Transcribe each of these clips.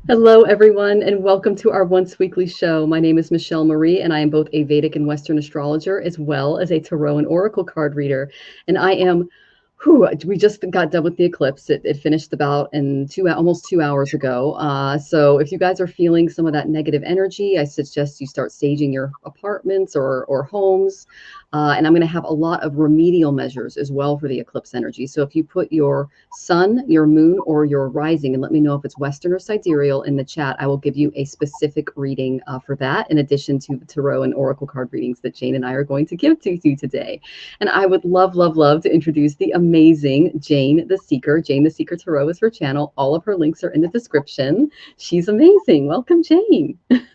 Hello, everyone, and welcome to our once weekly show. My name is Michelle Marie, and I am both a Vedic and Western astrologer, as well as a tarot and oracle card reader. And I am, we just got done with the eclipse. It finished about almost 2 hours ago. So if you guys are feeling some of that negative energy, I suggest you start saging your apartments or homes. And I'm going to have a lot of remedial measures as well for the eclipse energy. So if you put your sun, your moon, or your rising, and let me know if it's Western or sidereal in the chat, I will give you a specific reading for that, in addition to the tarot and oracle card readings that Jane and I are going to give to you today. And I would love, love, love to introduce the amazing Jane the Seeker. Jane the Seeker Tarot is her channel. All of her links are in the description. She's amazing. Welcome, Jane. Thank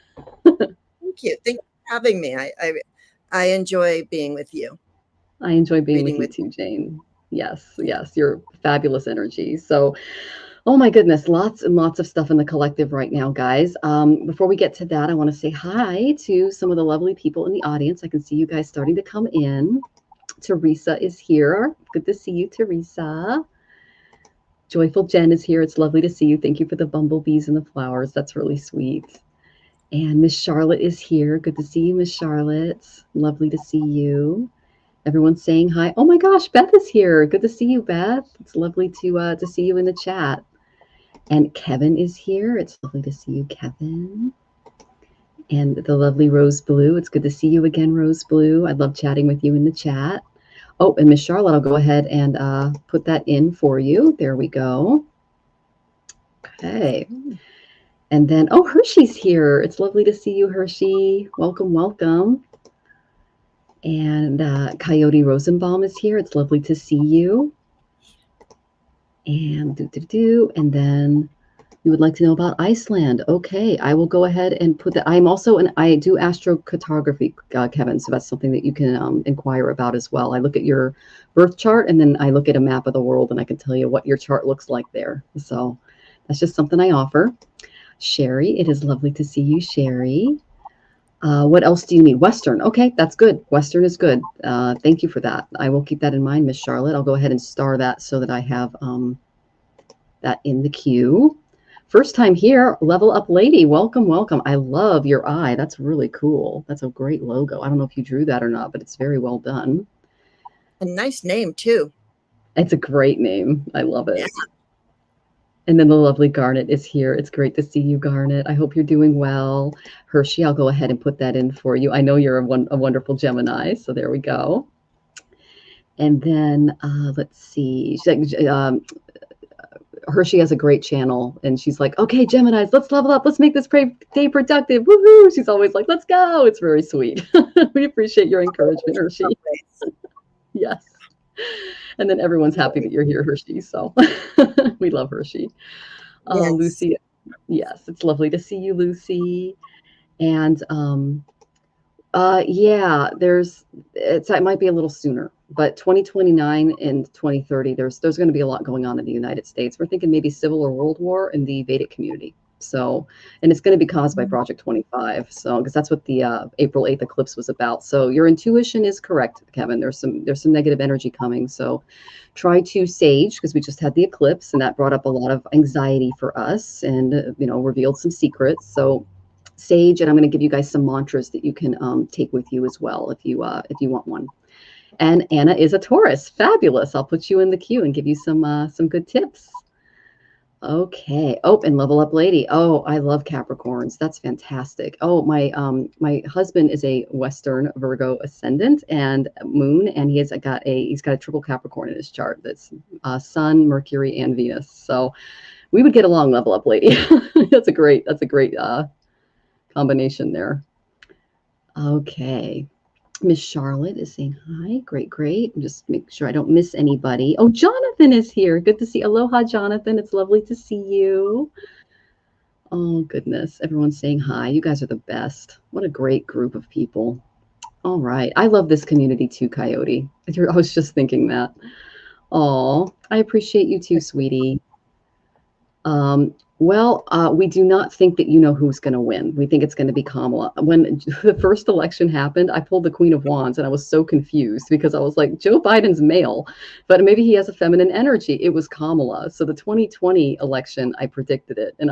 you. Thank you for having me. I enjoy being with you. I enjoy being with you too, Jane. Yes, yes, you're fabulous energy. So, oh my goodness, lots and lots of stuff in the collective right now, guys. Before we get to that, I want to say hi to some of the lovely people in the audience. I can see you guys starting to come in. Teresa is here. Good to see you, Teresa. Joyful Jen is here. It's lovely to see you. Thank you for the bumblebees and the flowers. That's really sweet. And Miss Charlotte is here. Good to see you, Miss Charlotte. Lovely to see you. Everyone's saying hi. Oh my gosh, Beth is here. Good to see you, Beth. It's lovely to see you in the chat. And Kevin is here. It's lovely to see you, Kevin. And the lovely Rose Blue. It's good to see you again, Rose Blue. I love chatting with you in the chat. Oh, and Miss Charlotte, I'll go ahead and put that in for you. There we go. Okay. And then, oh, Hershey's here. It's lovely to see you, Hershey. Welcome, welcome. And Coyote Rosenbaum is here. It's lovely to see you. And and then you would like to know about Iceland. Okay, I will go ahead and put that. I do astrocartography, Kevin, so that's something that you can inquire about as well. I look at your birth chart, and then I look at a map of the world, and I can tell you what your chart looks like there. So that's just something I offer. Sherry, it is lovely to see you, Sherry. What else do you need? Western. Okay, that's good. Western is good. Thank you for that. I will keep that in mind, Miss Charlotte. I'll go ahead and star that so that I have that in the queue. First time here, Level Up Lady. Welcome, welcome. I love your eye. That's really cool. That's a great logo. I don't know if you drew that or not, but it's very well done. A nice name, too. It's a great name. I love it. Yeah. And then the lovely Garnet is here. It's great to see you, Garnet. I hope you're doing well. Hershey, I'll go ahead and put that in for you. I know you're a wonderful Gemini, so there we go. And then let's see. Hershey has a great channel, and she's like, okay, Geminis, let's level up. Let's make this day productive. Woohoo! She's always like, let's go. It's very sweet. We appreciate your encouragement, Hershey. Yes. And then everyone's happy that you're here, Hershey. So we love Hershey. Yes. Lucy, yes, it's lovely to see you, Lucy. And yeah, it might be a little sooner, but 2029 and 2030, there's going to be a lot going on in the United States. We're thinking maybe civil or world war in the Vedic community. So, and it's going to be caused by Project 25. So, because that's what the April 8th eclipse was about. So your intuition is correct, Kevin. There's some negative energy coming. So try to sage, because we just had the eclipse and that brought up a lot of anxiety for us and, revealed some secrets. So sage, and I'm going to give you guys some mantras that you can take with you as well if you want one. And Anna is a Taurus. Fabulous. I'll put you in the queue and give you some good tips. Okay. Oh, and Level Up Lady. Oh, I love Capricorns. That's fantastic. Oh, my husband is a Western Virgo ascendant and moon, and he's got a triple Capricorn in his chart. That's Sun, Mercury, and Venus. So we would get along, Level Up Lady. That's a great combination there. Okay. Miss Charlotte is saying hi. Great, great. Just make sure I don't miss anybody. Oh, Jonathan is here. Good to see. Aloha, Jonathan. It's lovely to see you. Oh, goodness. Everyone's saying hi. You guys are the best. What a great group of people. All right. I love this community too, Coyote. I was just thinking that. Oh, I appreciate you too, sweetie. Well, we do not think that you know who's going to win. We think it's going to be Kamala. When the first election happened, I pulled the Queen of Wands and I was so confused because I was like, Joe Biden's male, but maybe he has a feminine energy. It was Kamala. So the 2020 election, I predicted it, and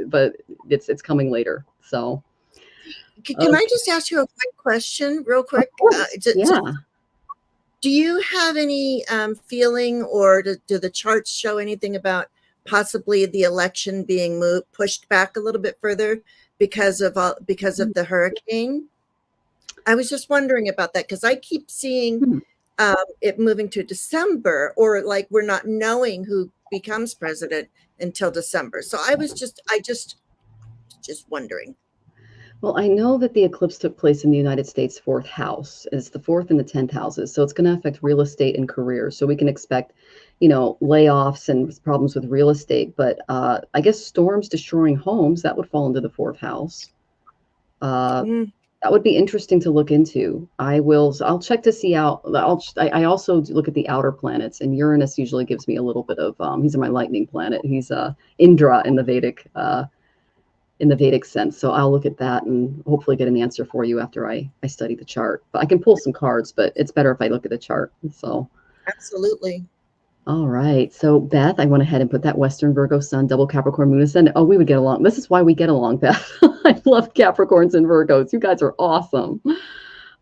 but it's coming later. So, Can I just ask you a quick question, real quick? of course, yeah. Do you have any feeling, or do the charts show anything about possibly the election being pushed back a little bit further because of the hurricane? I was just wondering about that because I keep seeing it moving to December, or like we're not knowing who becomes president until December. So I just wondering. Well, I know that the eclipse took place in the United States fourth house. It's the fourth and the 10th houses. So it's going to affect real estate and careers. So we can expect, layoffs and problems with real estate. But I guess storms destroying homes, that would fall into the fourth house. That would be interesting to look into. I'll check to see how, I also look at the outer planets, and Uranus usually gives me a little bit of, he's my lightning planet. He's Indra in the Vedic sense. So I'll look at that and hopefully get an answer for you after I study the chart. But I can pull some cards, but it's better if I look at the chart. So absolutely. All right. So Beth, I went ahead and put that Western Virgo Sun, double Capricorn Moon Ascendant. Oh, we would get along. This is why we get along, Beth. I love Capricorns and Virgos. You guys are awesome.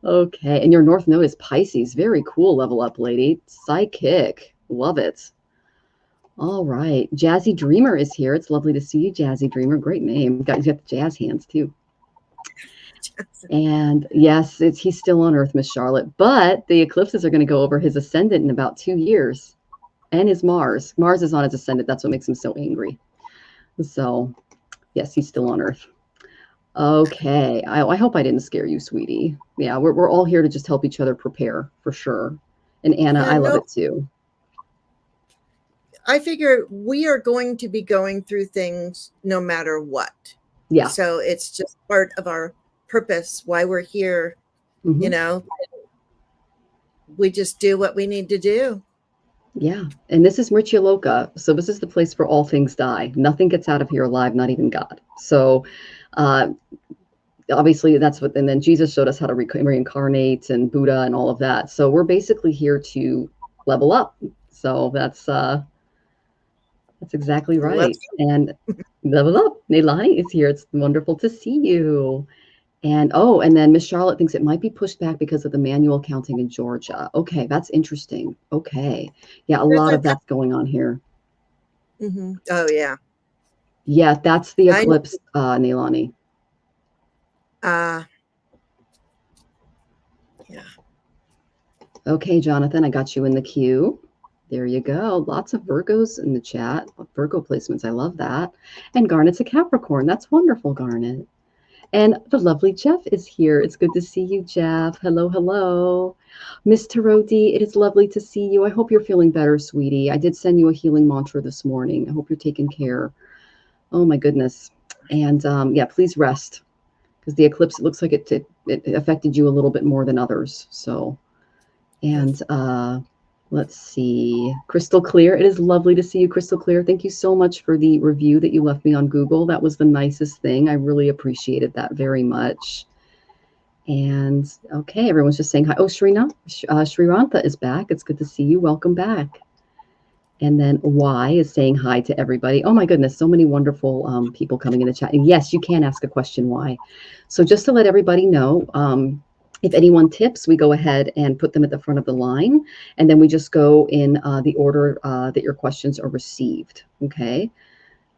Okay. And your North Node is Pisces. Very cool. Level up, lady. Psychic. Love it. All right. Jazzy Dreamer is here. It's lovely to see you, Jazzy Dreamer. Great name. You got the jazz hands, too. And yes, he's still on Earth, Miss Charlotte. But the eclipses are going to go over his ascendant in about 2 years. And his Mars. Mars is on his ascendant. That's what makes him so angry. So, yes, he's still on Earth. Okay. I hope I didn't scare you, sweetie. Yeah, we're all here to just help each other prepare, for sure. And Anna, I love it, too. I figure we are going to be going through things no matter what. Yeah. So it's just part of our purpose, why we're here. Mm-hmm. We just do what we need to do. Yeah. And this is Mritya Loka. So this is the place where all things die. Nothing gets out of here alive, not even God. So obviously and then Jesus showed us how to reincarnate, and Buddha and all of that. So we're basically here to level up. So that's exactly right. And level up. Neilani is here. It's wonderful to see you. And then Miss Charlotte thinks it might be pushed back because of the manual counting in Georgia. Okay, that's interesting. Okay. Yeah, a lot of that's going on here. Mm-hmm. Oh, yeah. Yeah, that's the eclipse, Neilani. Yeah. Okay, Jonathan, I got you in the queue. There you go. Lots of Virgos in the chat. Virgo placements. I love that. And Garnet's a Capricorn. That's wonderful, Garnet. And the lovely Jeff is here. It's good to see you, Jeff. Hello, hello. Miss Tarodi, it is lovely to see you. I hope you're feeling better, sweetie. I did send you a healing mantra this morning. I hope you're taking care. Oh, my goodness. And yeah, please rest, because the eclipse, it looks like it affected you a little bit more than others. So, and let's see. Crystal Clear. It is lovely to see you, Crystal Clear. Thank you so much for the review that you left me on Google. That was the nicest thing. I really appreciated that very much. And okay, everyone's just saying hi. Oh, Srirantha is back. It's good to see you. Welcome back. And then Y is saying hi to everybody. Oh my goodness, so many wonderful people coming in the chat. And yes, you can ask a question, Y. So just to let everybody know, if anyone tips, we go ahead and put them at the front of the line, and then we just go in the order that your questions are received. Okay.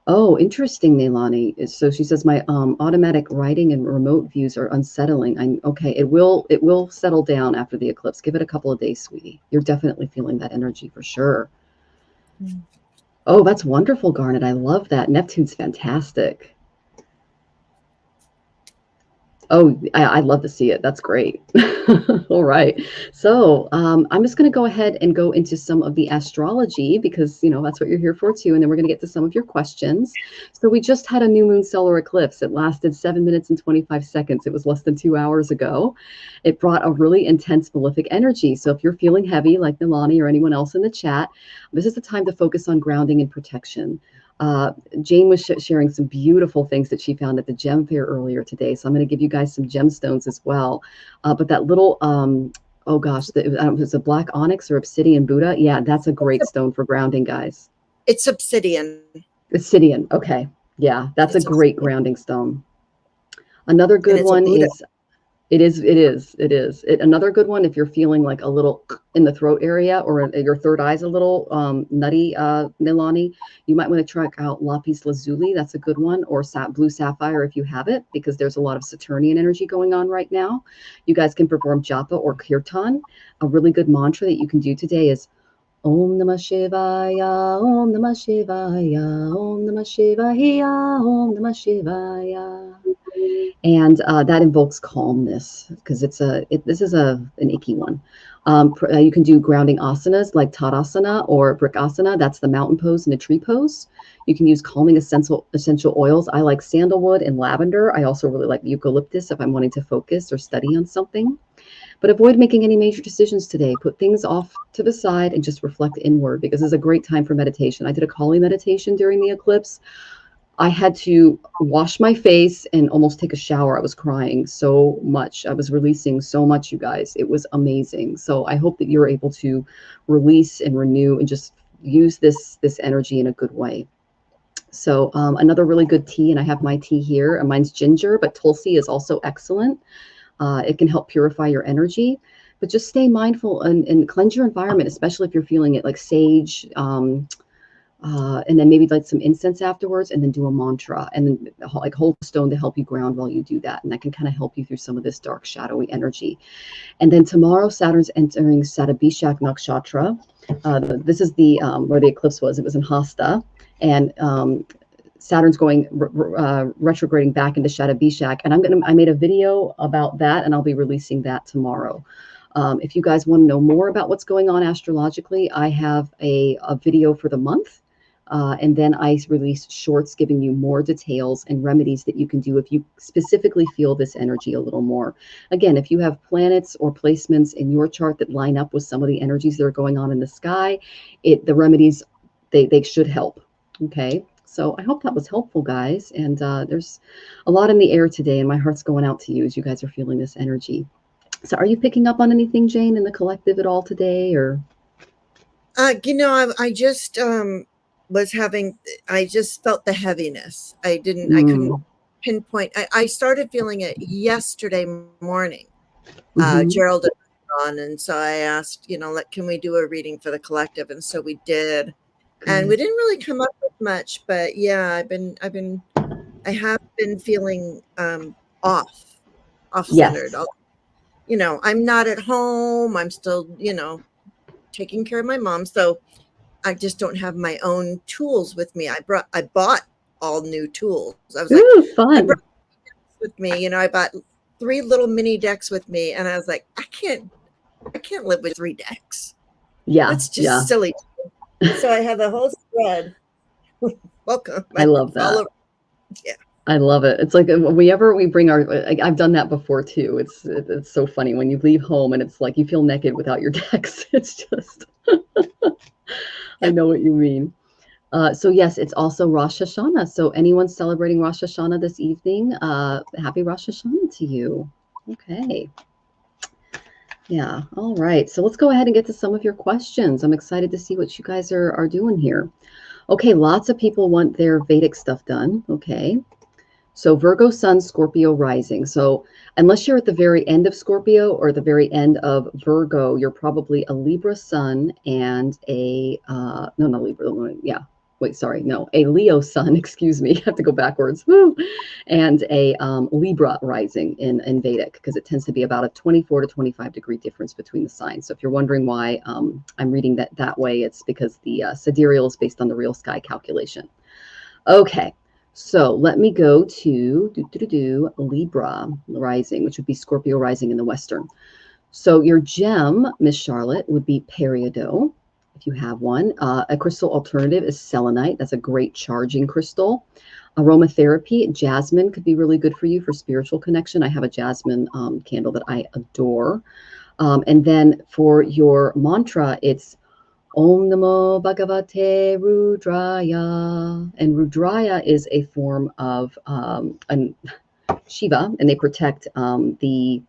Oh, interesting, Neilani. So she says my automatic writing and remote views are unsettling. Okay. It will settle down after the eclipse. Give it a couple of days, sweetie. You're definitely feeling that energy for sure. Oh, that's wonderful, Garnet. I love that. Neptune's fantastic. Oh, I'd love to see it. That's great. All right. So I'm just going to go ahead and go into some of the astrology, because, that's what you're here for, too. And then we're going to get to some of your questions. So we just had a new moon solar eclipse. It lasted 7 minutes and 25 seconds. It was less than 2 hours ago. It brought a really intense malefic energy. So if you're feeling heavy, like Nilani or anyone else in the chat, this is the time to focus on grounding and protection. Jane was sharing some beautiful things that she found at the gem fair earlier today. So I'm going to give you guys some gemstones as well. But that little, oh gosh, it's a black onyx or obsidian Buddha. Yeah, that's a great stone for grounding, guys. It's obsidian. Obsidian. Okay. Yeah, that's a great grounding stone. Another good one is, another good one if you're feeling like a little in the throat area or your third eye's a little nutty, Milani, you might want to try out lapis lazuli. That's a good one. Or blue sapphire if you have it, because there's a lot of Saturnian energy going on right now. You guys can perform japa or kirtan. A really good mantra that you can do today is Om Namah Shivaya, Om Namah Shivaya, Om Namah Shivaya, Om Namah Shivaya. And that invokes calmness, because this is an icky one. You can do grounding asanas like Tadasana or Brikasana. That's the mountain pose and the tree pose. You can use calming essential oils. I like sandalwood and lavender. I also really like eucalyptus if I'm wanting to focus or study on something. But avoid making any major decisions today. Put things off to the side and just reflect inward, because it's a great time for meditation. I did a Kali meditation during the eclipse. I had to wash my face and almost take a shower. I was crying so much. I was releasing so much, you guys. It was amazing. So I hope that you're able to release and renew and just use this energy in a good way. So another really good tea, and I have my tea here, and mine's ginger, but Tulsi is also excellent. It can help purify your energy, but just stay mindful and cleanse your environment, especially if you're feeling it, like sage, and then maybe light some incense afterwards, and then do a mantra, and then like hold a stone to help you ground while you do that. And that can kind of help you through some of this dark, shadowy energy. And then tomorrow, Saturn's entering Satabhishak Nakshatra. This is the where the eclipse was. It was in Hasta. And Saturn's going retrograding back into Satabhishak. And I made a video about that, and I'll be releasing that tomorrow. If you guys want to know more about what's going on astrologically, I have a video for the month. And then I release shorts giving you more details and remedies that you can do if you specifically feel this energy a little more. Again, if you have planets or placements in your chart that line up with some of the energies that are going on in the sky, the remedies, they should help. Okay. So I hope that was helpful, guys. And there's a lot in the air today, and my heart's going out to you as you guys are feeling this energy. So are you picking up on anything, Jane, in the collective at all today, or? I just I just felt the heaviness. I couldn't pinpoint. I started feeling it yesterday morning. Gerald was on, and so I asked, can we do a reading for the collective? And so we did. And we didn't really come up with much, but yeah, I have been feeling off-centered. Yes. I'm not at home. I'm still, taking care of my mom. So I just don't have my own tools with me. I bought all new tools. I was like, fun. I brought with me. I bought 3 little mini decks with me, and I was like, I can't live with 3 decks. Yeah, it's just silly. So I have a whole spread. Welcome. I love that. Yeah. I love it. It's like we bring I've done that before too. It's so funny when you leave home and it's like you feel naked without your decks. It's just, I know what you mean. So yes, it's also Rosh Hashanah. So anyone celebrating Rosh Hashanah this evening, happy Rosh Hashanah to you. Okay. Yeah. All right. So let's go ahead and get to some of your questions. I'm excited to see what you guys are doing here. Okay. Lots of people want their Vedic stuff done. Okay. So Virgo Sun, Scorpio rising. So unless you're at the very end of Scorpio or the very end of Virgo, you're probably a Libra Sun and a, a Leo Sun, excuse me, I have to go backwards, and a Libra rising in Vedic, because it tends to be about a 24 to 25 degree difference between the signs. So if you're wondering why I'm reading that way, it's because the sidereal is based on the real sky calculation. Okay. So let me go to Libra rising, which would be Scorpio rising in the Western. So your gem, Miss Charlotte, would be peridot, if you have one. A crystal alternative is selenite. That's a great charging crystal. Aromatherapy, jasmine could be really good for you for spiritual connection. I have a jasmine candle that I adore. And then for your mantra, it's Om Namo Bhagavate Rudraya. And Rudraya is a form of Shiva, and they protect the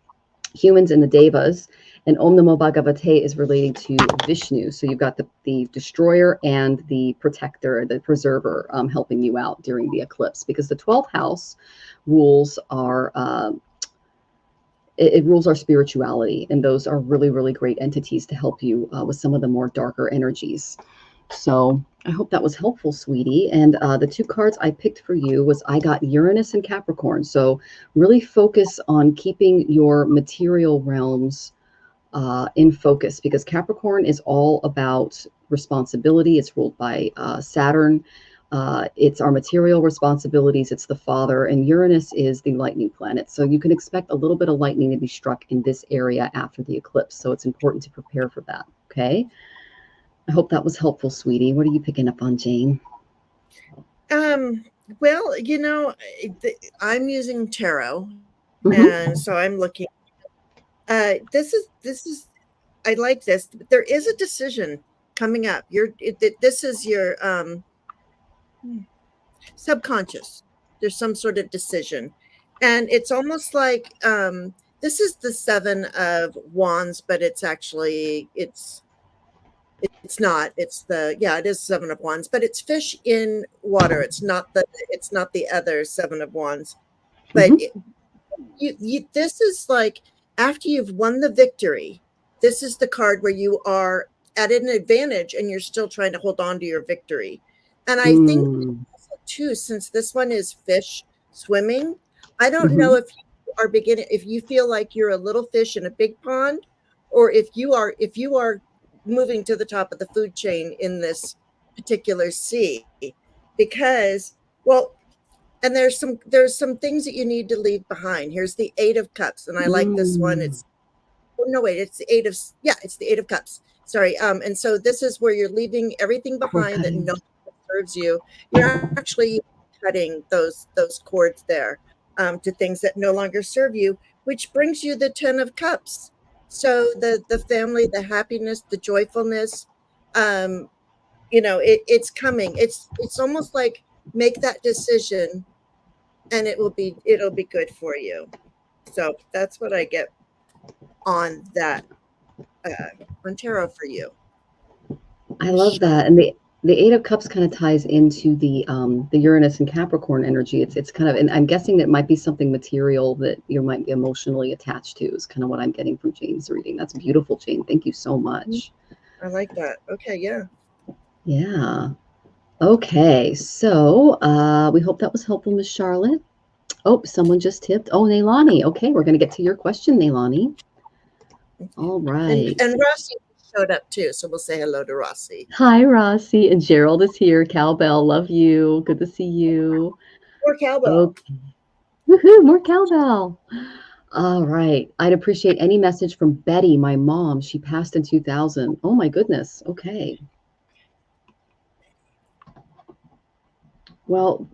humans and the devas. And Om Namo Bhagavate is relating to Vishnu. So you've got the destroyer and the protector, the preserver, helping you out during the eclipse, because the 12th house rules our it rules our spirituality, and those are really, really great entities to help you with some of the more darker energies. So I hope that was helpful, sweetie. And the two cards I picked for you was, I got Uranus and Capricorn. So really focus on keeping your material realms in focus, because Capricorn is all about responsibility. It's ruled by Saturn. It's our material responsibilities. It's the father, and Uranus is the lightning planet. So you can expect a little bit of lightning to be struck in this area after the eclipse. So it's important to prepare for that. Okay. I hope that was helpful, sweetie. What are you picking up on, Jane? Well, I'm using tarot, and so I'm looking. This is. I like this. There is a decision coming up. This is your subconscious. There's some sort of decision, and it's almost like this is the 7 of Wands, but it's actually it's not. It is 7 of Wands, but it's fish in water. It's not the other 7 of Wands, but this is like, after you've won the victory, this is the card where you are at an advantage and you're still trying to hold on to your victory. And I think too, since this one is fish swimming, I don't know if you are if you feel like you're a little fish in a big pond, or if you are moving to the top of the food chain in this particular sea, because, well, and there's some things that you need to leave behind. Here's the 8 of Cups, and I like this one. It's the 8 of Cups. Sorry. And so this is where you're leaving everything behind that no longer serves you. You're actually cutting those cords there to things that no longer serve you, which brings you the 10 of Cups. So the family, the happiness, the joyfulness, it's coming. It's almost like, make that decision and it'll be good for you. So that's what I get on that on tarot for you. I love that. And the 8 of Cups kind of ties into the Uranus and Capricorn energy. It's kind of, and I'm guessing that might be something material that you might be emotionally attached to, is kind of what I'm getting from Jane's reading. That's beautiful, Jane. Thank you so much. I like that. Okay, yeah. Yeah. Okay, so we hope that was helpful, Miss Charlotte. Oh, someone just tipped. Oh, Neilani. Okay, we're going to get to your question, Neilani. All right. And Rossi showed up too, so we'll say hello to Rossi. Hi, Rossi. And Gerald is here. Cowbell, love you. Good to see you. More cowbell. Okay. Woohoo, more cowbell. All right. I'd appreciate any message from Betty, my mom. She passed in 2000. Oh, my goodness. Okay. Well,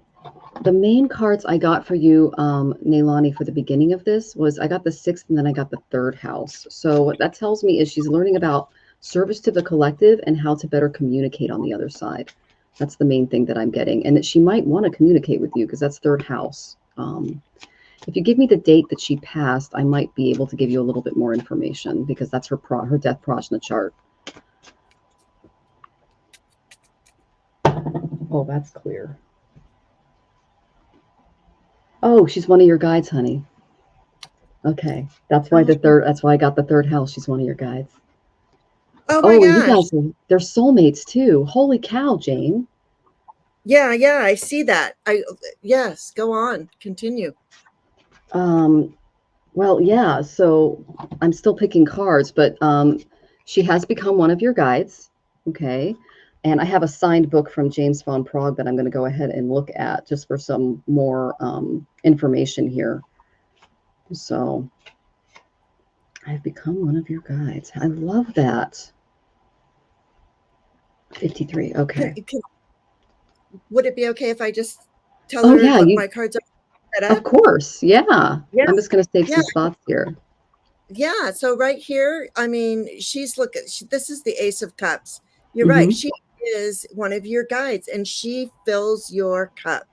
the main cards I got for you, Neilani, for the beginning of this was, I got the 6th and then I got the 3rd house. So what that tells me is she's learning about service to the collective and how to better communicate on the other side. That's the main thing that I'm getting. And that she might want to communicate with you, because that's 3rd house. If you give me the date that she passed, I might be able to give you a little bit more information, because that's her death prajna chart. Oh, that's clear. Oh, she's one of your guides, honey. Okay, that's why that's why I got the 3rd house. She's one of your guides. Oh my gosh. You guys, they're soulmates too. Holy cow, Jane. Yeah, I see that. Yes, go on, continue. Well, yeah. So I'm still picking cards, but she has become one of your guides. Okay. And I have a signed book from James von Prague that I'm going to go ahead and look at just for some more information here. So I've become one of your guides. I love that. 53. Okay. Would it be okay if I just tell her what my cards are set up? Of course. Yeah. I'm just going to save some spots here. Yeah. So right here, I mean, she's looking. This is the Ace of Cups. You're right. She is one of your guides, and she fills your cup.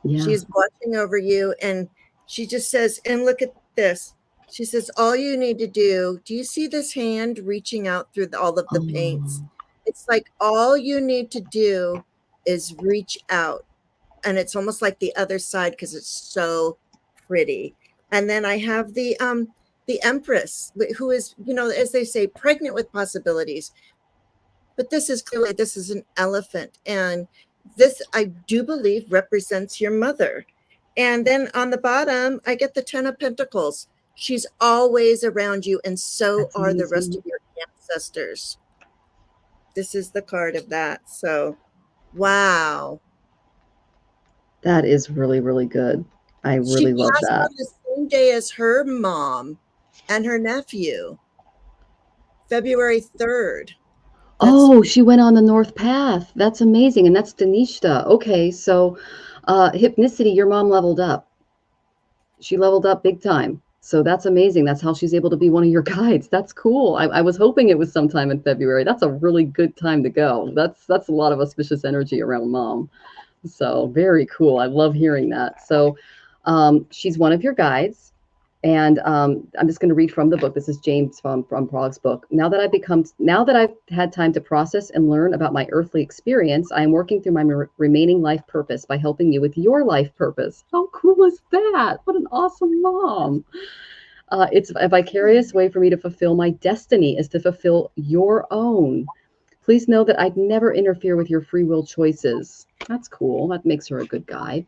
Yeah. She's watching over you, and she just says, and look at this. She says, all you need to do you see this hand reaching out through all of the paints? It's like all you need to do is reach out. And it's almost like the other side because it's so pretty. And then I have the Empress, who is, you know, as they say, pregnant with possibilities. But this is an elephant, and this, I do believe, represents your mother. And then on the bottom, I get the 10 of Pentacles. She's always around you, and so are the rest of your ancestors. This is the card of that. So, wow. That is really, really good. I really love that. She passed on the same day as her mom and her nephew, February 3rd. She went on the North Path. That's amazing. And that's Danishta. Okay, so hypnicity, your mom leveled up. She leveled up big time. So that's amazing. That's how she's able to be one of your guides. That's cool. I was hoping it was sometime in February. That's a really good time to go. That's a lot of auspicious energy around mom. So very cool. I love hearing that. So she's one of your guides. And I'm just going to read from the book. This is James from Prague's book. Now that I've had time to process and learn about my earthly experience, I am working through my remaining life purpose by helping you with your life purpose. How cool is that? What an awesome mom. It's a vicarious way for me to fulfill my destiny is to fulfill your own. Please know that I'd never interfere with your free will choices. That's cool. That makes her a good guide.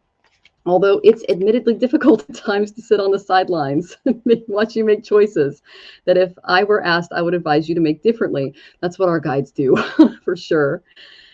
Although it's admittedly difficult at times to sit on the sidelines and watch you make choices that if I were asked, I would advise you to make differently. That's what our guides do, for sure.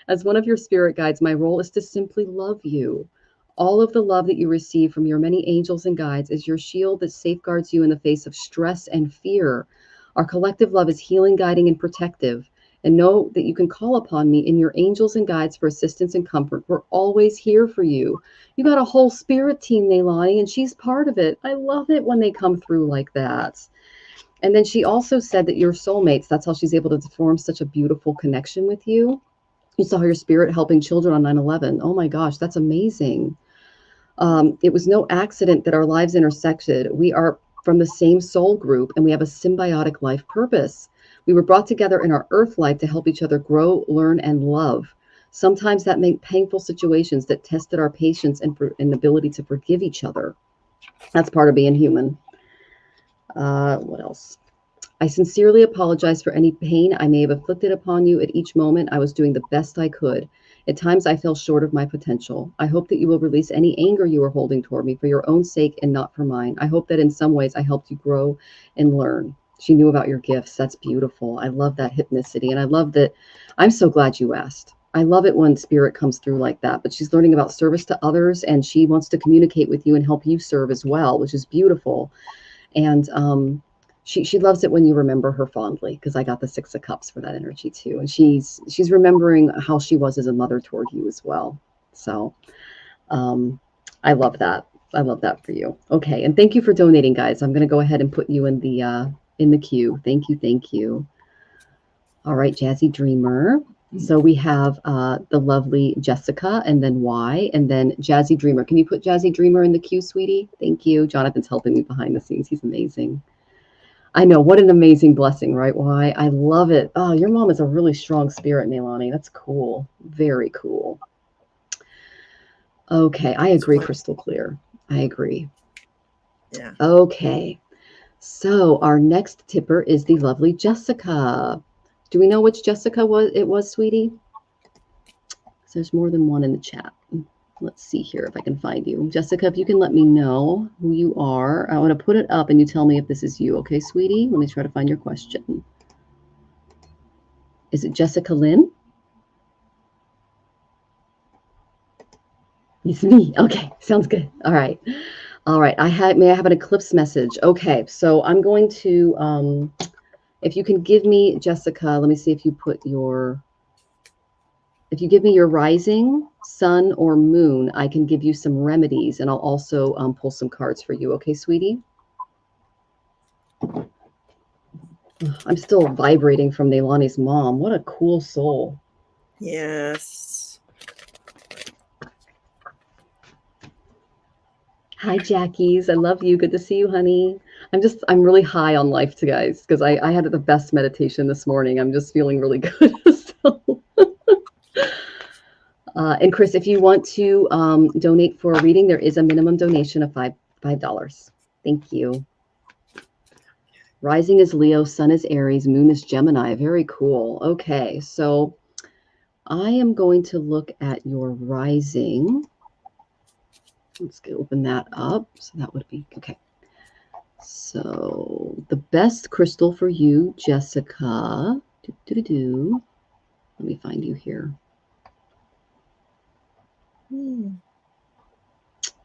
As one of your spirit guides, my role is to simply love you. All of the love that you receive from your many angels and guides is your shield that safeguards you in the face of stress and fear. Our collective love is healing, guiding, and protective. And know that you can call upon me in your angels and guides for assistance and comfort. We're always here for you. You got a whole spirit team, Neilani, and she's part of it. I love it when they come through like that. And then she also said that you're soulmates. That's how she's able to form such a beautiful connection with you. You saw your spirit helping children on 9/11. Oh my gosh, that's amazing. It was no accident that our lives intersected. We are from the same soul group, and we have a symbiotic life purpose. We were brought together in our earth life to help each other grow, learn, and love. Sometimes that meant painful situations that tested our patience and ability to forgive each other. That's part of being human. What else? I sincerely apologize for any pain I may have inflicted upon you at each moment. I was doing the best I could. At times, I fell short of my potential. I hope that you will release any anger you are holding toward me for your own sake and not for mine. I hope that in some ways I helped you grow and learn. She knew about your gifts. That's beautiful. I love that hypnicity. And I love that. I'm so glad you asked. I love it when spirit comes through like that. But she's learning about service to others, and she wants to communicate with you and help you serve as well, which is beautiful. And she loves it when you remember her fondly, because I got the 6 of Cups for that energy too. And she's remembering how she was as a mother toward you as well. So I love that. I love that for you. Okay. And thank you for donating, guys. I'm going to go ahead and put you in the queue. Thank you. Thank you. All right, Jazzy Dreamer. So we have the lovely Jessica, and then Y, and then Jazzy Dreamer. Can you put Jazzy Dreamer in the queue, sweetie? Thank you. Jonathan's helping me behind the scenes. He's amazing. I know. What an amazing blessing, right? Y. I love it. Oh, your mom is a really strong spirit, Neilani. That's cool. Very cool. Okay. I agree, crystal clear. I agree. Yeah. Okay. So our next tipper is the lovely Jessica. Do we know which Jessica it was, sweetie? So there's more than one in the chat. Let's see here if I can find you. Jessica, if you can let me know who you are. I want to put it up and you tell me if this is you. Okay, sweetie? Let me try to find your question. Is it Jessica Lynn? It's me. Okay, sounds good. All right. All right. May I have an eclipse message? Okay, so I'm going to, if you can give me, Jessica, let me see if you if you give me your rising, sun, or moon, I can give you some remedies, and I'll also pull some cards for you. Okay, sweetie? I'm still vibrating from Neilani's mom. What a cool soul. Yes. Hi, Jackies. I love you. Good to see you, honey. I'm really high on life, too, guys, because I had the best meditation this morning. I'm just feeling really good. So, and Chris, if you want to donate for a reading, there is a minimum donation of $5. Thank you. Rising is Leo, Sun is Aries, Moon is Gemini. Very cool. Okay, so I am going to look at your rising. Let's open that up. So that would be okay. So the best crystal for you, Jessica. Let me find you here.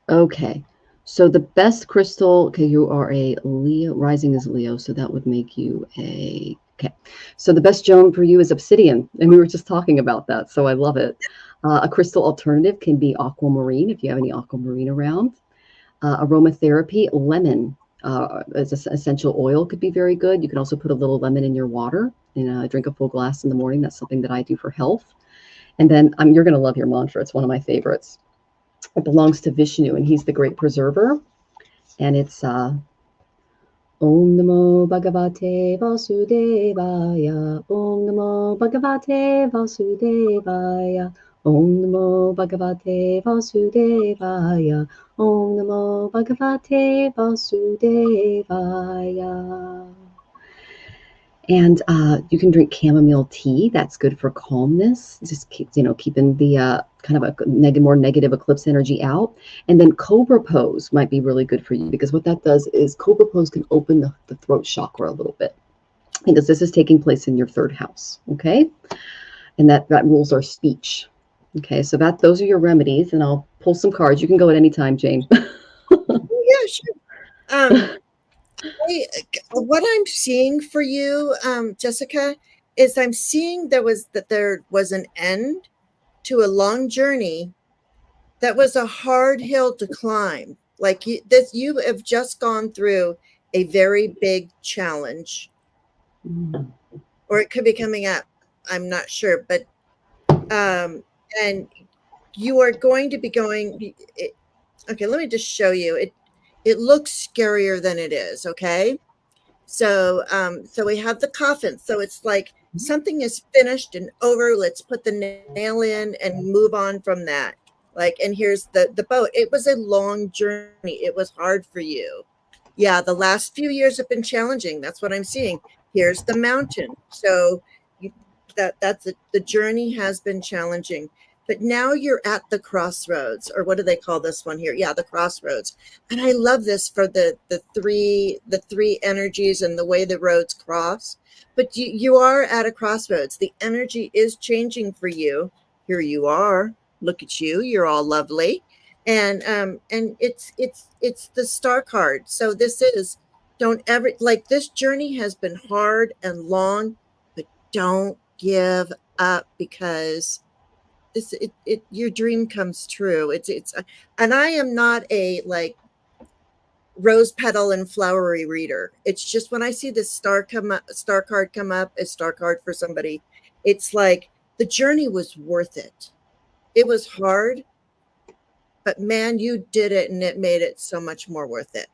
Okay. So the best crystal, okay, you are a Leo, rising is Leo, so that would make you okay. So the best gem for you is obsidian, and we were just talking about that, so I love it. A crystal alternative can be aquamarine, if you have any aquamarine around. Aromatherapy, lemon as an essential oil could be very good. You can also put a little lemon in your water and drink a full glass in the morning. That's something that I do for health. And then you're going to love your mantra. It's one of my favorites. It belongs to Vishnu, and he's the great preserver. And it's Om Namo Bhagavate Vasudevaya. Om Namo Bhagavate Vasudevaya. Om Namo Bhagavate Vasudevaya. Om Namo Bhagavate Vasudevaya. And you can drink chamomile tea. That's good for calmness. Just keeping the kind of a more negative eclipse energy out. And then cobra pose might be really good for you, because what that does is cobra pose can open the throat chakra a little bit, because this is taking place in your third house. Okay, and that rules our speech. Okay, so those are your remedies, and I'll pull some cards. You can go at any time, Jane. Yeah, sure. What I'm seeing for you, Jessica, is I'm seeing there was an end to a long journey that was a hard hill to climb. Like you have just gone through a very big challenge, or it could be coming up. I'm not sure, but and you are going to be going. Okay, let me just show you. It looks scarier than it is. Okay. So we have the coffin. So it's like something is finished and over. Let's put the nail in and move on from that. And here's the boat. It was a long journey. It was hard for you. Yeah, the last few years have been challenging. That's what I'm seeing. Here's the mountain. So the journey has been challenging. But now you're at the crossroads, or what do they call this one here? Yeah, the crossroads. And I love this for the three energies and the way the roads cross. But you are at a crossroads. The energy is changing for you. Here you are. Look at you. You're all lovely. And it's the star card. So this is, don't ever, this journey has been hard and long, but don't give up, because your dream comes true. It's and I am not a rose petal and flowery reader. It's just when I see this star card come up, a star card for somebody, it's like the journey was worth it. It was hard, but man, you did it, and it made it so much more worth it.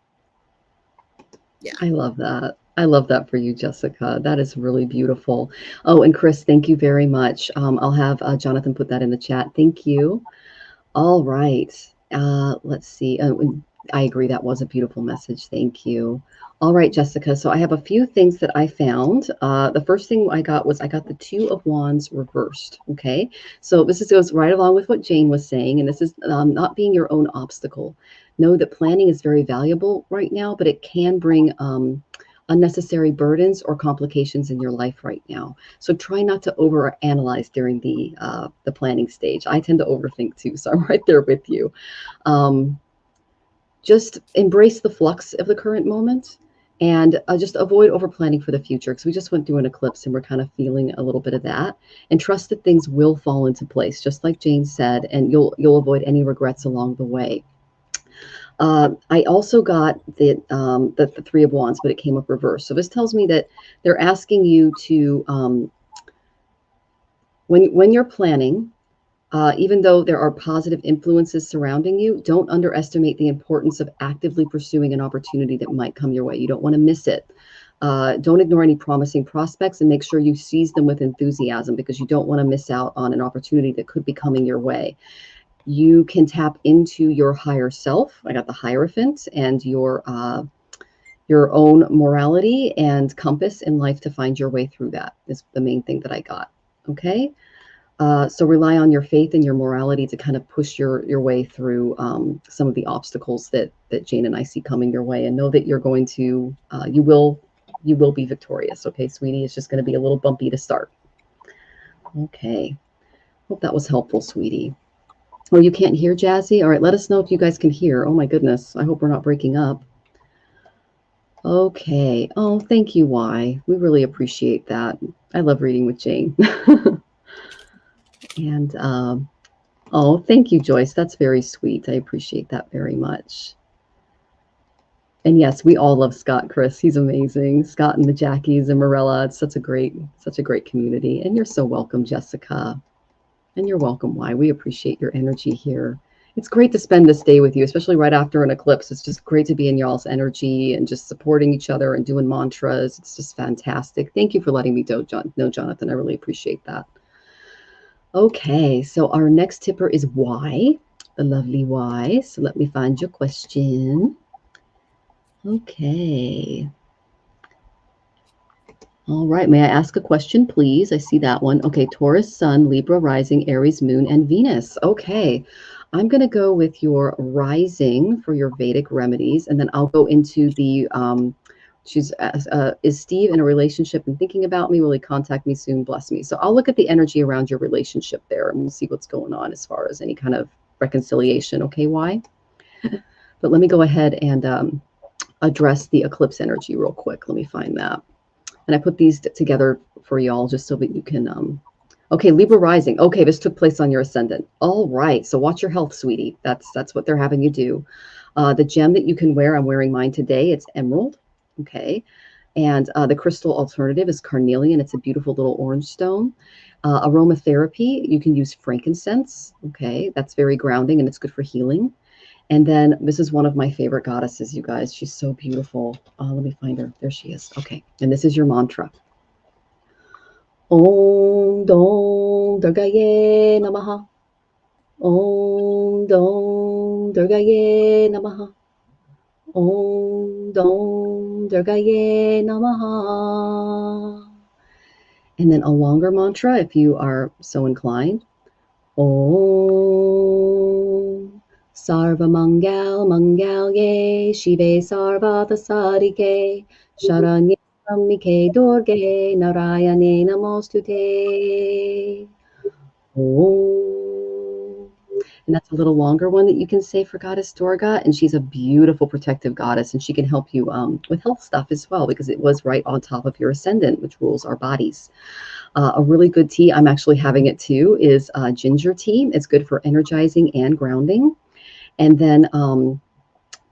Yeah. I love that. I love that for you, Jessica. That is really beautiful. Oh, and Chris, thank you very much. I'll have Jonathan put that in the chat. Thank you. All right. Let's see. I agree. That was a beautiful message. Thank you. All right, Jessica. So I have a few things that I found. The first thing I got the Two of Wands reversed. Okay. So this goes right along with what Jane was saying. And this is not being your own obstacle. Know that planning is very valuable right now, but it can bring unnecessary burdens or complications in your life right now. So try not to overanalyze during the planning stage. I tend to overthink too, so I'm right there with you. Just embrace the flux of the current moment, and just avoid over planning for the future, because we just went through an eclipse and we're kind of feeling a little bit of that. And trust that things will fall into place, just like Jane said, and you'll avoid any regrets along the way. I also got the Three of Wands, but it came up reversed. So this tells me that they're asking you to, when you're planning, even though there are positive influences surrounding you, don't underestimate the importance of actively pursuing an opportunity that might come your way. You don't want to miss it. Don't ignore any promising prospects, and make sure you seize them with enthusiasm, because you don't want to miss out on an opportunity that could be coming your way. You can tap into your higher self. I got the Hierophant, and your own morality and compass in life to find your way through that is the main thing that I got. Okay. So rely on your faith and your morality to kind of push your way through some of the obstacles that Jane and I see coming your way, and know that you're going to, you will be victorious. Okay, sweetie, it's just going to be a little bumpy to start. Okay. Hope that was helpful, sweetie. Oh, you can't hear, Jazzy? All right, let us know if you guys can hear. Oh my goodness, I hope we're not breaking up. Okay. Oh, thank you, Y. We really appreciate that. I love reading with Jane. And oh, thank you, Joyce. That's very sweet. I appreciate that very much. And yes, we all love Scott, Chris. He's amazing. Scott and the Jackies and Morella. It's such a great community. And you're so welcome, Jessica. And you're welcome, Y. We appreciate your energy here. It's great to spend this day with you, especially right after an eclipse. It's just great to be in y'all's energy and just supporting each other and doing mantras. It's just fantastic. Thank you for letting me know, Jonathan. I really appreciate that. Okay, so our next tipper is Y, the lovely Y. So let me find your question. Okay. All right, may I ask a question, please? I see that one. Okay, Taurus, Sun, Libra, Rising, Aries, Moon, and Venus. Okay, I'm going to go with your Rising for your Vedic remedies, and then I'll go into the, is Steve in a relationship and thinking about me? Will he contact me soon? Bless me. So I'll look at the energy around your relationship there, and we'll see what's going on as far as any kind of reconciliation. Okay, why? But let me go ahead and address the eclipse energy real quick. Let me find that. And I put these together for y'all just so that you can, okay, Libra rising. Okay, this took place on your ascendant. All right, so watch your health, sweetie. That's what they're having you do. The gem that you can wear, I'm wearing mine today. It's emerald, okay? And the crystal alternative is carnelian. It's a beautiful little orange stone. Aromatherapy, you can use frankincense, okay? That's very grounding and it's good for healing. And then this is one of my favorite goddesses, you guys. She's so beautiful. Let me find her. There she is. Okay. And this is your mantra. Om Dom Durgaye Namaha. Om Dom Durgaye Namaha. Om Dom Durgaye Namaha. And then a longer mantra if you are so inclined. Om Sarva Mangalye Shive Sarvata Sadike Sharanya Samike Durge Narayane Namostute. Om. And that's a little longer one that you can say for Goddess Durga. And she's a beautiful protective goddess, and she can help you with health stuff as well, because it was right on top of your ascendant, which rules our bodies. A really good tea, I'm actually having it too, is ginger tea. It's good for energizing and grounding. And then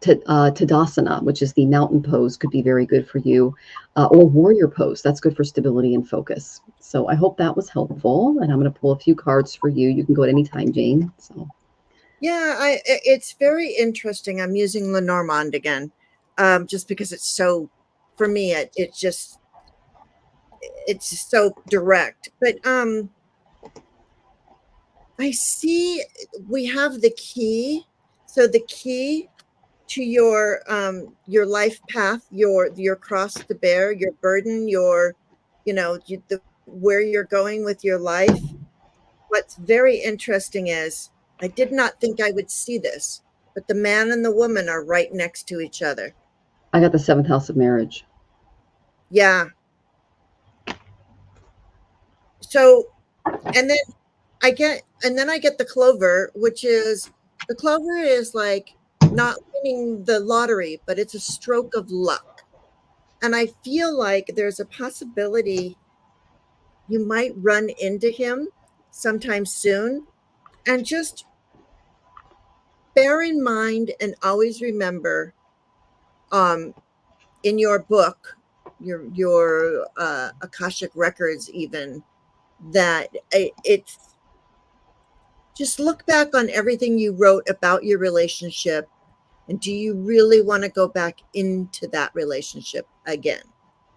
Tadasana, which is the mountain pose, could be very good for you. Or warrior pose, that's good for stability and focus. So I hope that was helpful. And I'm going to pull a few cards for you. You can go at any time, Jane. So. Yeah, it's very interesting. I'm using Lenormand again, just because it's so, for me, it's just so direct. But I see we have the key. So the key to your life path, your cross to bear, your burden, your, where you're going with your life. What's very interesting is I did not think I would see this, but the man and the woman are right next to each other. I got the 7th house of marriage. Yeah. So, and then I get the clover, which is, the clover is like not winning the lottery, but it's a stroke of luck. And I feel like there's a possibility you might run into him sometime soon. And just bear in mind and always remember, in your book, your Akashic records, even, that it's just look back on everything you wrote about your relationship, and do you really want to go back into that relationship again,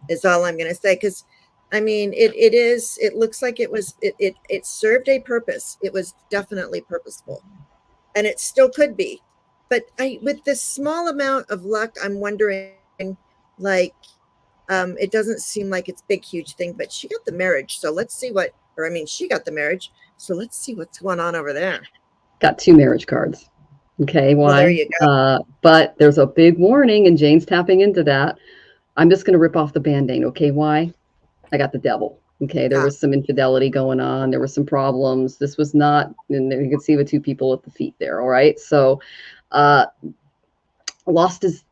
is all I'm going to say. Because I mean, it looks like it served a purpose. It was definitely purposeful, and it still could be. But with this small amount of luck, I'm wondering, like, it doesn't seem like it's big, huge thing, but she got the marriage. So let's see she got the marriage. So let's see what's going on over there. Got 2 marriage cards. Okay, Well, there why? you go. But there's a big warning, and Jane's tapping into that. I'm just going to rip off the Band-Aid. Okay, why? I got the devil. Okay, there was some infidelity going on. There were some problems. This was not, and you can see the 2 people at the feet there. All right, so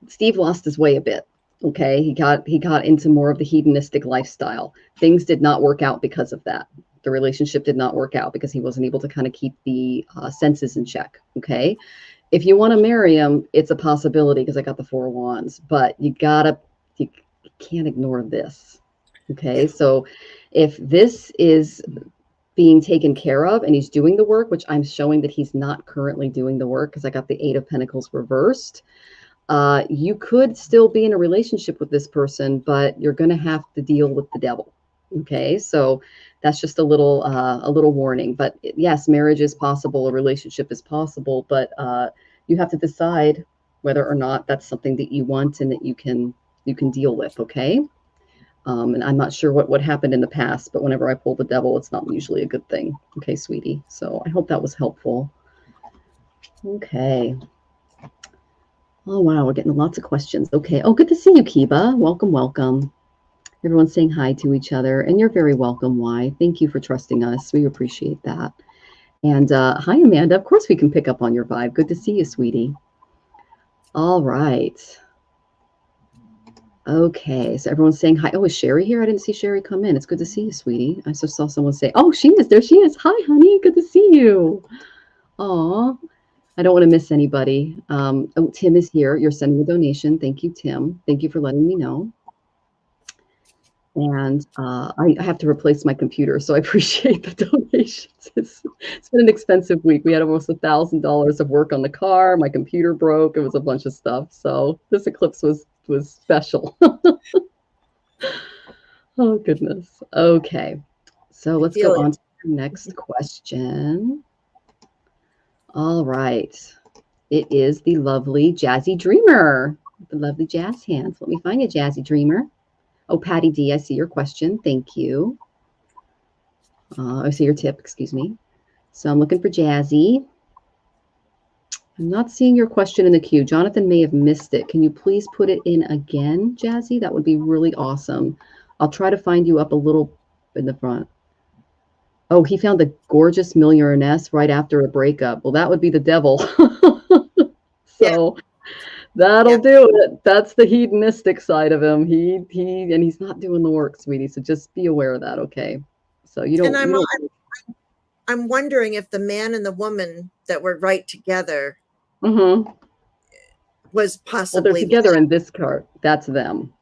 Steve lost his way a bit. Okay, he got into more of the hedonistic lifestyle. Things did not work out because of that. The relationship did not work out because he wasn't able to kind of keep the senses in check. Okay, if you want to marry him, it's a possibility because I got the 4 of Wands, but you can't ignore this. Okay, so if this is being taken care of and he's doing the work, which I'm showing that he's not currently doing the work because I got the 8 of Pentacles reversed, you could still be in a relationship with this person, but you're going to have to deal with the devil. Okay, so that's just a little warning. But yes, marriage is possible, a relationship is possible, but you have to decide whether or not that's something that you want and that you can deal with. Okay. And I'm not sure what happened in the past, but whenever I pull the devil, it's not usually a good thing. Okay, sweetie. So I hope that was helpful. Okay. Oh, wow. We're getting lots of questions. Okay. Oh, good to see you, Kiba. Welcome, welcome. Everyone's saying hi to each other, and you're very welcome. Why? Thank you for trusting us. We appreciate that. And hi, Amanda. Of course, we can pick up on your vibe. Good to see you, sweetie. All right. Okay, so everyone's saying hi. Oh, is Sherry here? I didn't see Sherry come in. It's good to see you, sweetie. I just saw someone say, oh, she is. There she is. Hi, honey. Good to see you. Aw, I don't want to miss anybody. Oh, Tim is here. You're sending a donation. Thank you, Tim. Thank you for letting me know. And I have to replace my computer, so I appreciate the donations. It's been an expensive week. We had almost $1,000 of work on the car. My computer broke. It was a bunch of stuff. So this eclipse was special. Oh, goodness. Okay. So let's go on to the next question. All right. It is the lovely Jazzy Dreamer. The lovely jazz hands. Let me find you, Jazzy Dreamer. Oh, Patty D, I see your question. Thank you. I see your tip, excuse me. So I'm looking for Jazzy. I'm not seeing your question in the queue. Jonathan may have missed it. Can you please put it in again, Jazzy? That would be really awesome. I'll try to find you up a little in the front. Oh, he found the gorgeous millionairess right after a breakup. Well, that would be the devil. So that'll do it. That's the hedonistic side of him. He's not doing the work, sweetie. So just be aware of that, okay? So you don't. And I'm wondering if the man and the woman that were right together was possibly. Well, they're together in this card. That's them.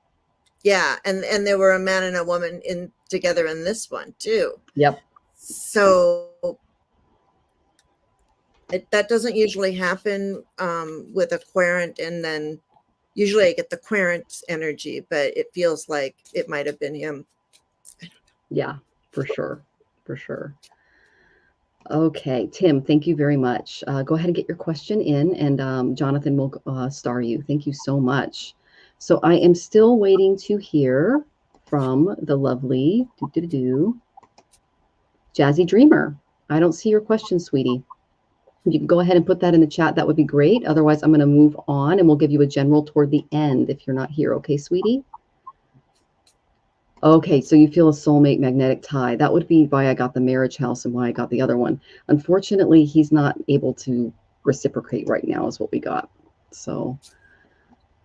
Yeah, and there were a man and a woman together in this one too. Yep. So that doesn't usually happen with a querent, and then usually I get the querent energy, but it feels like it might have been him. Yeah, for sure. For sure. Okay, Tim, thank you very much. Go ahead and get your question in, and Jonathan will star you. Thank you so much. So I am still waiting to hear from the lovely Jazzy Dreamer. I don't see your question, sweetie. You can go ahead and put that in the chat. That would be great. Otherwise, I'm going to move on, and we'll give you a general toward the end if you're not here. Okay, sweetie? Okay, so you feel a soulmate magnetic tie. That would be why I got the marriage house and why I got the other one. Unfortunately, he's not able to reciprocate right now is what we got. So,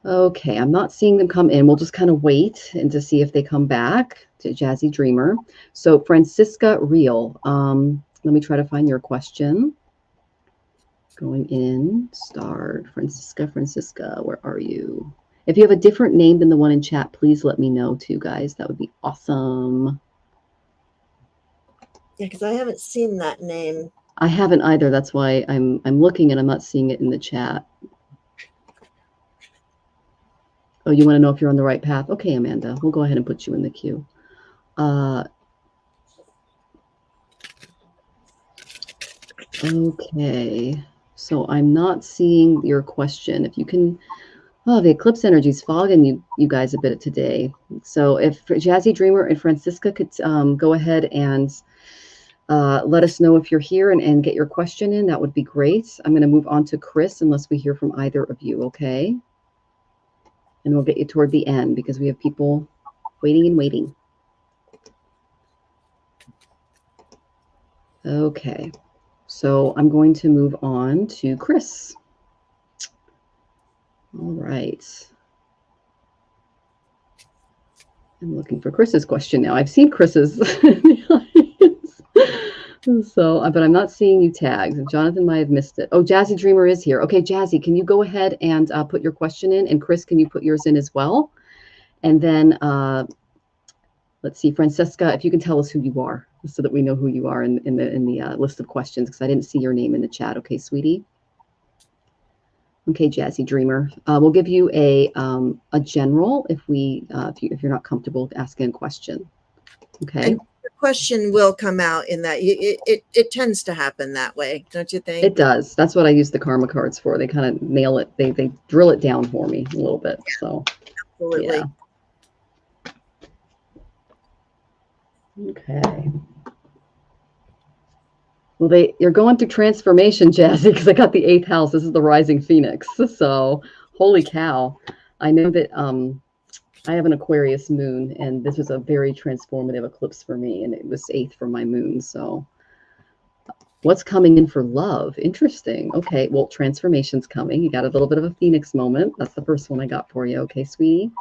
okay, I'm not seeing them come in. We'll just kind of wait and to see if they come back to Jazzy Dreamer. So Francisca Real, let me try to find your question. Going in, starred. Francisca, where are you? If you have a different name than the one in chat, please let me know too, guys. That would be awesome. Yeah, because I haven't seen that name. I haven't either. That's why I'm looking and I'm not seeing it in the chat. Oh, you want to know if you're on the right path? Okay, Amanda, we'll go ahead and put you in the queue. Okay, so I'm not seeing your question. If you can, oh, the eclipse energy is fogging you guys a bit today. So if Jazzy Dreamer and Francisca could go ahead and let us know if you're here and get your question in, that would be great. I'm going to move on to Chris unless we hear from either of you, okay? And we'll get you toward the end because we have people waiting and waiting. Okay, so I'm going to move on to Chris. All right. I'm looking for Chris's question now. I've seen Chris's so, but I'm not seeing you tagged. Jonathan might have missed it. Oh, Jazzy Dreamer is here. Okay, Jazzy, can you go ahead and put your question in? And Chris, can you put yours in as well? And then let's see, Francesca, if you can tell us who you are, so that we know who you are in the list of questions, because I didn't see your name in the chat. Okay, sweetie. Okay, Jazzy Dreamer. We'll give you a general if you're not comfortable asking a question. Okay. And the question will come out in that. It tends to happen that way, don't you think? It does. That's what I use the karma cards for. They kind of nail it. They drill it down for me a little bit. So, absolutely. Yeah. Okay. Well, you're going through transformation, Jazzy, because I got the 8th house. This is the rising phoenix. So, holy cow. I know that I have an Aquarius moon, and this was a very transformative eclipse for me, and it was 8th for my moon. So, what's coming in for love? Interesting. Okay, well, transformation's coming. You got a little bit of a phoenix moment. That's the first one I got for you. Okay, sweetie?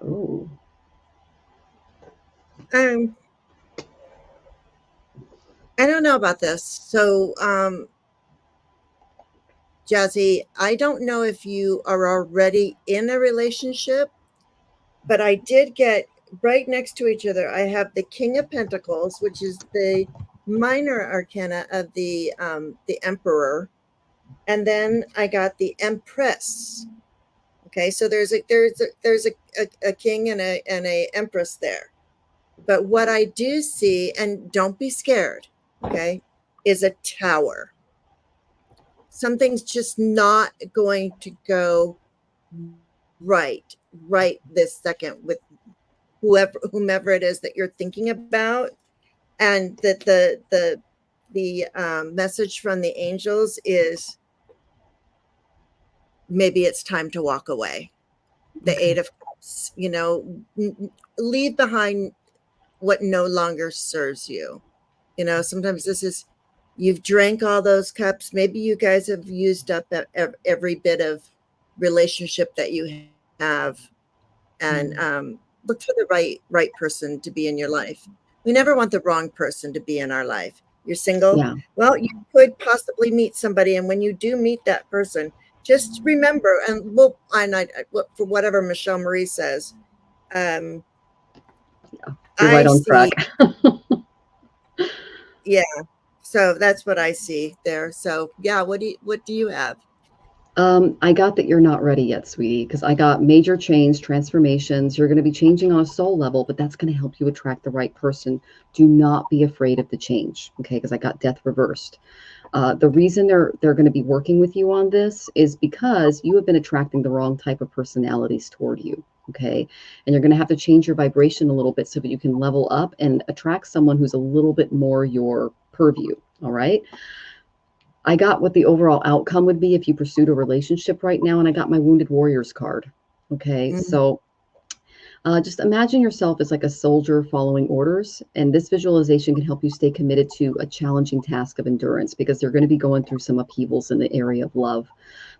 Oh. I don't know about this. So, Jazzy, I don't know if you are already in a relationship, but I did get right next to each other. I have the King of Pentacles, which is the minor arcana of the Emperor, and then I got the Empress. Okay, so there's a king and a empress there. But what I do see, and don't be scared, okay, is a tower. Something's just not going to go right this second with whomever it is that you're thinking about, and that the message from the angels is maybe it's time to walk away. The okay. 8 of Cups, leave behind what no longer serves you. Sometimes this is, you've drank all those cups. Maybe you guys have used up every bit of relationship that you have, and look for the right person to be in your life. We never want the wrong person to be in our life. You're single? Yeah. Well, you could possibly meet somebody, and when you do meet that person, just remember, and for whatever Michelle Marie says, you're right on track. Yeah, so that's what I see there. So yeah, what do you have? I got that you're not ready yet, sweetie, because I got major change, transformations. You're going to be changing on a soul level, but that's going to help you attract the right person. Do not be afraid of the change, okay? Because I got death reversed. The reason they're going to be working with you on this is because you have been attracting the wrong type of personalities toward you, okay? And you're going to have to change your vibration a little bit so that you can level up and attract someone who's a little bit more your purview, all right? I got what the overall outcome would be if you pursued a relationship right now, and I got my Wounded Warriors card. Okay, so just imagine yourself as like a soldier following orders, and this visualization can help you stay committed to a challenging task of endurance because they're going to be going through some upheavals in the area of love.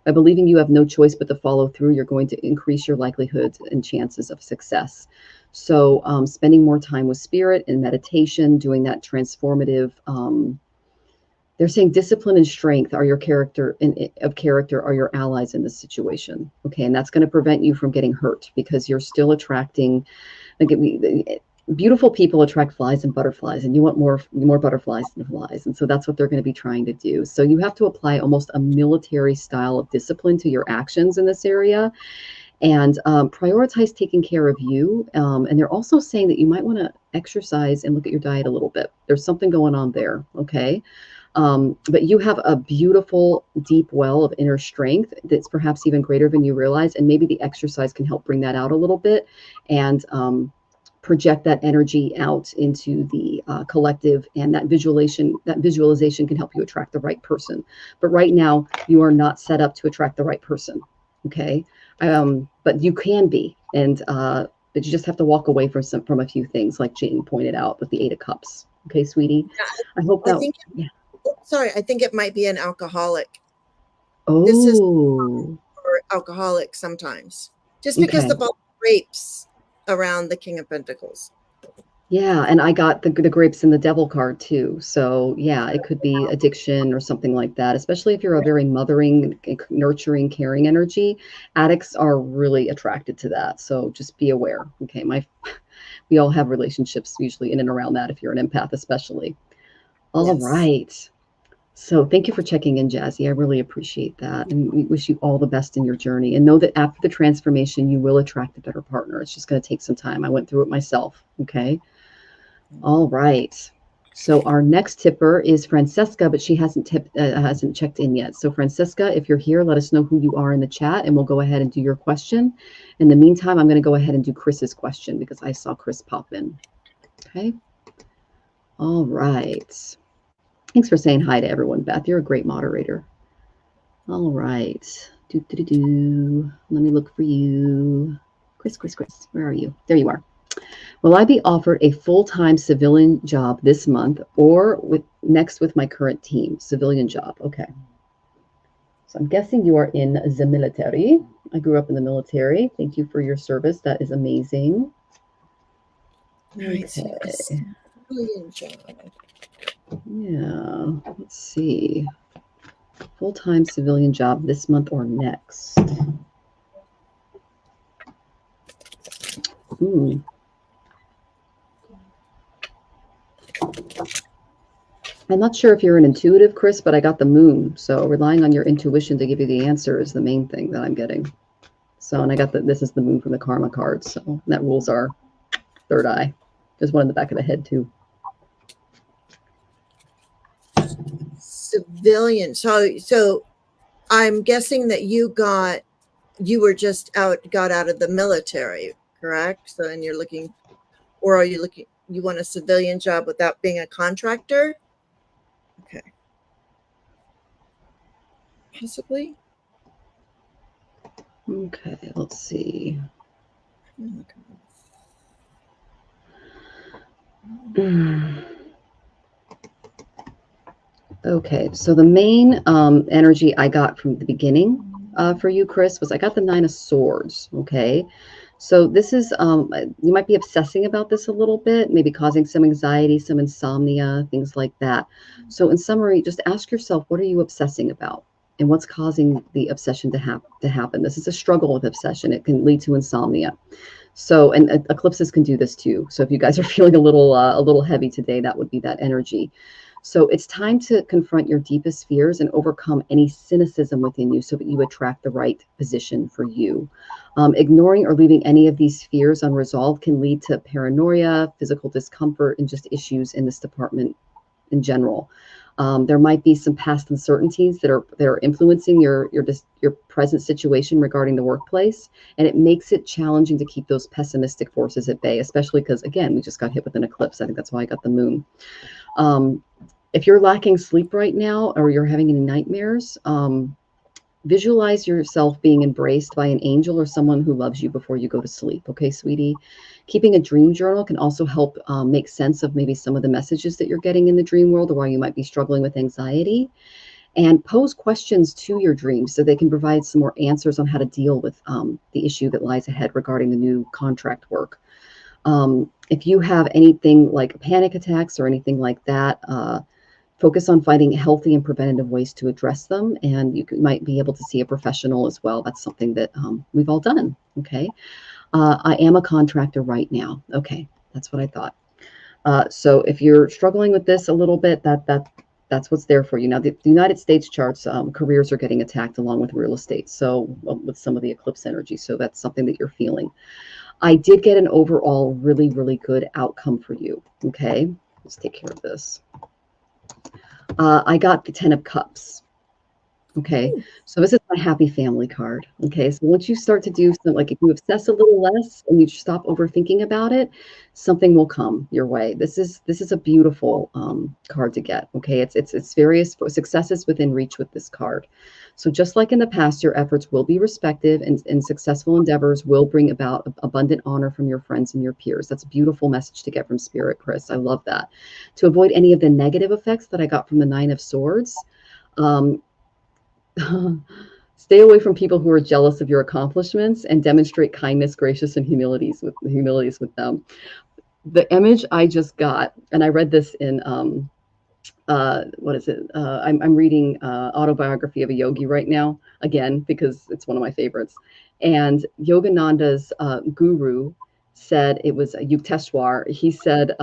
By believing you have no choice but to follow through, you're going to increase your likelihoods and chances of success. So spending more time with spirit and meditation, doing that transformative They're saying discipline and strength are your character are your allies in this situation. Okay. And that's going to prevent you from getting hurt because you're still attracting, like, beautiful people attract flies and butterflies, and you want more butterflies than flies. And so that's what they're going to be trying to do. So you have to apply almost a military style of discipline to your actions in this area, and prioritize taking care of you. And they're also saying that you might want to exercise and look at your diet a little bit. There's something going on there. Okay. But you have a beautiful, deep well of inner strength that's perhaps even greater than you realize. And maybe the exercise can help bring that out a little bit and project that energy out into the collective. And that visualization can help you attract the right person. But right now, you are not set up to attract the right person. Okay. But you can be. And but you just have to walk away from a few things, like Jane pointed out with the 8 of Cups. Okay, sweetie. Yeah, I hope that. I think it might be an alcoholic. Oh. This is for alcoholics sometimes, just because the ball grapes around the King of Pentacles. Yeah, and I got the grapes and the devil card too. So yeah, it could be addiction or something like that, especially if you're a very mothering, nurturing, caring energy. Addicts are really attracted to that. So just be aware. Okay, we all have relationships usually in and around that if you're an empath, especially. All right. So thank you for checking in, Jazzy. I really appreciate that. And we wish you all the best in your journey. And know that after the transformation, you will attract a better partner. It's just going to take some time. I went through it myself. Okay. All right. So our next tipper is Francesca, but she hasn't checked in yet. So Francesca, if you're here, let us know who you are in the chat and we'll go ahead and do your question. In the meantime, I'm going to go ahead and do Chris's question because I saw Chris pop in. Okay. All right. Thanks for saying hi to everyone, Beth. You're a great moderator. All right. Let me look for you. Chris, where are you? There you are. Will I be offered a full-time civilian job this month or next with my current team? Civilian job. Okay. So I'm guessing you are in the military. I grew up in the military. Thank you for your service. That is amazing. Okay. Civilian job. Yeah, let's see. Full-time civilian job this month or next. I'm not sure if you're an intuitive, Chris, but I got the moon. So relying on your intuition to give you the answer is the main thing that I'm getting. So, and I got this is the moon from the karma card. So that rules our third eye. There's one in the back of the head too. Civilian. So I'm guessing that you got out of the military, correct? So, and you're looking, or are you looking, you want a civilian job without being a contractor? Okay. Possibly. Okay, let's see. Okay, so the main energy I got from the beginning for you, Chris, was I got the 9 of Swords. Okay, so this is you might be obsessing about this a little bit, maybe causing some anxiety, some insomnia, things like that. So in summary, just ask yourself, what are you obsessing about? And what's causing the obsession to happen? This is a struggle with obsession. It can lead to insomnia. So, and eclipses can do this too. So if you guys are feeling a little heavy today, that would be that energy. So it's time to confront your deepest fears and overcome any cynicism within you so that you attract the right position for you. Ignoring or leaving any of these fears unresolved can lead to paranoia, physical discomfort, and just issues in this department in general. There might be some past uncertainties that are influencing your present situation regarding the workplace, and it makes it challenging to keep those pessimistic forces at bay, especially because, again, we just got hit with an eclipse. I think that's why I got the moon. If you're lacking sleep right now or you're having any nightmares, visualize yourself being embraced by an angel or someone who loves you before you go to sleep. Okay, sweetie? Keeping a dream journal can also help make sense of maybe some of the messages that you're getting in the dream world or why you might be struggling with anxiety. And pose questions to your dreams so they can provide some more answers on how to deal with the issue that lies ahead regarding the new contract work. If you have anything like panic attacks or anything like that, Focus on finding healthy and preventative ways to address them, and might be able to see a professional as well. That's something that we've all done. Okay. I am a contractor right now. Okay, that's what I thought. So if you're struggling with this a little bit, that's what's there for you. Now, the United States charts, careers are getting attacked along with real estate. So with some of the eclipse energy. So that's something that you're feeling. I did get an overall really, really good outcome for you. Okay, let's take care of this. I got the 10 of Cups. Okay, so this is my happy family card. Okay, so once you start to do something, like if you obsess a little less and you stop overthinking about it, something will come your way. This is a beautiful card to get. Okay, it's various successes within reach with this card. So just like in the past, your efforts will be respected, and successful endeavors will bring about abundant honor from your friends and your peers. That's a beautiful message to get from Spirit, Chris. I love that. To avoid any of the negative effects that I got from the Nine of Swords, stay away from people who are jealous of your accomplishments, and demonstrate kindness, gracious, and humilities with them. The image I just got, and I read this in what is it? I'm reading Autobiography of a Yogi right now, again, because it's one of my favorites. And Yogananda's guru said, it was Yukteswar. He said,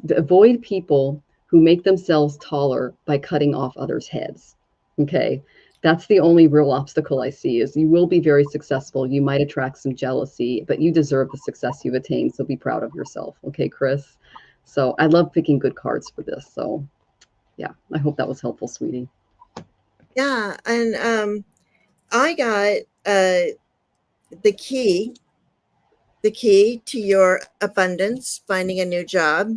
avoid people who make themselves taller by cutting off others' heads. Okay, that's the only real obstacle I see. Is you will be very successful. You might attract some jealousy, but you deserve the success you've attained. So be proud of yourself. Okay, Chris. So I love picking good cards for this. So yeah, I hope that was helpful, sweetie. Yeah, and I got the key to your abundance, finding a new job,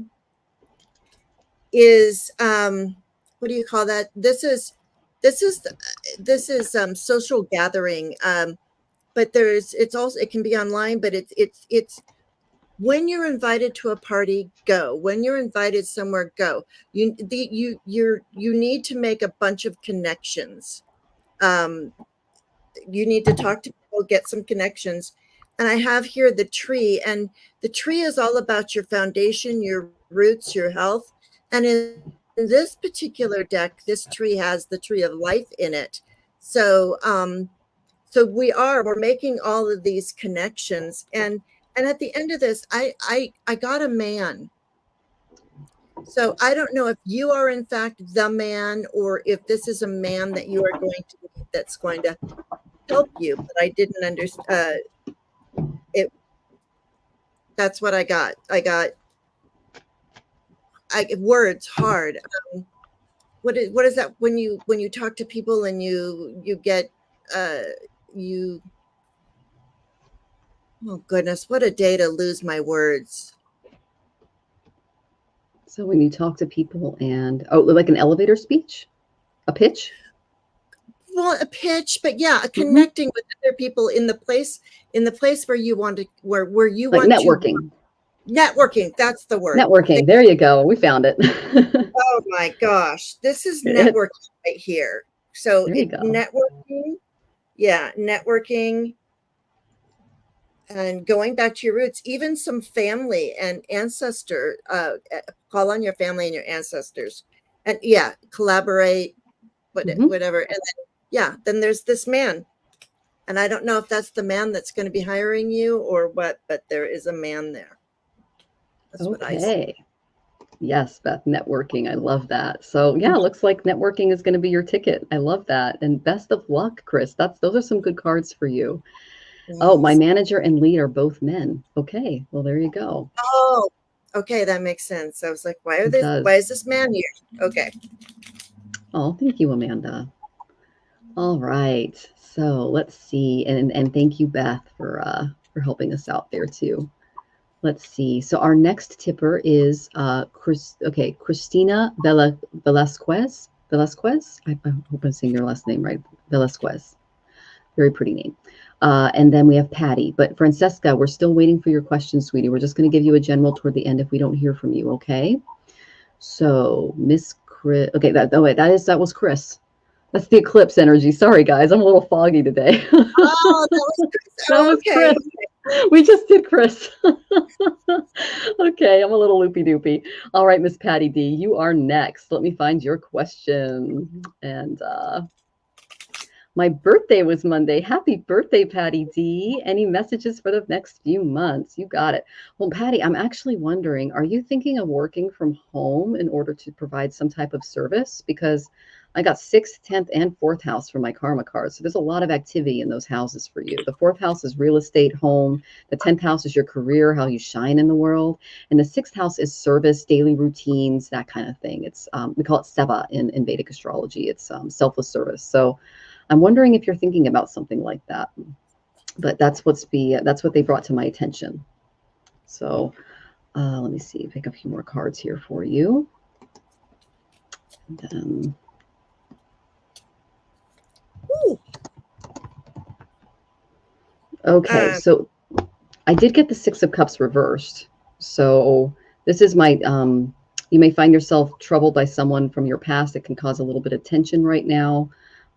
is what do you call that? This is social gathering, but it can be online, but it's when you're invited to a party, go. When you're invited somewhere, go. You need to make a bunch of connections. You need to talk to people, get some connections. And I have here the tree, and the tree is all about your foundation, your roots, your health. And in this particular deck, this tree has the tree of life in it. So we're making all of these connections, and at the end of this, I got a man. So I don't know if you are in fact the man, or if this is a man that you are going to meet that's going to help you, but I didn't understand it. That's what I got. Words hard. What is that when you talk to people and you get you oh goodness, what a day to lose my words. So when you talk to people and like an elevator speech, a pitch. Well, a pitch, but yeah, connecting with other people in the place where you want to, where you like want networking. to networking. That's the word. Networking. There you go. We found it. Oh my gosh, this is networking right here. So networking, yeah, networking, and going back to your roots, even some family and ancestor. Call on your family and your ancestors, and yeah, collaborate, whatever, and then. Yeah, then there's this man. And I don't know if that's the man that's going to be hiring you or what, but there is a man there. That's what I see. Yes, Beth, networking. I love that. So yeah, it looks like networking is going to be your ticket. I love that. And best of luck, Chris. Those are some good cards for you. Yes. Oh, my manager and lead are both men. Okay, well, there you go. Oh, okay, that makes sense. I was like, why is this man here? Okay. Oh, thank you, Amanda. All right, so let's see, and thank you, Beth, for helping us out there too. Let's see. So our next tipper is Christina Velasquez. I hope I'm saying your last name right. Velasquez. Very pretty name. And then we have Patty. But Francesca, we're still waiting for your question, sweetie. We're just going to give you a general toward the end if we don't hear from you. Okay. So Miss Chris. Okay. That was Chris. That's the eclipse energy. Sorry, guys. I'm a little foggy today. Oh, that was Chris. That Oh, was okay. Chris. We just did Chris. Okay, I'm a little loopy doopy. All right, Miss Patty D, you are next. Let me find your question. And my birthday was Monday. Happy birthday, Patty D. Any messages for the next few months? You got it. Well, Patty, I'm actually wondering, are you thinking of working from home in order to provide some type of service? Because I got sixth, 10th, and fourth house for my karma cards. So there's a lot of activity in those houses for you. The fourth house is real estate, home. The 10th house is your career, how you shine in the world. And the sixth house is service, daily routines, that kind of thing. It's we call it seva in Vedic astrology. It's selfless service. So I'm wondering if you're thinking about something like that. But that's that's what they brought to my attention. So let me see, pick a few more cards here for you. And then, okay, so I did get the Six of Cups reversed. So this is my you may find yourself troubled by someone from your past that can cause a little bit of tension right now.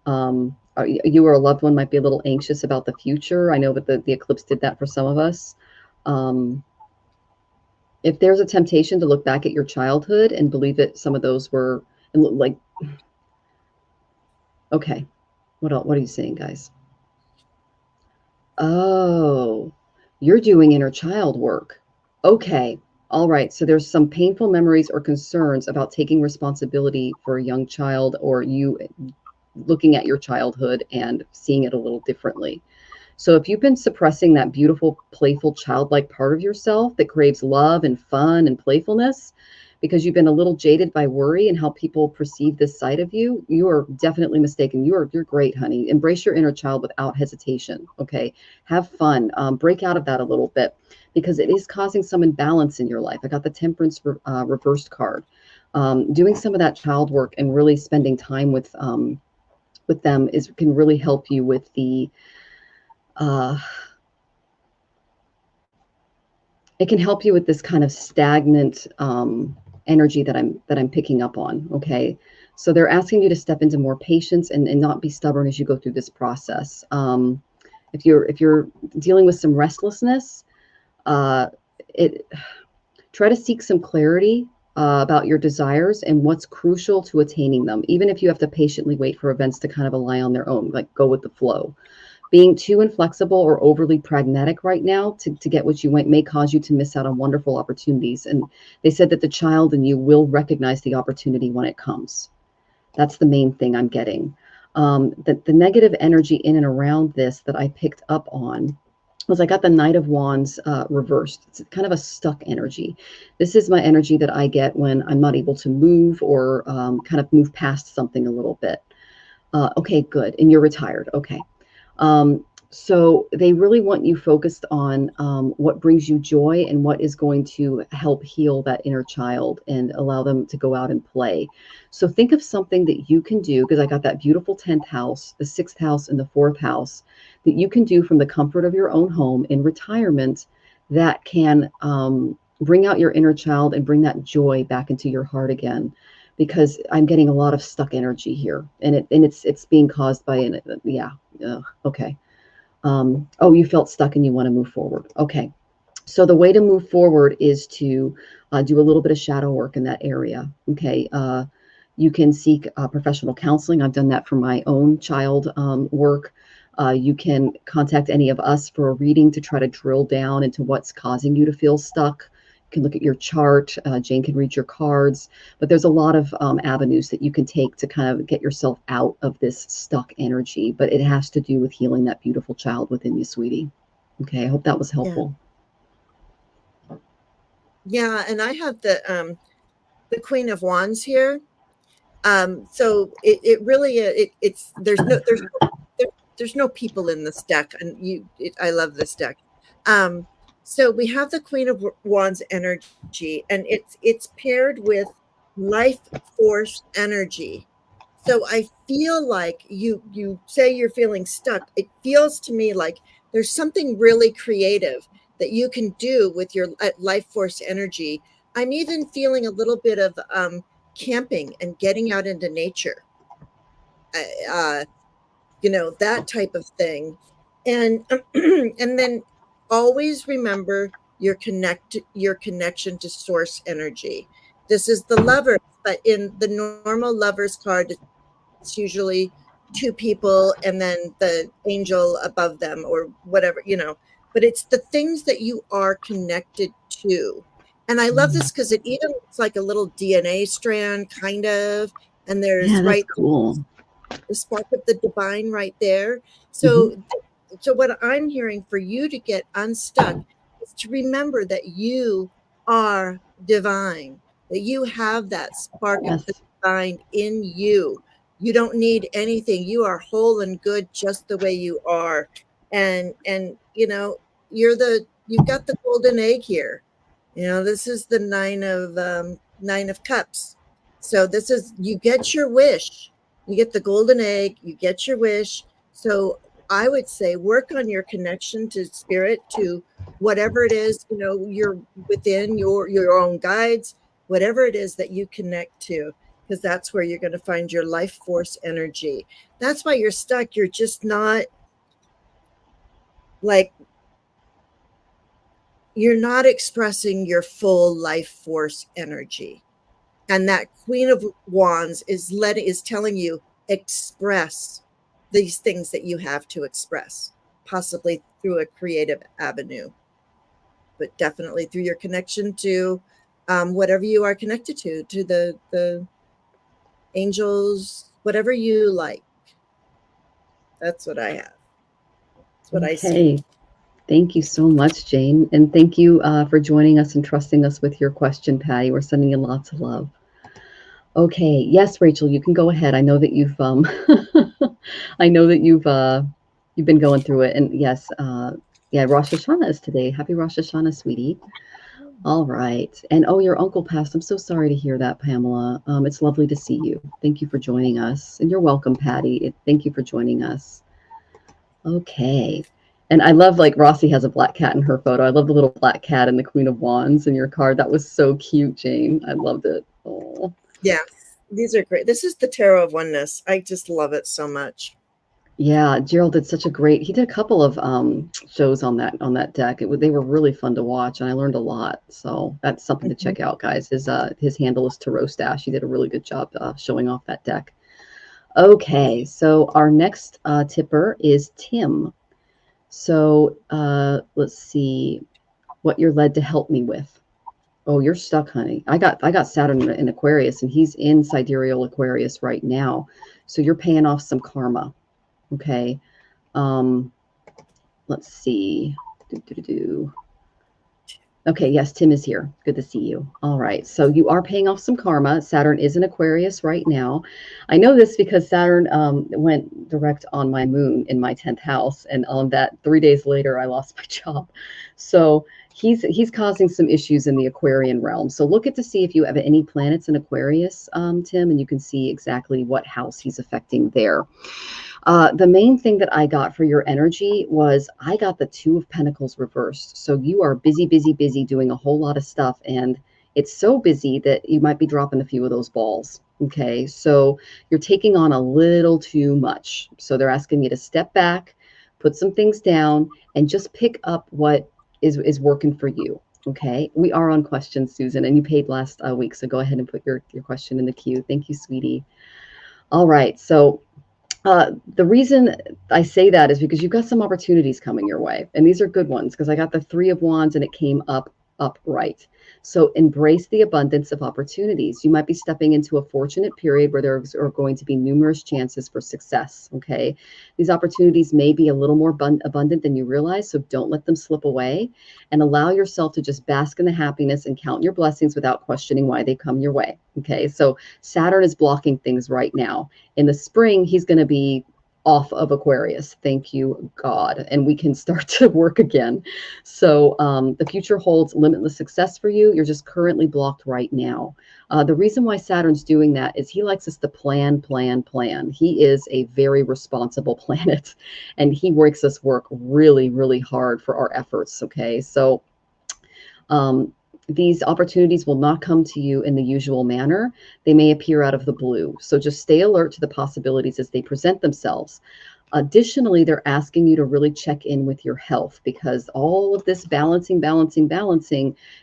You or a loved one might be a little anxious about the future. I know that the eclipse did that for some of us. Um, if there's a temptation to look back at your childhood and believe that some of those were like, okay, what are you saying, guys? Oh, you're doing inner child work. Okay. All right. So there's some painful memories or concerns about taking responsibility for a young child, or you looking at your childhood and seeing it a little differently. So if you've been suppressing that beautiful, playful, childlike part of yourself that craves love and fun and playfulness, because you've been a little jaded by worry and how people perceive this side of you, you are definitely mistaken. You're great, honey. Embrace your inner child without hesitation. Okay, have fun. Break out of that a little bit because it is causing some imbalance in your life. I got the Temperance reversed card. Doing some of that child work and really spending time with them can really help you with the uh, it can help you with this kind of stagnant energy that I'm picking up on. Okay, so they're asking you to step into more patience and not be stubborn as you go through this process. If you're dealing with some restlessness, uh, it try to seek some clarity about your desires and what's crucial to attaining them, even if you have to patiently wait for events to kind of align on their own, like go with the flow. Being too inflexible or overly pragmatic right now to get what you want may cause you to miss out on wonderful opportunities. And they said that the child in you will recognize the opportunity when it comes. That's the main thing I'm getting. The negative energy in and around this that I picked up on was I got the Knight of Wands reversed. It's kind of a stuck energy. This is my energy that I get when I'm not able to move or kind of move past something a little bit. Okay, good. And you're retired. Okay. So they really want you focused on what brings you joy and what is going to help heal that inner child and allow them to go out and play. So think of something that you can do, because I got that beautiful 10th house, the 6th house, and the 4th house that you can do from the comfort of your own home in retirement that can bring out your inner child and bring that joy back into your heart again. Because I'm getting a lot of stuck energy here, and it's being caused by okay. Oh, you felt stuck and you want to move forward. Okay. So the way to move forward is to do a little bit of shadow work in that area. Okay. You can seek professional counseling. I've done that for my own child work. You can contact any of us for a reading to try to drill down into what's causing you to feel stuck. You can look at your chart. Jane can read your cards, but there's a lot of avenues that you can take to kind of get yourself out of this stuck energy. But it has to do with healing that beautiful child within you, sweetie. Okay, I hope that was helpful. Yeah, and I have the Queen of Wands here. So it really it's there's no people in this deck, and I love this deck. So we have the Queen of Wands energy, and it's paired with life force energy. So I feel like you say you're feeling stuck. It feels to me like there's something really creative that you can do with your life force energy. I'm even feeling a little bit of camping and getting out into nature. uh, that type of thing. And and then always remember your connection to source energy. This is the lover, but in the normal lover's card, it's usually two people and then the angel above them or whatever, but it's the things that you are connected to. And I love this because it even looks like a little DNA strand, kind of, and Yeah, there's that's right cool. the spark of the divine right there. Hmm. So what I'm hearing for you to get unstuck is to remember that you are divine, that you have that spark of the Yes. divine in you. You don't need anything. You are whole and good just the way you are. And you've got the golden egg here. This is the nine of cups. So this is, you get your wish, you get the golden egg, you get your wish. So I would say work on your connection to spirit, to whatever it is, you're within your own guides, whatever it is that you connect to, because that's where you're going to find your life force energy. That's why you're stuck. You're just not, like, you're not expressing your full life force energy. And that Queen of Wands is telling you, express these things that you have to express, possibly through a creative avenue, but definitely through your connection to whatever you are connected to the angels, whatever you like. That's what I have. That's what I see. Okay. Thank you so much, Jane. And thank you for joining us and trusting us with your question, Patty. We're sending you lots of love. Okay. Yes, Rachel, you can go ahead. I know that you've I know that you've been going through it. And yes, yeah, Rosh Hashanah is today. Happy Rosh Hashanah, sweetie. All right. And oh, your uncle passed. I'm so sorry to hear that, Pamela. It's lovely to see you. Thank you for joining us. And you're welcome, Patty. Thank you for joining us. Okay. And I love, like, Rossi has a black cat in her photo. I love the little black cat and the Queen of Wands in your card. That was so cute, Jane. I loved it. Oh. Yes, these are great. This is the Tarot of Oneness. I just love it so much. Yeah, Gerald did such a great. He did a couple of shows on that deck. They were really fun to watch, and I learned a lot. So that's something to Mhm. check out, guys. His handle is Tarot Stash. He did a really good job showing off that deck. Okay, so our next tipper is Tim. So let's see what you're led to help me with. Oh, you're stuck, honey. I got Saturn in Aquarius, and he's in sidereal Aquarius right now. So you're paying off some karma. Okay. Um, let's see. Do. Okay, yes, Tim is here. Good to see you. All right. So you are paying off some karma. Saturn is in Aquarius right now. I know this because Saturn went direct on my moon in my 10th house. And on that, 3 days later, I lost my job. So he's causing some issues in the Aquarian realm. So look at to see if you have any planets in Aquarius, Tim, and you can see exactly what house he's affecting there. The main thing that I got for your energy was I got the Two of Pentacles reversed. So you are busy, busy, busy doing a whole lot of stuff. And it's so busy that you might be dropping a few of those balls. Okay. So you're taking on a little too much. So they're asking you to step back, put some things down, and just pick up what is working for you. Okay. We are on questions, Susan, and you paid last week. So go ahead and put your question in the queue. Thank you, sweetie. All right. So the reason I say that is because you've got some opportunities coming your way, and these are good ones because I got the Three of Wands and it came up upright. So embrace the abundance of opportunities. You might be stepping into a fortunate period where there are going to be numerous chances for success. Okay, these opportunities may be a little more abundant than you realize, so don't let them slip away, and allow yourself to just bask in the happiness and count your blessings without questioning why they come your way. Okay, so Saturn is blocking things right now. In the spring, he's going to be off of Aquarius. Thank you, God. And we can start to work again. So the future holds limitless success for you. You're just currently blocked right now. The reason why Saturn's doing that is he likes us to plan, plan, plan. He is a very responsible planet, and he makes us work really, really hard for our efforts. Okay. So, um, these opportunities will not come to you in the usual manner. They may appear out of the blue. So just stay alert to the possibilities as they present themselves. Additionally, they're asking you to really check in with your health, because all of this balancing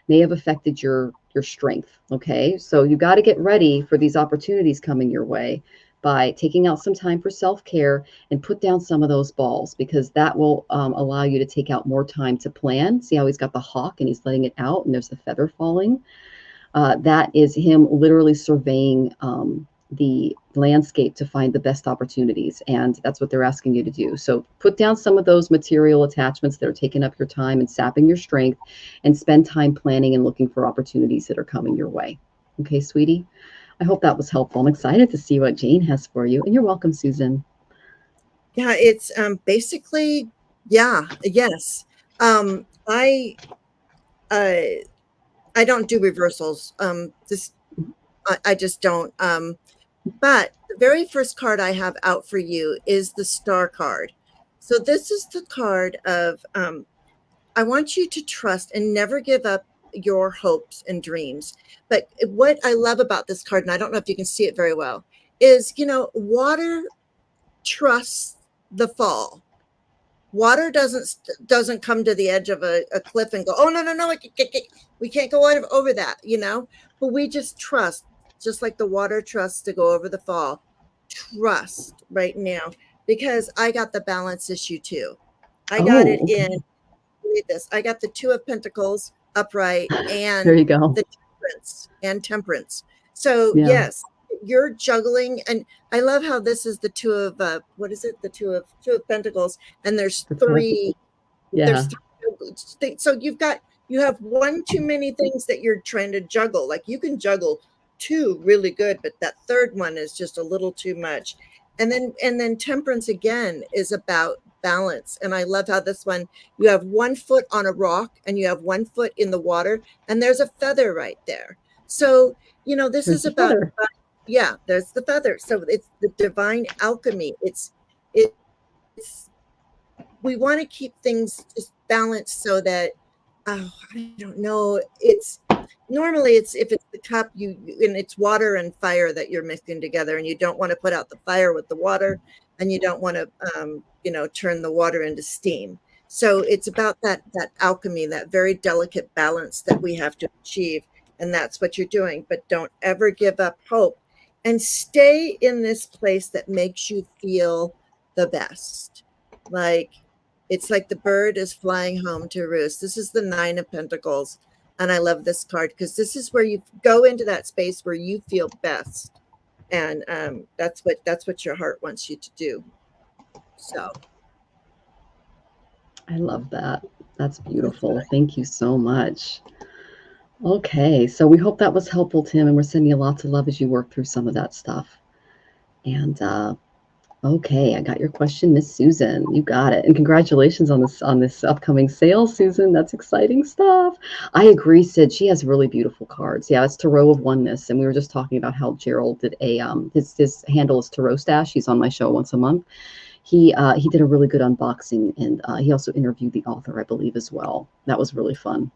may have affected your strength. Okay, so you got to get ready for these opportunities coming your way by taking out some time for self-care and put down some of those balls, because that will allow you to take out more time to plan. See how he's got the hawk and he's letting it out and there's the feather falling? That is him literally surveying the landscape to find the best opportunities. And that's what they're asking you to do. So put down some of those material attachments that are taking up your time and sapping your strength, and spend time planning and looking for opportunities that are coming your way. Okay, sweetie? I hope that was helpful. I'm excited to see what Jane has for you. And you're welcome, Susan. Yeah, it's basically, yeah, yes. I don't do reversals. I just don't. But the very first card I have out for you is the Star card. So this is the card of I want you to trust and never give up your hopes and dreams. But what I love about this card, and I don't know if you can see it very well, is, water trusts the fall. Water doesn't come to the edge of a cliff and go, oh, no, we can't go over that, but we just trust, just like the water trusts to go over the fall. Trust right now, because I got the balance issue too. I got it in, read this, I got the Two of Pentacles upright and there you go. the temperance. So yes, you're juggling, and I love how this is the two of what is it? The two of Pentacles, and there's three. Yeah. There's three, so you have one too many things that you're trying to juggle. Like you can juggle two really good, but that third one is just a little too much. And then temperance again is about balance. And I love how this one, you have 1 foot on a rock and you have 1 foot in the water, and there's a feather right there. So this is about yeah, there's the feather. So it's the divine alchemy. It's we want to keep things just balanced so that, I don't know, it's normally if it's the cup, and it's water and fire that you're mixing together, and you don't want to put out the fire with the water, and you don't want to turn the water into steam. So it's about that alchemy, that very delicate balance that we have to achieve, and that's what you're doing. But don't ever give up hope, and stay in this place that makes you feel the best. Like, it's like the bird is flying home to roost. This is the Nine of Pentacles. And I love this card because this is where you go into that space where you feel best. And that's what your heart wants you to do. So I love that. That's beautiful. Thank you so much. Okay, so we hope that was helpful, Tim, and we're sending you lots of love as you work through some of that stuff. And okay, I got your question, Miss Susan. You got it. And congratulations on this upcoming sale, Susan. That's exciting stuff. I agree, Sid. She has really beautiful cards. Yeah, it's Tarot of Oneness. And we were just talking about how Gerald did a his handle is Tarot Stash. He's on my show once a month. He did a really good unboxing, and he also interviewed the author, I believe, as well. That was really fun.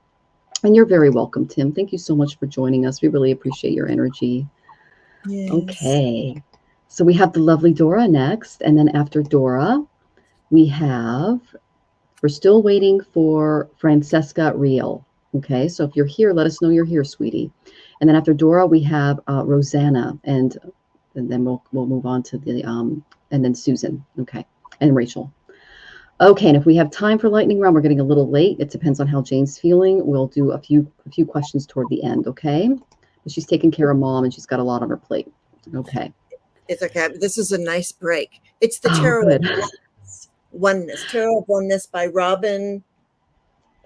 And you're very welcome, Tim. Thank you so much for joining us. We really appreciate your energy. Yes. Okay. So we have the lovely Dora next. And then after Dora, we're still waiting for Francesca Real. Okay. So if you're here, let us know you're here, sweetie. And then after Dora, we have Rosanna. And then we'll move on to the, and then Susan. Okay. And Rachel. Okay, and if we have time for lightning round, we're getting a little late. It depends on how Jane's feeling. We'll do a few questions toward the end, okay? But she's taking care of mom, and she's got a lot on her plate. Okay. It's okay. This is a nice break. It's the Tarot of Oneness. Tarot of Oneness by Robin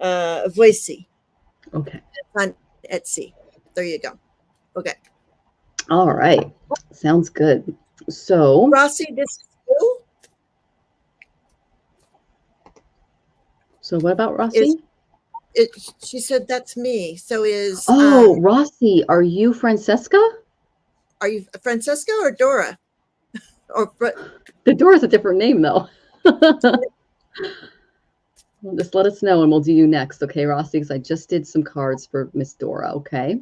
Voicey. Okay. It's on Etsy. There you go. Okay. All right. Sounds good. So, Rossi, this is you? So what about Rossi? She said that's me. So is Rossi, are you Francesca? Are you Francesca or Dora? The Dora's a different name though. Well, just let us know and we'll do you next. Okay, Rossi, because I just did some cards for Miss Dora. Okay.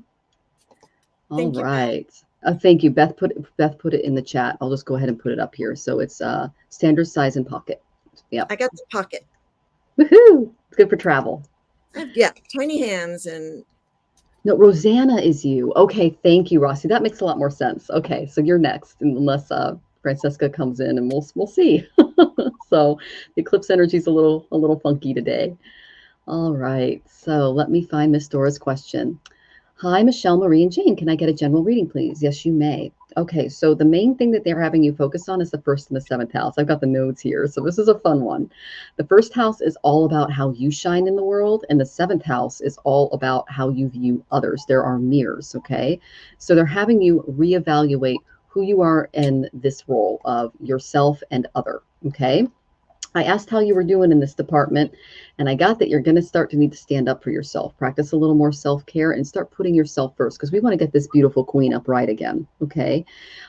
All Thank you, Beth. right. Thank you. Beth put it in the chat. I'll just go ahead and put it up here. So it's standard size and pocket. Yep. I got the pocket. Woohoo! It's good for travel. Yeah, tiny hands and. No, Rosanna is you. Okay, thank you, Rossi. That makes a lot more sense. Okay, so you're next, unless Francesca comes in, and we'll see. So the eclipse energy is a little funky today. All right, so let me find Miss Dora's question. Hi, Michelle, Marie, and Jane. Can I get a general reading, please? Yes, you may. Okay, so the main thing that they're having you focus on is the first and the seventh house. I've got the notes here, so this is a fun one. The first house is all about how you shine in the world, and the seventh house is all about how you view others. There are mirrors, okay? So they're having you reevaluate who you are in this role of yourself and other, okay? I asked how you were doing in this department, and I got that you're going to start to need to stand up for yourself, practice a little more self-care, and start putting yourself first because we want to get this beautiful queen upright again. Okay.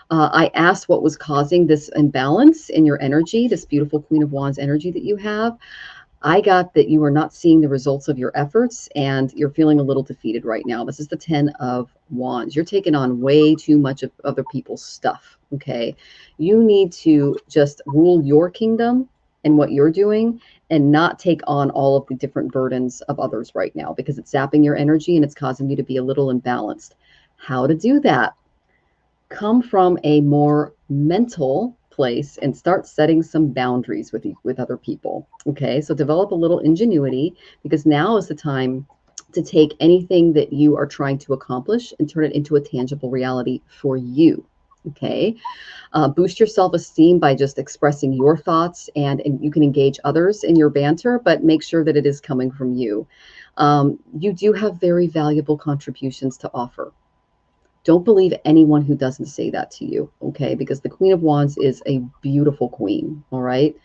I asked what was causing this imbalance in your energy, this beautiful Queen of Wands energy that you have. I got that you are not seeing the results of your efforts and you're feeling a little defeated right now. This is the 10 of Wands. You're taking on way too much of other people's stuff. Okay. You need to just rule your kingdom and what you're doing and not take on all of the different burdens of others right now because it's zapping your energy and it's causing you to be a little imbalanced. How to do that? Come from a more mental place and start setting some boundaries with other people. Okay, so develop a little ingenuity because now is the time to take anything that you are trying to accomplish and turn it into a tangible reality for you. Okay, boost your self-esteem by just expressing your thoughts, and you can engage others in your banter, but make sure that it is coming from you. You do have very valuable contributions to offer. Don't believe anyone who doesn't say that to you, okay? Because the Queen of Wands is a beautiful queen, all right?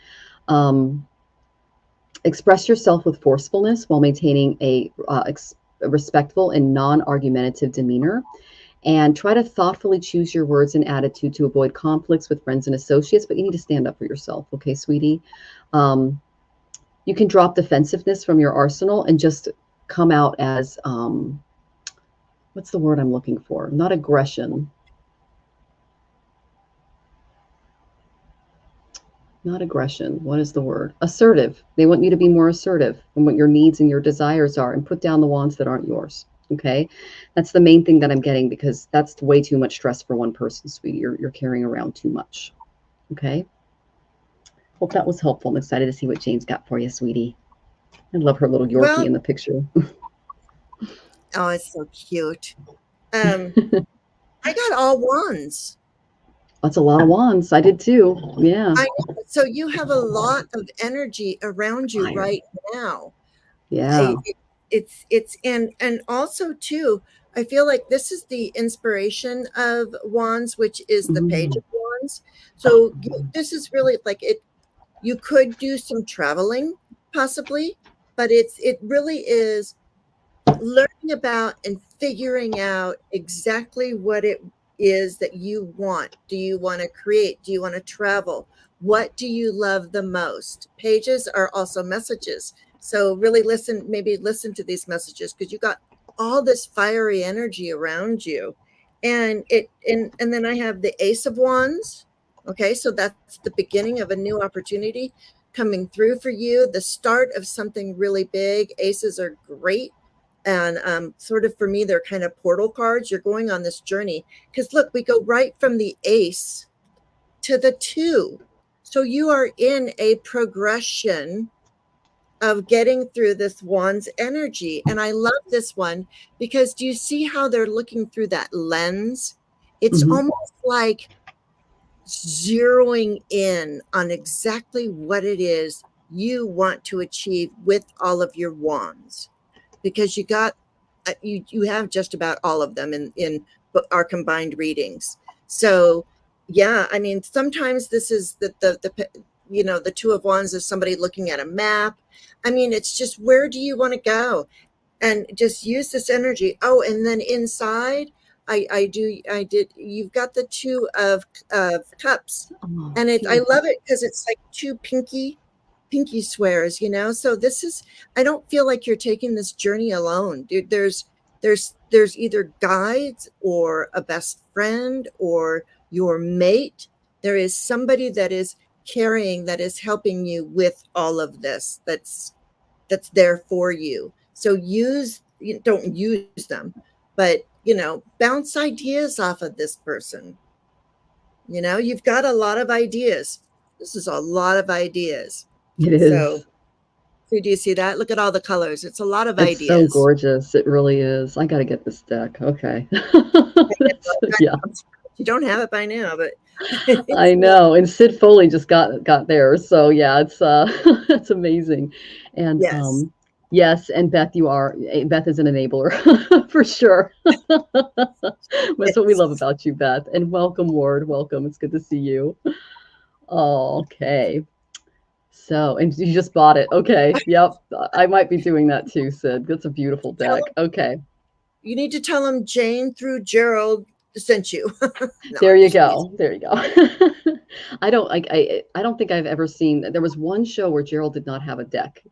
Express yourself with forcefulness while maintaining a respectful and non-argumentative demeanor. And try to thoughtfully choose your words and attitude to avoid conflicts with friends and associates, but you need to stand up for yourself, okay, sweetie? You can drop defensiveness from your arsenal and just come out as what's the word I'm looking for? Not aggression. Not aggression. What is the word? Assertive. They want you to be more assertive in what your needs and your desires are and put down the wands that aren't yours. Okay. That's the main thing that I'm getting because that's way too much stress for one person, sweetie. You're carrying around too much. Okay. Hope that was helpful. I'm excited to see what Jane's got for you, sweetie. I love her little Yorkie in the picture. Oh, it's so cute. I got all wands. That's a lot of wands. I did too. Yeah. I know. So you have a lot of energy around you right now. Yeah. It's and also too, I feel like this is the inspiration of wands, which is the page of wands. So this is really like it. You could do some traveling possibly, but it really is learning about and figuring out exactly what it is that you want. Do you want to create? Do you want to travel? What do you love the most? Pages are also messages. So really maybe listen to these messages because you got all this fiery energy around you. And then I have the Ace of Wands. Okay, so that's the beginning of a new opportunity coming through for you, the start of something really big. Aces are great. And sort of for me, they're kind of portal cards. You're going on this journey because look, we go right from the Ace to the 2. So you are in a progression of getting through this Wands energy. And I love this one because do you see how they're looking through that lens? It's almost like zeroing in on exactly what it is you want to achieve with all of your wands, because you got you have just about all of them in our combined readings. So yeah, I mean, sometimes this is the 2 of Wands is somebody looking at a map. I mean, it's just, where do you want to go? And just use this energy. Oh, and then inside, you've got the 2 of cups. And I love it because it's like 2 pinky pinky swears, you know. So this is, I don't feel like you're taking this journey alone, dude. There's either guides or a best friend or your mate. There is somebody that is carrying, that is helping you with all of this, that's there for you. So don't use them, but you know, bounce ideas off of this person. You know, you've got a lot of ideas. This is a lot of ideas. It So is. do you see that? Look at all the colors. It's a lot of It's so ideas. gorgeous. It really is. I got to get this deck. Okay. Yeah, You don't have it by now, but I know. And Sid Foley just got there. So yeah, it's it's amazing. And yes. yes, and Beth, Beth is an enabler for sure. That's what we love about you, Beth. And welcome, Ward. Welcome. It's good to see you. Okay. So, and you just bought it. Okay. Yep. I might be doing that too, Sid. That's a beautiful deck. Okay. You need to tell him Jane through Gerald sent you. No, There you go. There you go. I don't think I've ever seen. There was one show where Gerald did not have a deck.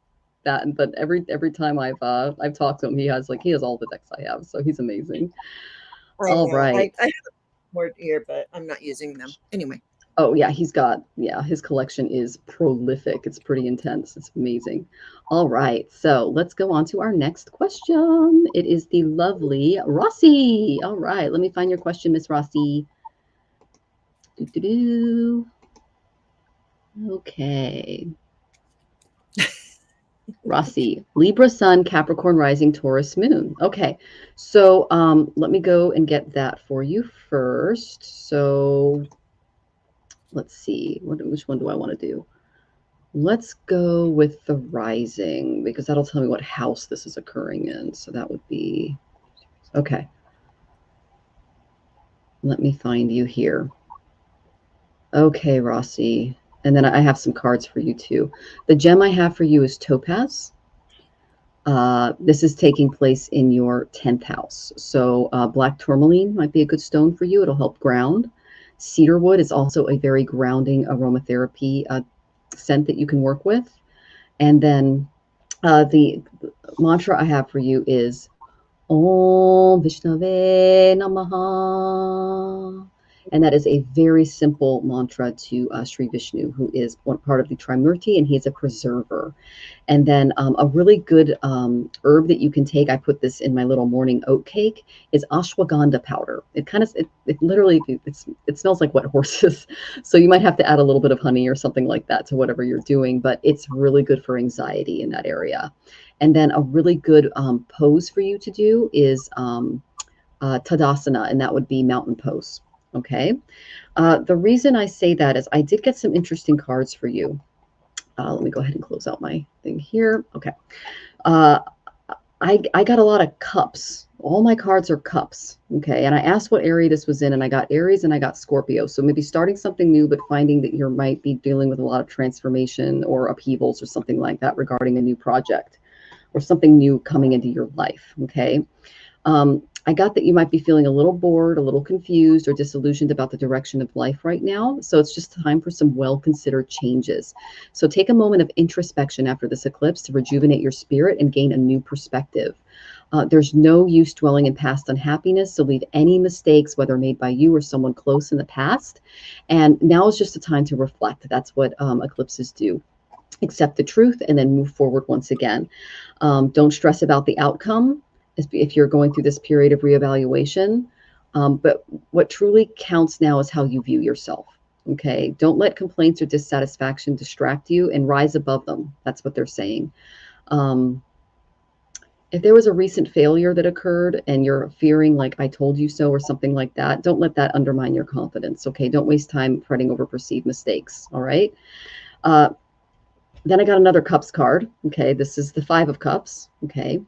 But every time I've talked to him, he has all the decks I have. So he's amazing. I All know. right. I have more here, but I'm not using them anyway. Oh yeah, his collection is prolific. It's pretty intense. It's amazing. All right, so let's go on to our next question. It is the lovely Rossi. All right, let me find your question, Miss Rossi. Doo-doo-doo. Okay. Rossi, Libra Sun, Capricorn Rising, Taurus Moon. Okay, so let me go and get that for you first. So let's see, which one do I want to do? Let's go with the rising, because that'll tell me what house this is occurring in. So that would be, okay. Let me find you here. Okay, Rossi. And then I have some cards for you too. The gem I have for you is topaz. This is taking place in your 10th house. So black tourmaline might be a good stone for you. It'll help ground. Cedarwood is also a very grounding aromatherapy scent that you can work with. And then the mantra I have for you is Om Vishnave Namaha. And that is a very simple mantra to Sri Vishnu, who is one part of the Trimurti, and he is a preserver. And then a really good herb that you can take, I put this in my little morning oat cake, is ashwagandha powder. It literally, it smells like wet horses. So you might have to add a little bit of honey or something like that to whatever you're doing, but it's really good for anxiety in that area. And then a really good pose for you to do is Tadasana, and that would be mountain pose. Okay. The reason I say that is I did get some interesting cards for you. Let me go ahead and close out my thing here. Okay. I got a lot of cups. All my cards are cups. Okay. And I asked what area this was in, and I got Aries and I got Scorpio. So maybe starting something new, but finding that you might be dealing with a lot of transformation or upheavals or something like that regarding a new project or something new coming into your life. Okay. I got that you might be feeling a little bored, a little confused, or disillusioned about the direction of life right now. So it's just time for some well-considered changes. So take a moment of introspection after this eclipse to rejuvenate your spirit and gain a new perspective. There's no use dwelling in past unhappiness, so leave any mistakes, whether made by you or someone close, in the past. And now is just a time to reflect. That's what eclipses do. Accept the truth and then move forward once again. Don't stress about the outcome if you're going through this period of reevaluation. But what truly counts now is how you view yourself. Okay. Don't let complaints or dissatisfaction distract you, and rise above them. That's what they're saying. If there was a recent failure that occurred and you're fearing like I told you so or something like that, don't let that undermine your confidence. Okay. Don't waste time fretting over perceived mistakes. All right. Then I got another cups card. Okay. This is the 5 of cups. Okay.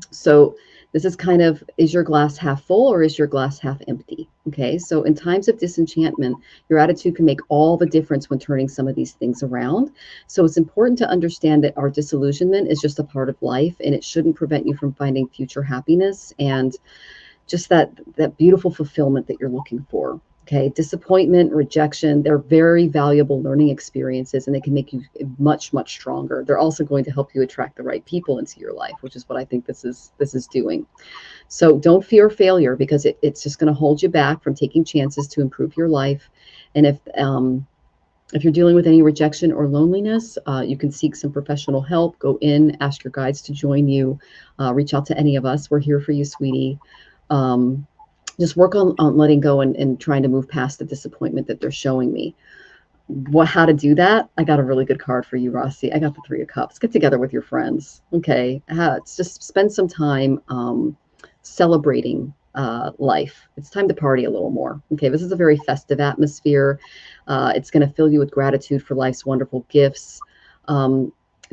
So this is kind of, is your glass half full or is your glass half empty? Okay. So in times of disenchantment, your attitude can make all the difference when turning some of these things around. So it's important to understand that our disillusionment is just a part of life, and it shouldn't prevent you from finding future happiness and just that beautiful fulfillment that you're looking for. Okay, disappointment, rejection, they're very valuable learning experiences, and they can make you much, much stronger. They're also going to help you attract the right people into your life, which is what I think this is doing. So don't fear failure, because it's just going to hold you back from taking chances to improve your life. And if you're dealing with any rejection or loneliness, you can seek some professional help. Go in, ask your guides to join you, reach out to any of us. We're here for you, sweetie. Just work on letting go and trying to move past the disappointment that they're showing me. How to do that? I got a really good card for you, Rossi. I got the Three of Cups. Get together with your friends. Okay. It's just spend some time celebrating life. It's time to party a little more. Okay. This is a very festive atmosphere. It's going to fill you with gratitude for life's wonderful gifts.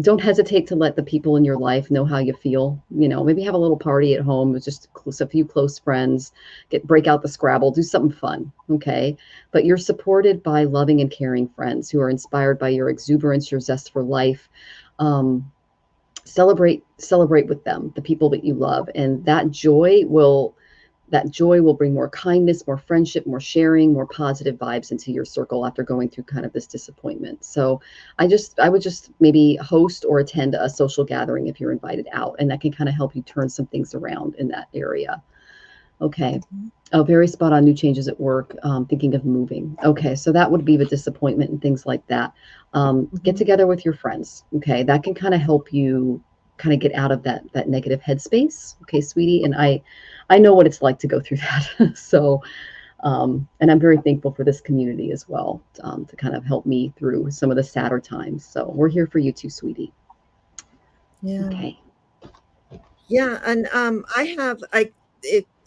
Don't hesitate to let the people in your life know how you feel. Maybe have a little party at home with just a few close friends. Break out the Scrabble, do something fun, okay? But you're supported by loving and caring friends who are inspired by your exuberance, your zest for life. Celebrate with them, the people that you love, and that joy will bring more kindness, more friendship, more sharing, more positive vibes into your circle after going through kind of this disappointment. So I would just maybe host or attend a social gathering if you're invited out, and that can kind of help you turn some things around in that area. Okay. Oh, very spot on. New changes at work, thinking of moving. Okay. So that would be the disappointment and things like that. Get together with your friends. Okay. That can kind of help you kind of get out of that negative headspace. Okay, sweetie. And I know what it's like to go through that. So, and I'm very thankful for this community as well, to kind of help me through some of the sadder times. So we're here for you too, sweetie. Yeah. Okay. Yeah. And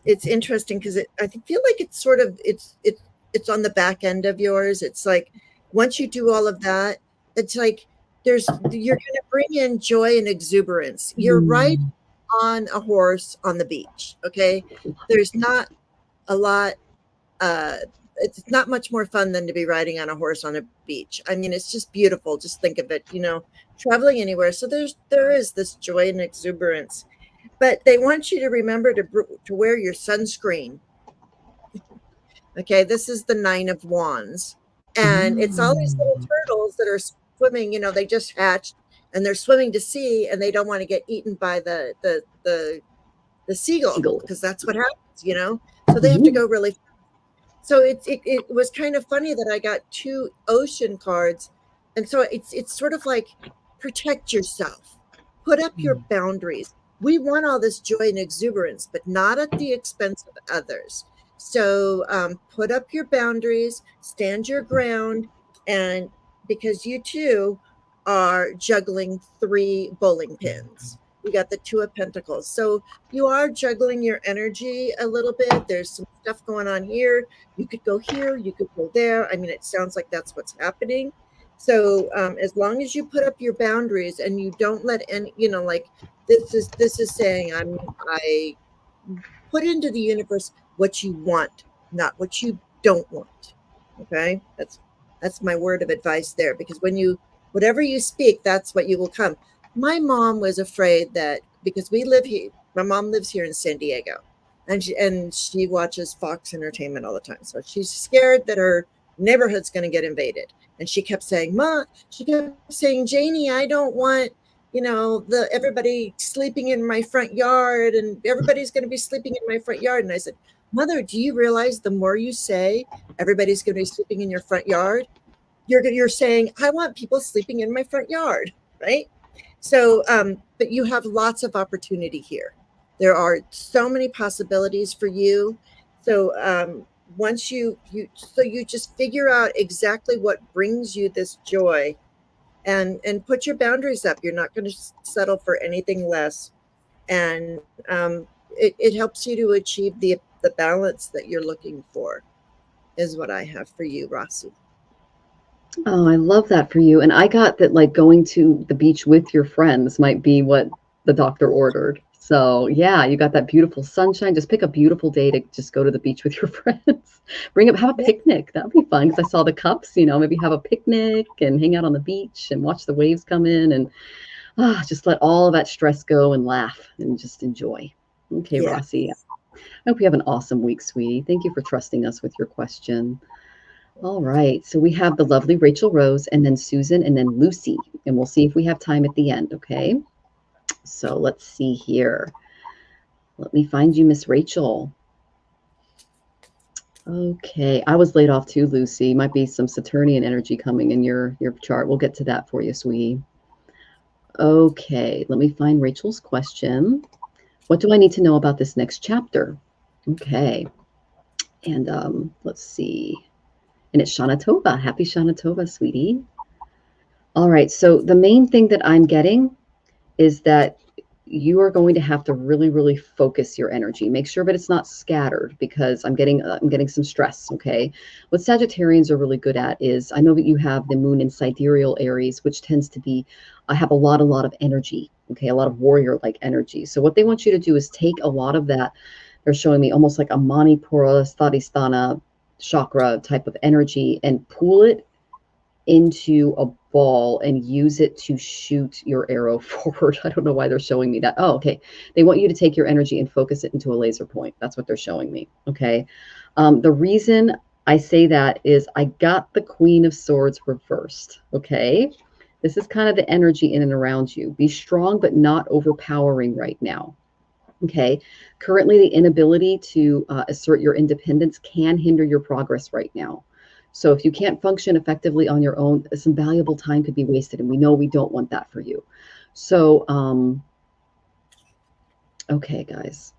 it's interesting because I feel like it's sort of, it's on the back end of yours. It's like, once you do all of that, it's like, you're going to bring in joy and exuberance. You're right on a horse on the beach. Okay. There's not a lot, it's not much more fun than to be riding on a horse on a beach. I mean, it's just beautiful. Just think of it, traveling anywhere. So there is this joy and exuberance, but they want you to remember to wear your sunscreen. Okay. This is the 9 of Wands, and it's all these little turtles that are swimming, they just hatched and they're swimming to sea, and they don't want to get eaten by the seagull, because that's what happens, so they have to go really fast. So it was kind of funny that I got 2 ocean cards. And so it's sort of like, protect yourself, put up your boundaries. We want all this joy and exuberance, but not at the expense of others. So put up your boundaries, stand your ground, and because you too are juggling 3 bowling pins. You got the 2 of Pentacles. So you are juggling your energy a little bit. There's some stuff going on here. You could go here, you could go there. I mean, it sounds like that's what's happening. So as long as you put up your boundaries and you don't let any, like this is saying, I put into the universe what you want, not what you don't want. Okay. That's my word of advice there, because whatever you speak, that's what you will come. My mom was afraid that, because we live here, my mom lives here in San Diego, and she watches Fox Entertainment all the time. So she's scared that her neighborhood's going to get invaded. And she kept saying, Janie, I don't want, everybody sleeping in my front yard, and everybody's going to be sleeping in my front yard. And I said, Mother, do you realize the more you say everybody's going to be sleeping in your front yard, you're saying, I want people sleeping in my front yard, right? So, but you have lots of opportunity here. There are so many possibilities for you. So once you just figure out exactly what brings you this joy, and put your boundaries up. You're not going to settle for anything less. And it helps you to achieve the balance that you're looking for, is what I have for you, Rossi. Oh, I love that for you. And I got that, like, going to the beach with your friends might be what the doctor ordered. So yeah, you got that beautiful sunshine. Just pick a beautiful day to just go to the beach with your friends. Have a picnic. That would be fun, because I saw the cups, maybe have a picnic and hang out on the beach and watch the waves come in, and just let all of that stress go and laugh and just enjoy. Okay, Yeah. Rossi. I hope you have an awesome week, sweetie. Thank you for trusting us with your question. All right, so we have the lovely Rachel Rose, and then Susan, and then Lucy, and we'll see if we have time at the end, okay? So let's see here. Let me find you, Miss Rachel. Okay, I was laid off too, Lucy. Might be some Saturnian energy coming in your chart. We'll get to that for you, sweetie. Okay, let me find Rachel's question. What do I need to know about this next chapter? Okay, and let's see. And it's Shana Tova. Happy Shana Tova, sweetie. All right, so the main thing that I'm getting is that you are going to have to really, really focus your energy. Make sure that it's not scattered, because I'm getting some stress. Okay, what Sagittarians are really good at is, I know that you have the moon in sidereal Aries, which tends to be have a lot of energy. Okay, a lot of warrior-like energy. So what they want you to do is take a lot of that. They're showing me almost like a Manipura, Svadhisthana chakra type of energy, and pull it into a ball and use it to shoot your arrow forward. I don't know why they're showing me that. Oh, okay. They want you to take your energy and focus it into a laser point. That's what they're showing me. Okay. The reason I say that is I got the Queen of Swords reversed. Okay. This is kind of the energy in and around you. Be strong, but not overpowering right now. Okay. Currently, the inability to assert your independence can hinder your progress right now. So if you can't function effectively on your own, some valuable time could be wasted, and we know we don't want that for you. So, okay, guys.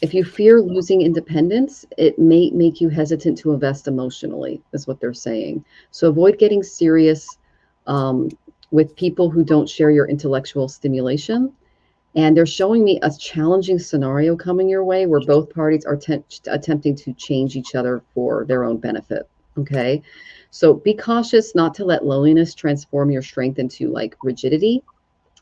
If you fear losing independence, it may make you hesitant to invest emotionally, is what they're saying. So avoid getting serious with people who don't share your intellectual stimulation. And they're showing me a challenging scenario coming your way where both parties are attempting to change each other for their own benefit. Okay. So be cautious not to let loneliness transform your strength into like rigidity.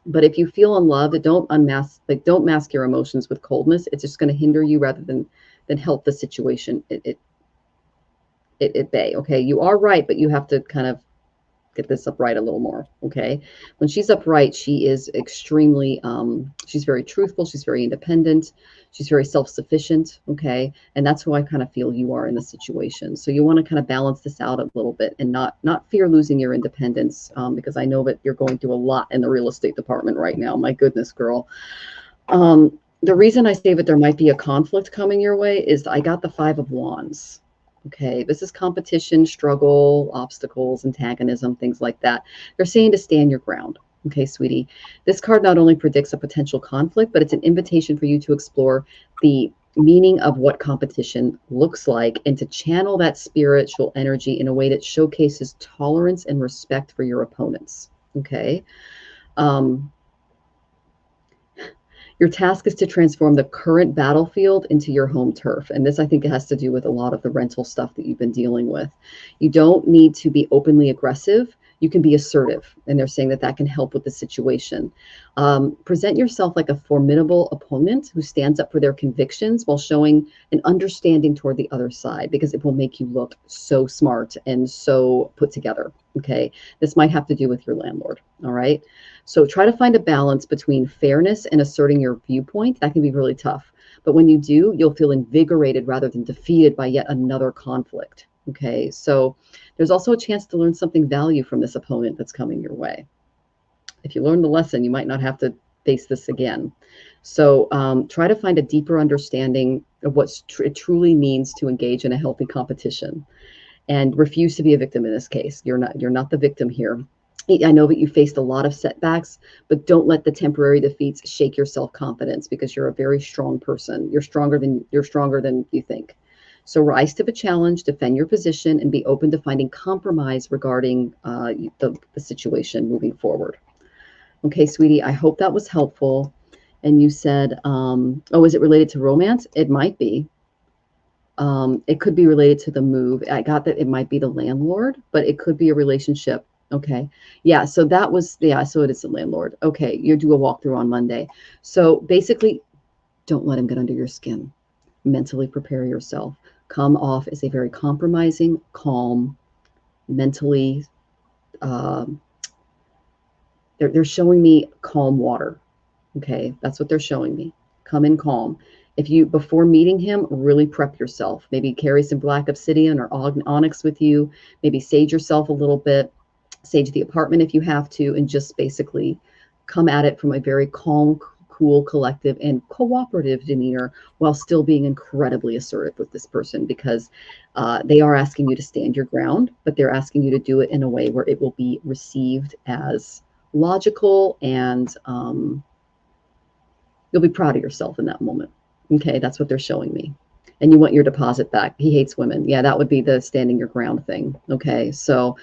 But if you feel unloved, don't mask your emotions with coldness. It's just going to hinder you rather than help the situation at bay. Okay. You are right, but you have to kind of get this upright a little more. Okay. When she's upright, she is extremely, she's very truthful. She's very independent. She's very self-sufficient. Okay. And that's who I kind of feel you are in the situation. So you want to kind of balance this out a little bit and not fear losing your independence, because I know that you're going through a lot in the real estate department right now. My goodness, girl. The reason I say that there might be a conflict coming your way is I got the Five of Wands. Okay, this is competition, struggle, obstacles, antagonism, things like that. They're saying to stand your ground. Okay, sweetie. This card not only predicts a potential conflict, but it's an invitation for you to explore the meaning of what competition looks like and to channel that spiritual energy in a way that showcases tolerance and respect for your opponents. Okay. Your task is to transform the current battlefield into your home turf. And this, I think, has to do with a lot of the rental stuff that you've been dealing with. You don't need to be openly aggressive. You can be assertive. And they're saying that that can help with the situation. Present yourself like a formidable opponent who stands up for their convictions while showing an understanding toward the other side, because it will make you look so smart and so put together. Okay. This might have to do with your landlord. All right. So try to find a balance between fairness and asserting your viewpoint. That can be really tough. But when you do, you'll feel invigorated rather than defeated by yet another conflict. Okay. So there's also a chance to learn something value from this opponent that's coming your way. If you learn the lesson, you might not have to face this again. So try to find a deeper understanding of what it truly means to engage in a healthy competition, and refuse to be a victim in this case. You're not the victim here. I know that you faced a lot of setbacks, but don't let the temporary defeats shake your self-confidence, because you're a very strong person. You're stronger than you think. So rise to the challenge, defend your position, and be open to finding compromise regarding the situation moving forward. Okay, sweetie, I hope that was helpful. And you said, oh, is it related to romance? It might be. It could be related to the move. I got that it might be the landlord, but it could be a relationship. Okay. Yeah. So that was, yeah. So it is the landlord. Okay. You do a walkthrough on Monday. So basically, don't let him get under your skin. Mentally prepare yourself. Come off as a very compromising, calm, mentally, they're showing me calm water. Okay. That's what they're showing me. Come in calm. If you, before meeting him, really prep yourself. Maybe carry some black obsidian or onyx with you. Maybe sage yourself a little bit, sage the apartment if you have to, and just basically come at it from a very calm, cool, collective, and cooperative demeanor while still being incredibly assertive with this person, because they are asking you to stand your ground, but they're asking you to do it in a way where it will be received as logical, and you'll be proud of yourself in that moment. Okay, that's what they're showing me. And you want your deposit back. He hates women. Yeah, that would be the standing your ground thing. Okay, so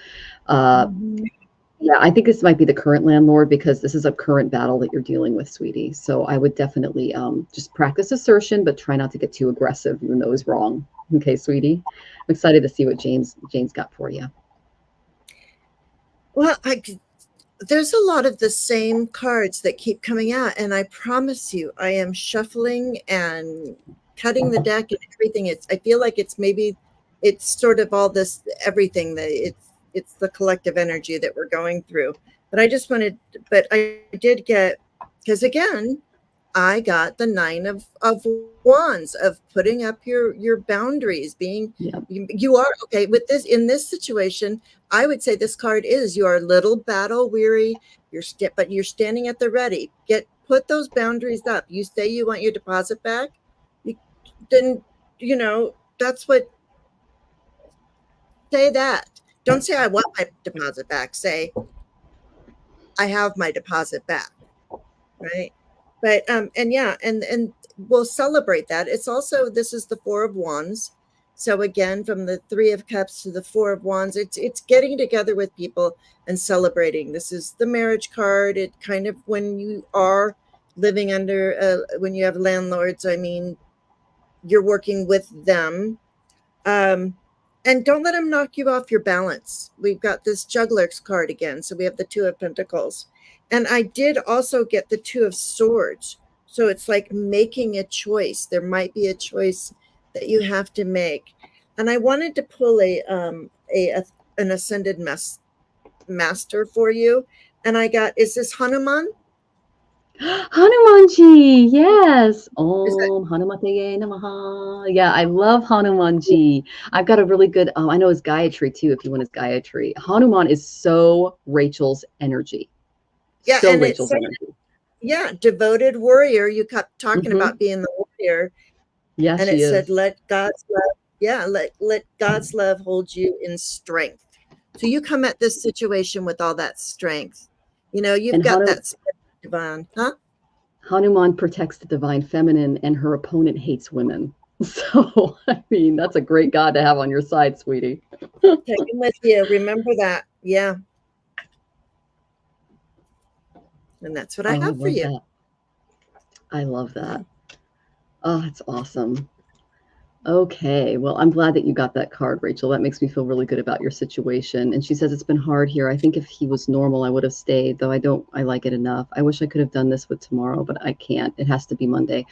yeah, I think this might be the current landlord, because this is a current battle that you're dealing with, sweetie. So I would definitely just practice assertion, but try not to get too aggressive, even though it's wrong. Okay, sweetie. I'm excited to see what Jane's got for you. Well, there's a lot of the same cards that keep coming out, and I promise you, I am shuffling and cutting the deck and everything. I feel like it's sort of all this, everything that it's the collective energy that we're going through. But I did get, because again, I got the 9 of Wands, of putting up your boundaries, being, you are okay with this. In this situation, I would say this card is, you are a little battle weary, but you're standing at the ready. Put those boundaries up. You say you want your deposit back, then, that's what, say that. Don't say I want my deposit back. Say I have my deposit back, right? But and yeah, and we'll celebrate that. It's also, this is the 4 of Wands. So again, from the 3 of Cups to the 4 of Wands, it's getting together with people and celebrating. This is the marriage card. It kind of, when you are living under, when you have landlords, I mean, you're working with them. And don't let them knock you off your balance. We've got this Juggler's card again. So we have the 2 of Pentacles. And I did also get the 2 of Swords. So it's like making a choice. There might be a choice that you have to make. And I wanted to pull an Ascended Master for you. And I got, is this Hanuman? Hanumanji, yes. Om Hanumateye Namaha. Yeah, I love Hanumanji. I've got a really good, I know his Gayatri too, if you want his Gayatri. Hanuman is so Rachel's energy. Yeah, so and Rachel's energy. Yeah, devoted warrior. You kept talking about being the warrior. Yeah, and she it said, is. let God's love, let God's love hold you in strength. So you come at this situation with all that strength. You've And got that divine, huh? Hanuman protects the divine feminine, and her opponent hates women. So, I mean, that's a great God to have on your side, sweetie. Take him with you. Remember that. Yeah. And that's what I have for you. That. I love that. Oh, that's awesome. Okay, well, I'm glad that you got that card, Rachel. That makes me feel really good about your situation. And she says, it's been hard here. I think if he was normal, I would have stayed, though I like it enough. I wish I could have done this with tomorrow, but I can't. It has to be Monday.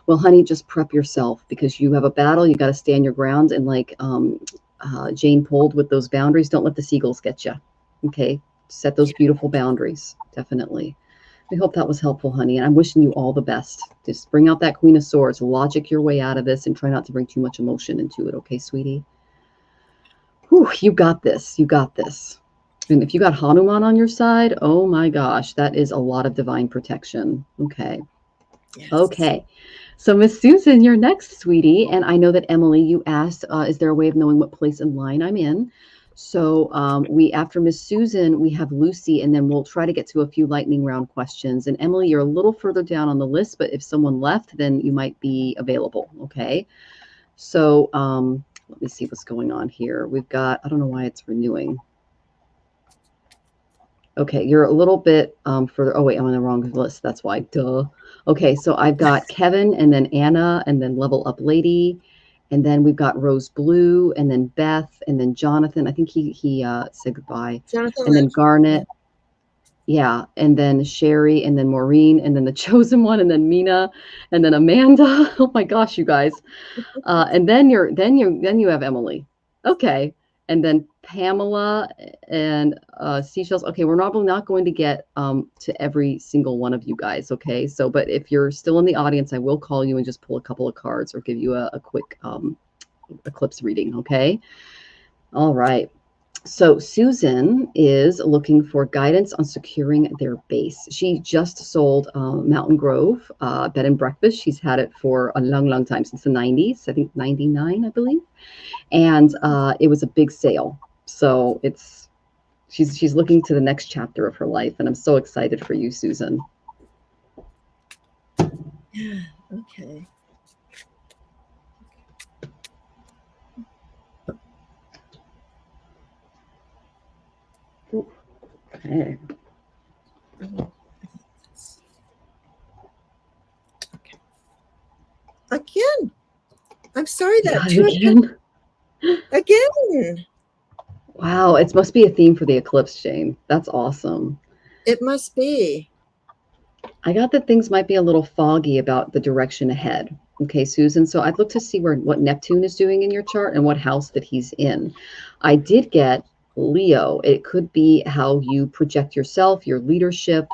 Well, honey, just prep yourself, because you have a battle. You got to stand your ground. And like Jane pulled with those boundaries, don't let the seagulls get you. Okay, set those beautiful boundaries. Definitely. I hope that was helpful, honey. And I'm wishing you all the best. Just bring out that Queen of Swords, logic your way out of this, and try not to bring too much emotion into it. Okay, sweetie? Whew, you got this. You got this. And if you got Hanuman on your side, oh my gosh, that is a lot of divine protection. Okay. Yes. Okay. So Miss Susan, you're next, sweetie. And I know that Emily, you asked, is there a way of knowing what place in line I'm in? So after Miss Susan, we have Lucy, and then we'll try to get to a few lightning round questions. And Emily, you're a little further down on the list, but if someone left, then you might be available. Okay. So let me see what's going on here. We've got, I don't know why it's renewing. Okay, you're a little bit further. Oh, wait, I'm on the wrong list. That's why. Duh. Okay, so I've got Kevin, and then Anna, and then Level Up Lady. And then we've got Rose Blue, and then Beth, and then Jonathan. I think he said goodbye. Jonathan, and then Garnet. Yeah, and then Sherry, and then Maureen, and then the Chosen One, and then Mina, and then Amanda. Oh my gosh, you guys! And then you have Emily. Okay, And then Pamela and Seashells. Okay, we're probably not going to get to every single one of you guys. Okay, so but if you're still in the audience, I will call you and just pull a couple of cards or give you a quick eclipse reading. Okay. All right. So Susan is looking for guidance on securing their base. She just sold Mountain Grove bed and breakfast. She's had it for a long, long time, since the 90s, I think 99, I believe. And it was a big sale. So she's looking to the next chapter of her life. And I'm so excited for you, Susan. Okay. Okay. Again. I'm sorry that again. Wow, it must be a theme for the eclipse, Jane. That's awesome. It must be. I got that things might be a little foggy about the direction ahead. Okay, Susan. So I'd look to see what Neptune is doing in your chart and what house that he's in. I did get Leo. It could be how you project yourself, your leadership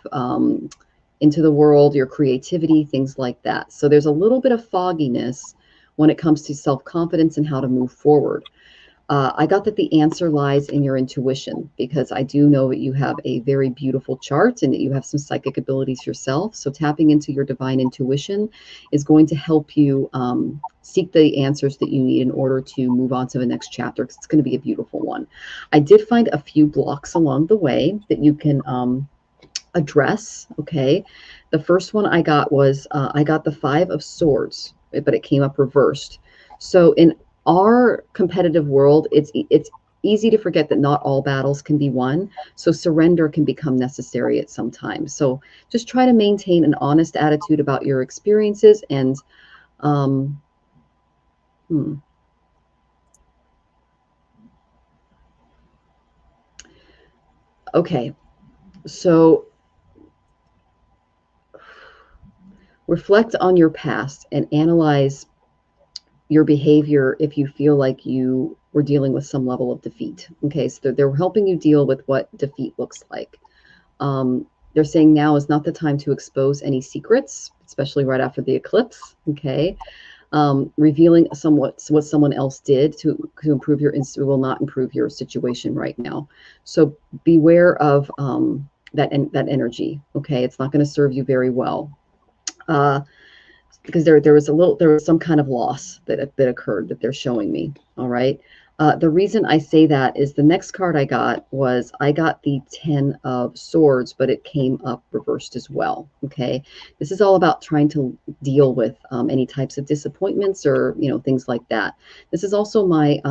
into the world, your creativity, things like that. So there's a little bit of fogginess when it comes to self-confidence and how to move forward. I got that the answer lies in your intuition, because I do know that you have a very beautiful chart and that you have some psychic abilities yourself. So tapping into your divine intuition is going to help you seek the answers that you need in order to move on to the next chapter, because it's going to be a beautiful one. I did find a few blocks along the way that you can address. Okay. The first one I got was I got the 5 of Swords, but it came up reversed. So in our competitive world, it's easy to forget that not all battles can be won. So surrender can become necessary at some time. So just try to maintain an honest attitude about your experiences and okay. So reflect on your past and analyze your behavior if you feel like you were dealing with some level of defeat. Okay, so they're helping you deal with what defeat looks like. They're saying now is not the time to expose any secrets, especially right after the eclipse. Okay, revealing what someone else did to improve will not improve your situation right now. So beware of that energy. Okay, it's not going to serve you very well. Because there was some kind of loss that occurred that they're showing me. All right. The reason I say that is the next card I got the 10 of Swords, but it came up reversed as well. Okay. This is all about trying to deal with any types of disappointments or, things like that. This is also my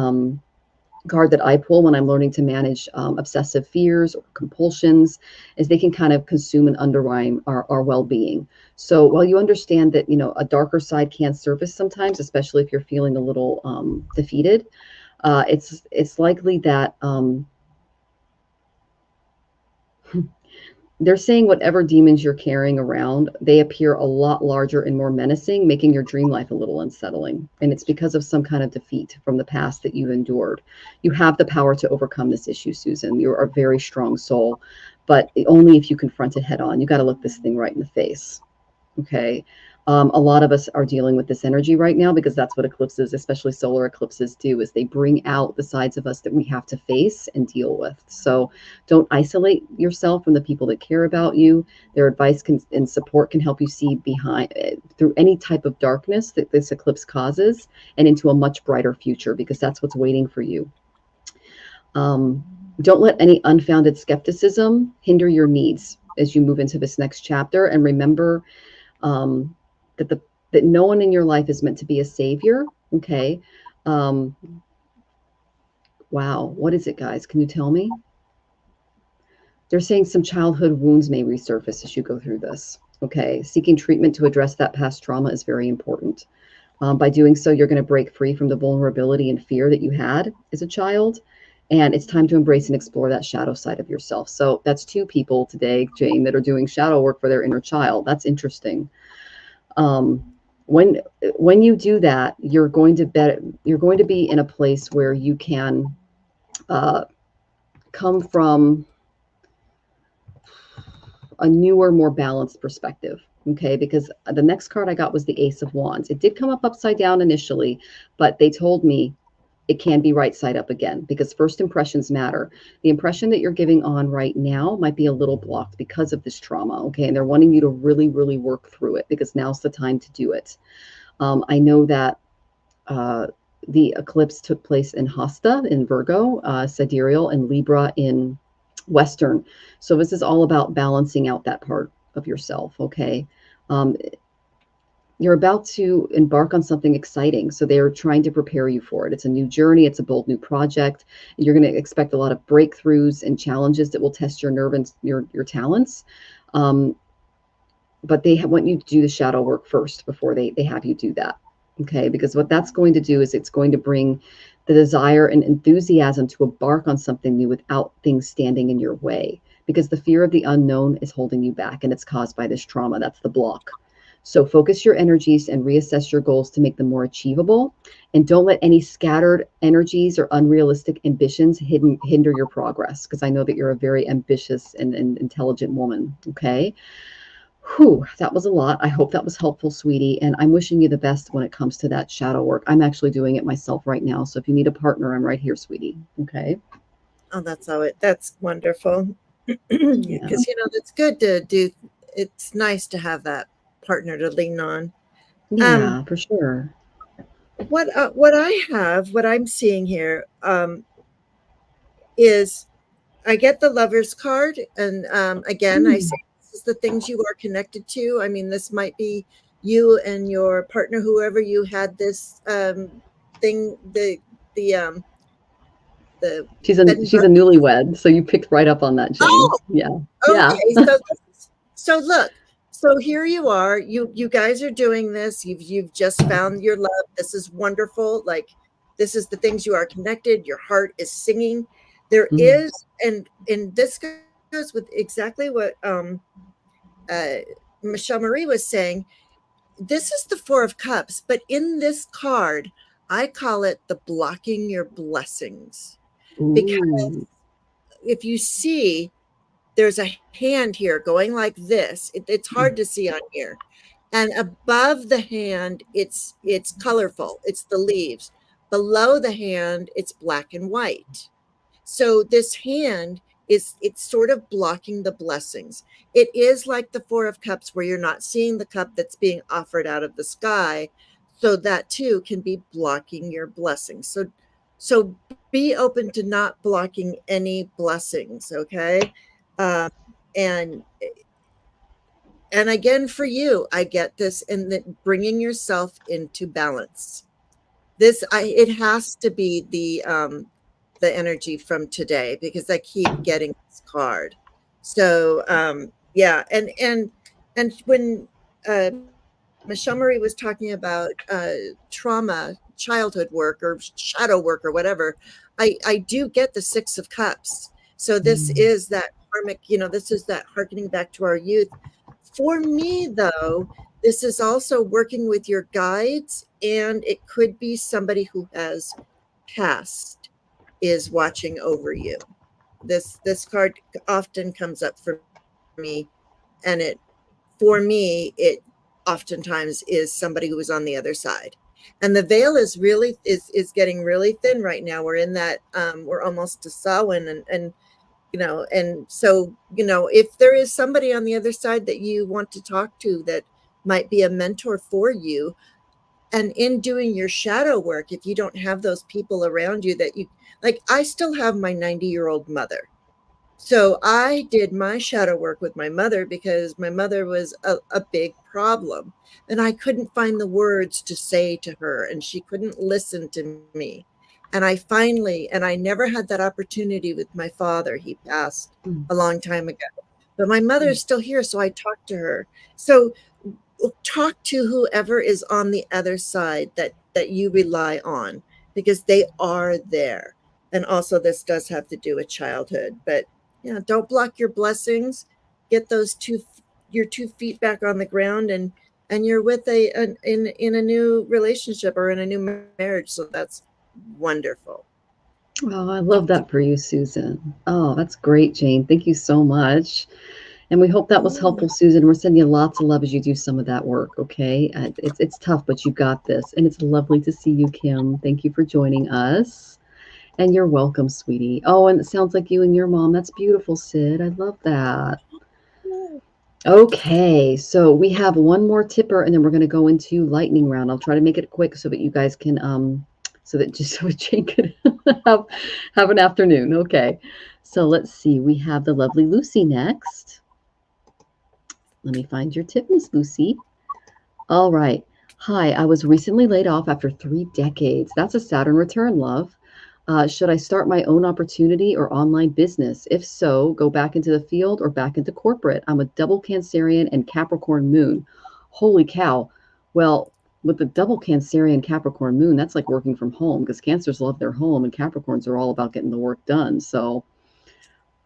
card that I pull when I'm learning to manage obsessive fears or compulsions, is they can kind of consume and undermine our well-being. So while you understand that, a darker side can surface sometimes, especially if you're feeling a little defeated, it's likely that they're saying whatever demons you're carrying around, they appear a lot larger and more menacing, making your dream life a little unsettling. And it's because of some kind of defeat from the past that you've endured. You have the power to overcome this issue, Susan. You're a very strong soul, but only if you confront it head on. You got to look this thing right in the face. Okay. A lot of us are dealing with this energy right now because that's what eclipses, especially solar eclipses, do, is they bring out the sides of us that we have to face and deal with. So don't isolate yourself from the people that care about you. Their advice and support can help you see through any type of darkness that this eclipse causes and into a much brighter future, because that's what's waiting for you. Don't let any unfounded skepticism hinder your needs as you move into this next chapter. And remember, that no one in your life is meant to be a savior. Okay. Wow. What is it, guys? Can you tell me? They're saying some childhood wounds may resurface as you go through this. Okay. Seeking treatment to address that past trauma is very important. By doing so, you're going to break free from the vulnerability and fear that you had as a child. And it's time to embrace and explore that shadow side of yourself. So that's 2 people today, Jane, that are doing shadow work for their inner child. That's interesting. When you do that, you're going to be in a place where you can come from a newer, more balanced perspective. Okay, because the next card I got was the Ace of Wands. It did come up upside down initially, but they told me it can be right side up again because first impressions matter. The impression that you're giving on right now might be a little blocked because of this trauma. Okay, and they're wanting you to really, really work through it because now's the time to do it. I know that uh, the eclipse took place in Hasta in Virgo, sidereal, and Libra in Western. So this is all about balancing out that part of yourself. Okay. Um, you're about to embark on something exciting. So they're trying to prepare you for it. It's a new journey. It's a bold new project. You're going to expect a lot of breakthroughs and challenges that will test your nerve and your talents. But they want you to do the shadow work first before they have you do that. Okay. Because what that's going to do is it's going to bring the desire and enthusiasm to embark on something new without things standing in your way. Because the fear of the unknown is holding you back and it's caused by this trauma. That's the block. So focus your energies and reassess your goals to make them more achievable. And don't let any scattered energies or unrealistic ambitions hinder your progress. Because I know that you're a very ambitious and intelligent woman. Okay. Whew, that was a lot. I hope that was helpful, sweetie. And I'm wishing you the best when it comes to that shadow work. I'm actually doing it myself right now. So if you need a partner, I'm right here, sweetie. Okay. Oh, that's wonderful. Yeah. Because that's good to do. It's nice to have that partner to lean on. Um, Yeah, for sure. what I'm seeing here is I get the Lover's card, and again, I Mm. say this is the things you are connected to. I mean, this might be you and your partner, whoever you had this thing, the bed and She's a breakfast. newlywed, so you picked right up on that, Jane. Oh, Yeah. Yeah. okay. So look. So here you are. You guys are doing this. You've just found your love. This is wonderful. Like, this is the things you are connected. Your heart is singing. There Mm. is, and this goes with exactly what uh, Michelle Marie was saying. This is the Four of Cups, but in this card, I call it the blocking your blessings, because Ooh. if you see, there's a hand here going like this. It's hard to see on here. And above the hand, it's colorful. It's the leaves. Below the hand, it's black and white. So this hand it's sort of blocking the blessings. It is like the Four of Cups, where you're not seeing the cup that's being offered out of the sky. So that too can be blocking your blessings. So be open to not blocking any blessings, okay? Uh, and and again, for you, I get this, and that bringing yourself into balance. It has to be the energy from today, because I keep getting this card. So yeah, and when uh, Michelle Murray was talking about trauma, childhood work, or shadow work, or whatever, I do get the Six of Cups. So this Mm. is that karmic, this is that harkening back to our youth. For me, though, this is also working with your guides, and it could be somebody who has passed is watching over you. This card often comes up for me, and it oftentimes is somebody who is on the other side. And the veil is getting really thin right now. We're in that we're almost to Samhain, and so if there is somebody on the other side that you want to talk to, that might be a mentor for you, and in doing your shadow work, if you don't have those people around you that you like, I still have my 90-year-old mother. So I did my shadow work with my mother because my mother was a big problem, and I couldn't find the words to say to her, and she couldn't listen to me. And I never had that opportunity with my father. He passed Mm. a long time ago, but my mother is Mm. still here. So I talked to her. So talk to whoever is on the other side that you rely on, because they are there. And also, this does have to do with childhood, but don't block your blessings. Get your 2 feet back on the ground, and you're with in a new relationship or in a new marriage, so that's wonderful. Oh, I love that for you, Susan. Oh, that's great, Jane. Thank you so much. And we hope that was Mm. helpful, Susan. We're sending you lots of love as you do some of that work, okay? It's tough, but you got this. And it's lovely to see you, Kim. Thank you for joining us. And you're welcome, sweetie. Oh, and it sounds like you and your mom. That's beautiful, Sid. I love that. Okay, so we have one more tipper, and then we're going to go into lightning round. I'll try to make it quick so that you guys can, so that just so Jane can have have an afternoon. Okay, so let's see. We have the lovely Lucy next. Let me find your tip, Miss Lucy. All right. Hi, I was recently laid off after 3 decades. That's a Saturn return, love. Should I start my own opportunity or online business? If so, go back into the field or back into corporate. I'm a double Cancerian and Capricorn moon. Holy cow. Well, with the double Cancerian Capricorn moon, that's like working from home because Cancers love their home and Capricorns are all about getting the work done. So,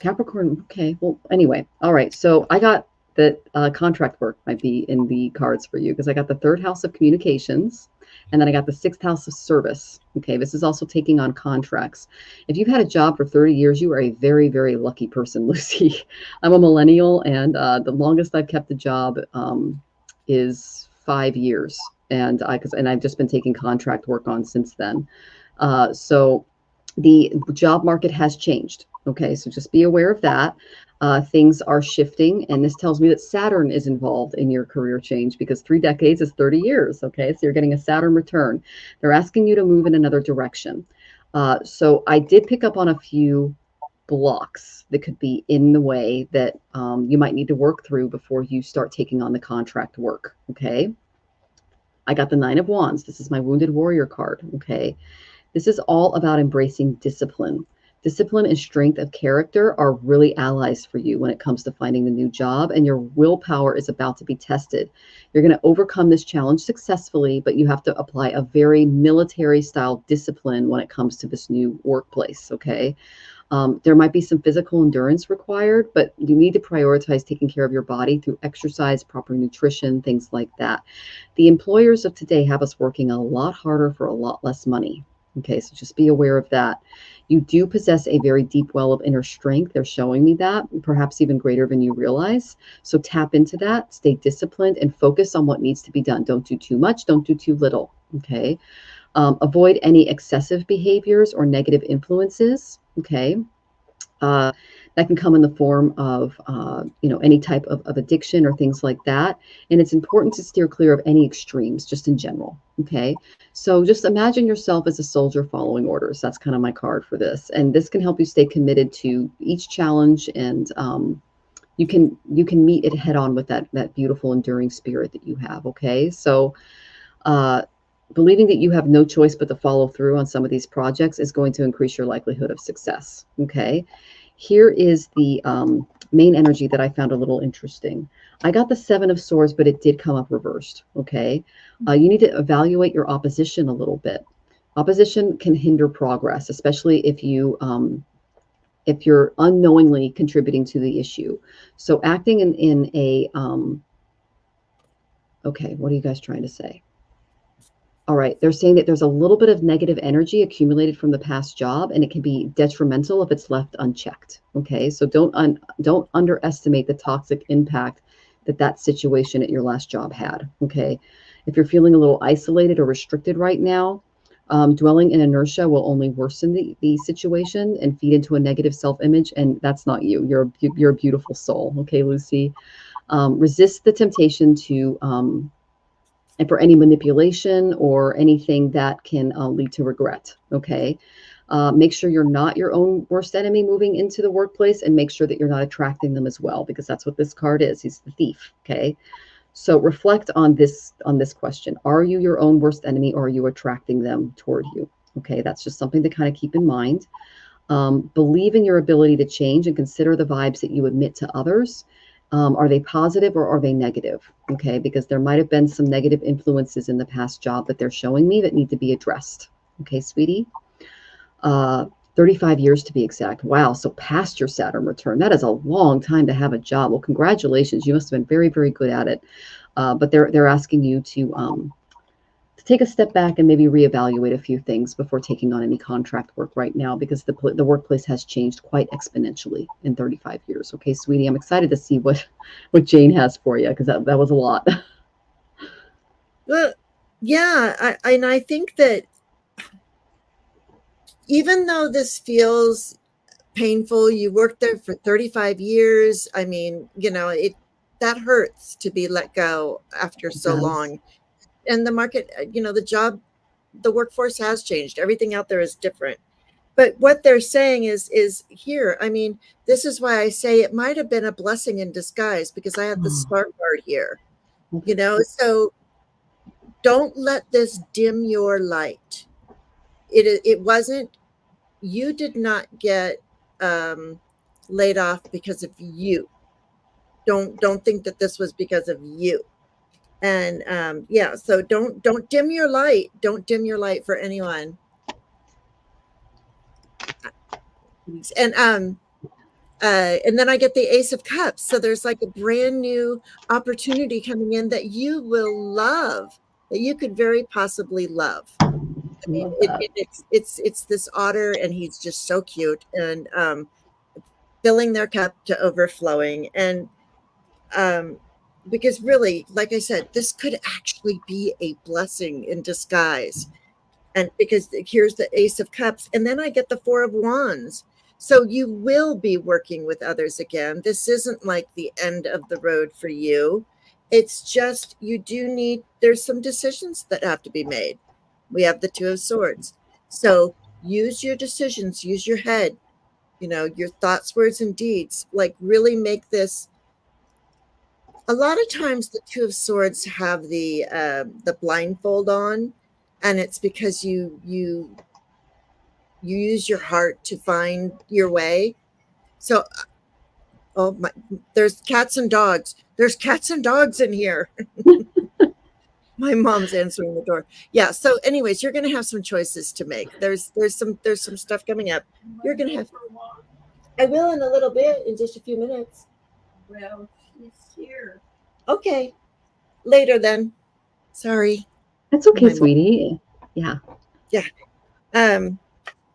Capricorn, okay. Well, anyway, all right. So I got that contract work might be in the cards for you because I got the third house of communications and then I got the sixth house of service. Okay. This is also taking on contracts. If you've had a job for 30 years, you are a very, very lucky person, Lucy. I'm a millennial and the longest I've kept a job is 5 years. And I've just been taking contract work on since then. So the job market has changed. Okay, so just be aware of that. Things are shifting, and this tells me that Saturn is involved in your career change because 3 decades is 30 years. Okay, so you're getting a Saturn return. They're asking you to move in another direction. So I did pick up on a few blocks that could be in the way that you might need to work through before you start taking on the contract work. Okay, I got the Nine of Wands. This is my Wounded Warrior card. Okay, this is all about embracing discipline. Discipline and strength of character are really allies for you when it comes to finding the new job, and your willpower is about to be tested. You're going to overcome this challenge successfully, but you have to apply a very military style discipline when it comes to this new workplace. Okay. There might be some physical endurance required, but you need to prioritize taking care of your body through exercise, proper nutrition, things like that. The employers of today have us working a lot harder for a lot less money. Okay, so just be aware of that. You do possess a very deep well of inner strength. They're showing me that, perhaps even greater than you realize. So tap into that, stay disciplined, and focus on what needs to be done. Don't do too much, don't do too little. Okay. Avoid any excessive behaviors or negative influences. Okay. Uh, that can come in the form of, any type of addiction or things like that. And it's important to steer clear of any extremes, just in general. Okay. So just imagine yourself as a soldier following orders. That's kind of my card for this. And this can help you stay committed to each challenge, and you can meet it head on with that beautiful enduring spirit that you have. Okay. So uh, believing that you have no choice but to follow through on some of these projects is going to increase your likelihood of success. Okay. Here is the main energy that I found a little interesting. I got the Seven of Swords, but it did come up reversed. Okay. You need to evaluate your opposition a little bit. Opposition can hinder progress, especially if you're unknowingly contributing to the issue. So acting in a okay, what are you guys trying to say? All right, they're saying that there's a little bit of negative energy accumulated from the past job, and it can be detrimental if it's left unchecked. Okay, so don't underestimate the toxic impact that situation at your last job had. Okay, if you're feeling a little isolated or restricted right now, dwelling in inertia will only worsen the situation and feed into a negative self-image, and that's not you. You're a beautiful soul. Okay, Lucy. Resist the temptation to and for any manipulation or anything that can lead to regret. Okay. Make sure you're not your own worst enemy moving into the workplace, and make sure that you're not attracting them as well, because that's what this card is. He's the thief. Okay. So reflect on this question. Are you your own worst enemy, or are you attracting them toward you? Okay. That's just something to kind of keep in mind. Believe in your ability to change and consider the vibes that you emit to others. Are they positive or are they negative? Okay, because there might have been some negative influences in the past job that they're showing me that need to be addressed. Okay, sweetie. 35 years to be exact. Wow, so past your Saturn return. That is a long time to have a job. Well, congratulations. You must have been very, very good at it. But they're asking you take a step back and maybe reevaluate a few things before taking on any contract work right now, because the workplace has changed quite exponentially in 35 years. Okay, sweetie, I'm excited to see what Jane has for you, because that was a lot. Well, yeah, I think that even though this feels painful, you worked there for 35 years. I mean, that hurts to be let go after It so does. long. And the market, the workforce has changed. Everything out there is different. But what they're saying is here. I mean, this is why I say it might have been a blessing in disguise, because I have the Oh, smart card here. well, So don't let this dim your light. It wasn't. You did not get laid off because of you. Don't think that this was because of you. And yeah, so don't dim your light. Don't dim your light for anyone. And and then I get the Ace of Cups. So there's like a brand new opportunity coming in that you will love, that you could very possibly love. I mean, love that. it's this otter, and he's just so cute, and filling their cup to overflowing. And um, because really, like I said, this could actually be a blessing in disguise. And because here's the Ace of Cups, and then I get the Four of Wands. So you will be working with others again. This isn't like the end of the road for you. It's just there's some decisions that have to be made. We have the Two of Swords. So use your decisions, use your head, your thoughts, words, and deeds. Like, really make this. A lot of times the Two of Swords have the blindfold on, and it's because you use your heart to find your way. So, oh my, there's cats and dogs. There's cats and dogs in here. My mom's answering the door. Yeah. So, anyways, you're going to have some choices to make. There's some stuff coming up. You're going to have. I will in a little bit, in just a few minutes. Well, she's here. Okay. Later then. Sorry. It's okay, My mom. sweetie. Yeah. Yeah.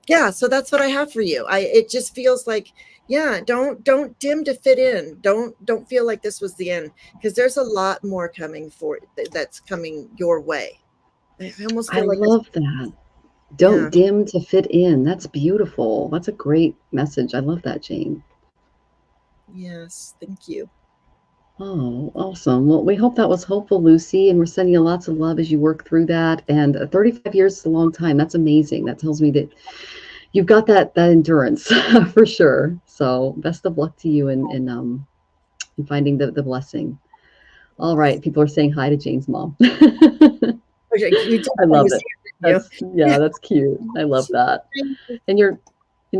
Yeah, so that's what I have for you. It just feels like, yeah, don't dim to fit in. Don't feel like this was the end, because there's a lot more coming that's coming your way. I almost I feel like love that. Don't yeah. dim to fit in. That's beautiful. That's a great message. I love that, Jane. Yes, thank you. Oh, awesome. Well, we hope that was helpful, Lucy, and we're sending you lots of love as you work through that. And 35 years is a long time. That's amazing. That tells me that you've got that endurance for sure. So best of luck to you in finding the blessing. All right. People are saying hi to Jane's mom. You did I when love you it. see it, Yeah, that's cute. I love that. And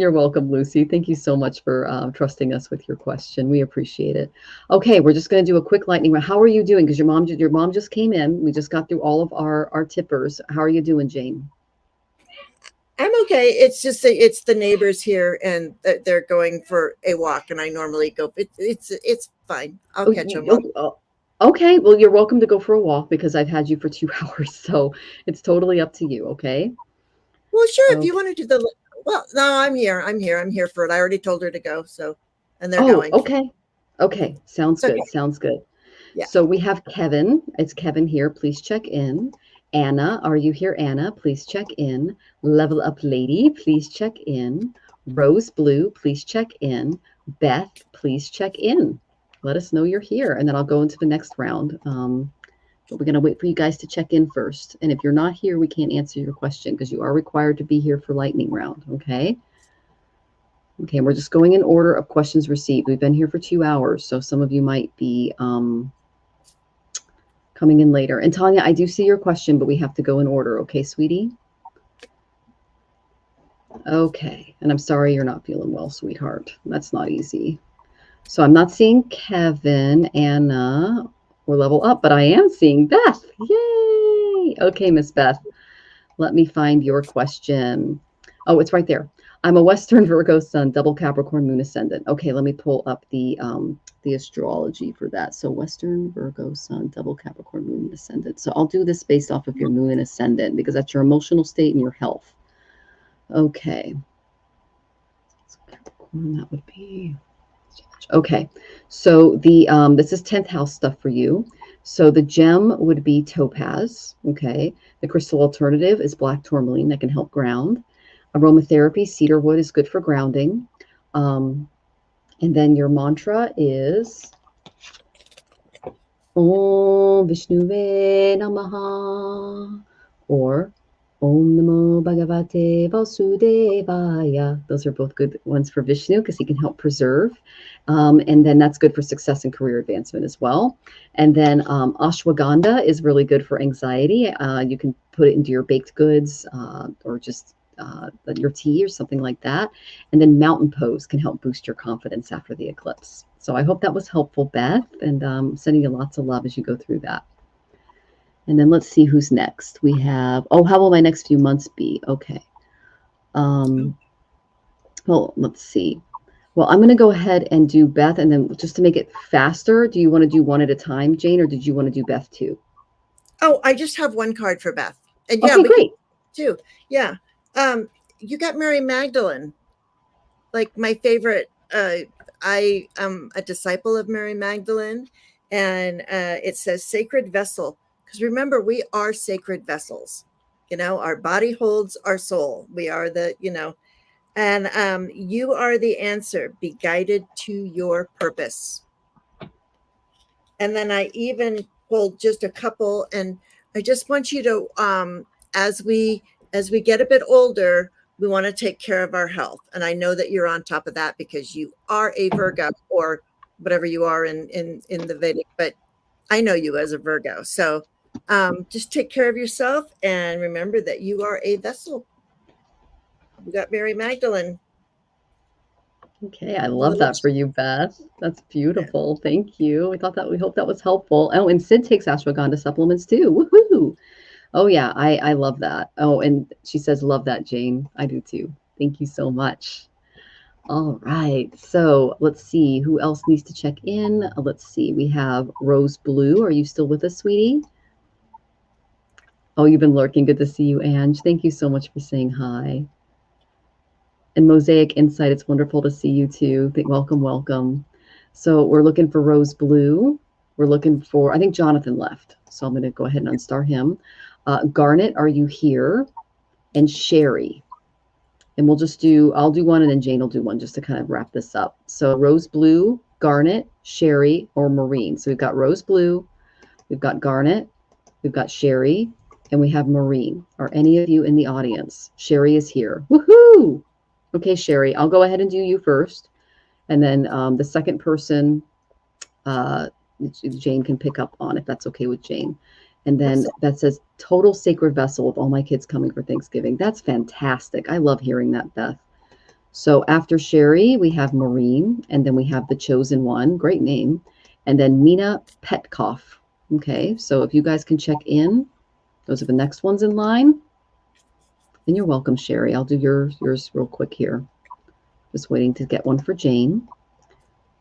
you're welcome, Lucy. Thank you so much for trusting us with your question. We appreciate it. Okay, we're just going to do a quick lightning round. How are you doing? Because your mom just came in. We just got through all of our tippers. How are you doing, Jane? I'm okay. It's just it's the neighbors here, and they're going for a walk, and I normally go. It's fine. I'll catch them. Okay, well, you're welcome to go for a walk because I've had you for 2 hours, so it's totally up to you. Okay. Well, sure. If you Okay. want to do the well, no, I'm here. I'm here. I'm here for it. I already told her to go, so and they're Oh, going. okay. Okay. Sounds It's okay. good. Sounds good. Yeah. So we have Kevin. It's Kevin here. Please check in. Anna, are you here, Anna? Please check in. Level Up Lady, please check in. Rose Blue, please check in. Beth, please check in. Let us know you're here, and then I'll go into the next round. But we're going to wait for you guys to check in first. And if you're not here, we can't answer your question because you are required to be here for lightning round. Okay. Okay, we're just going in order of questions received. We've been here for 2 hours, so some of you might be coming in later. And Tanya, I do see your question, but we have to go in order. Okay, sweetie? Okay, and I'm sorry you're not feeling well, sweetheart. That's not easy. So I'm not seeing Kevin, Anna, or Level Up, but I am seeing Beth. Yay! Okay, Miss Beth, let me find your question. Oh, it's right there. I'm a Western Virgo sun, double Capricorn moon ascendant. Okay, let me pull up the astrology for that. So Western Virgo sun, double Capricorn moon ascendant. So I'll do this based off of your moon and ascendant because that's your emotional state and your health. Okay. So Capricorn, that would be okay. So the this is 10th house stuff for you. So the gem would be topaz. Okay. The crystal alternative is black tourmaline that can help ground. Aromatherapy, cedar wood is good for grounding. And then your mantra is Om Vishnuve Namaha or Om Namo Bhagavate Vasudevaya. Those are both good ones for Vishnu because he can help preserve. And then that's good for success and career advancement as well. And then ashwagandha is really good for anxiety. You can put it into your baked goods or just your tea or something like that. And then mountain pose can help boost your confidence after the eclipse. So I hope that was helpful, Beth, and sending you lots of love as you go through that. And then let's see who's next. We have, how will my next few months be? Okay. Well, let's see. Well, I'm going to go ahead and do Beth, and then just to make it faster, do you want to do one at a time, Jane, or did you want to do Beth too? Oh, I just have one card for Beth. And yeah, okay, great. Too. Yeah. You got Mary Magdalene, like my favorite. I am a disciple of Mary Magdalene, and it says sacred vessel. Because remember, we are sacred vessels. You know, our body holds our soul. We are the, and you are the answer. Be guided to your purpose. And then I even pulled just a couple, and I just want you to, as we get a bit older, we want to take care of our health. And I know that you're on top of that because you are a Virgo, or whatever you are in the Vedic, but I know you as a Virgo. So just take care of yourself and remember that you are a vessel. We got Mary Magdalene. Okay, I love that for you, Beth. That's beautiful. Yeah. Thank you. We hope that was helpful. Oh, and Sid takes ashwagandha supplements too. Woohoo! Oh yeah, I love that. Oh, and she says, love that, Jane. I do too. Thank you so much. All right. So let's see who else needs to check in. Let's see. We have Rose Blue. Are you still with us, sweetie? Oh, you've been lurking. Good to see you, Ange. Thank you so much for saying hi. And Mosaic Insight, it's wonderful to see you too. Welcome, welcome. So we're looking for Rose Blue. We're looking for, I think Jonathan left. So I'm going to go ahead and unstar him. Garnet, are you here? And Sherry. And I'll do one and then Jane will do one just to kind of wrap this up. So Rose Blue, Garnet, Sherry, or Marine. So we've got Rose Blue, we've got Garnet, we've got Sherry, and we have Marine. Are any of you in the audience? Sherry is here. Woohoo! Okay, Sherry, I'll go ahead and do you first. And then the second person, Jane can pick up on if that's okay with Jane. And then that says total sacred vessel with all my kids coming for Thanksgiving. That's fantastic. I love hearing that, Beth. So after Sherry, we have Maureen, and then we have the chosen one. Great name. And then Mina Petkoff. Okay, so if you guys can check in, those are the next ones in line. And you're welcome, Sherry. I'll do yours real quick here. Just waiting to get one for Jane.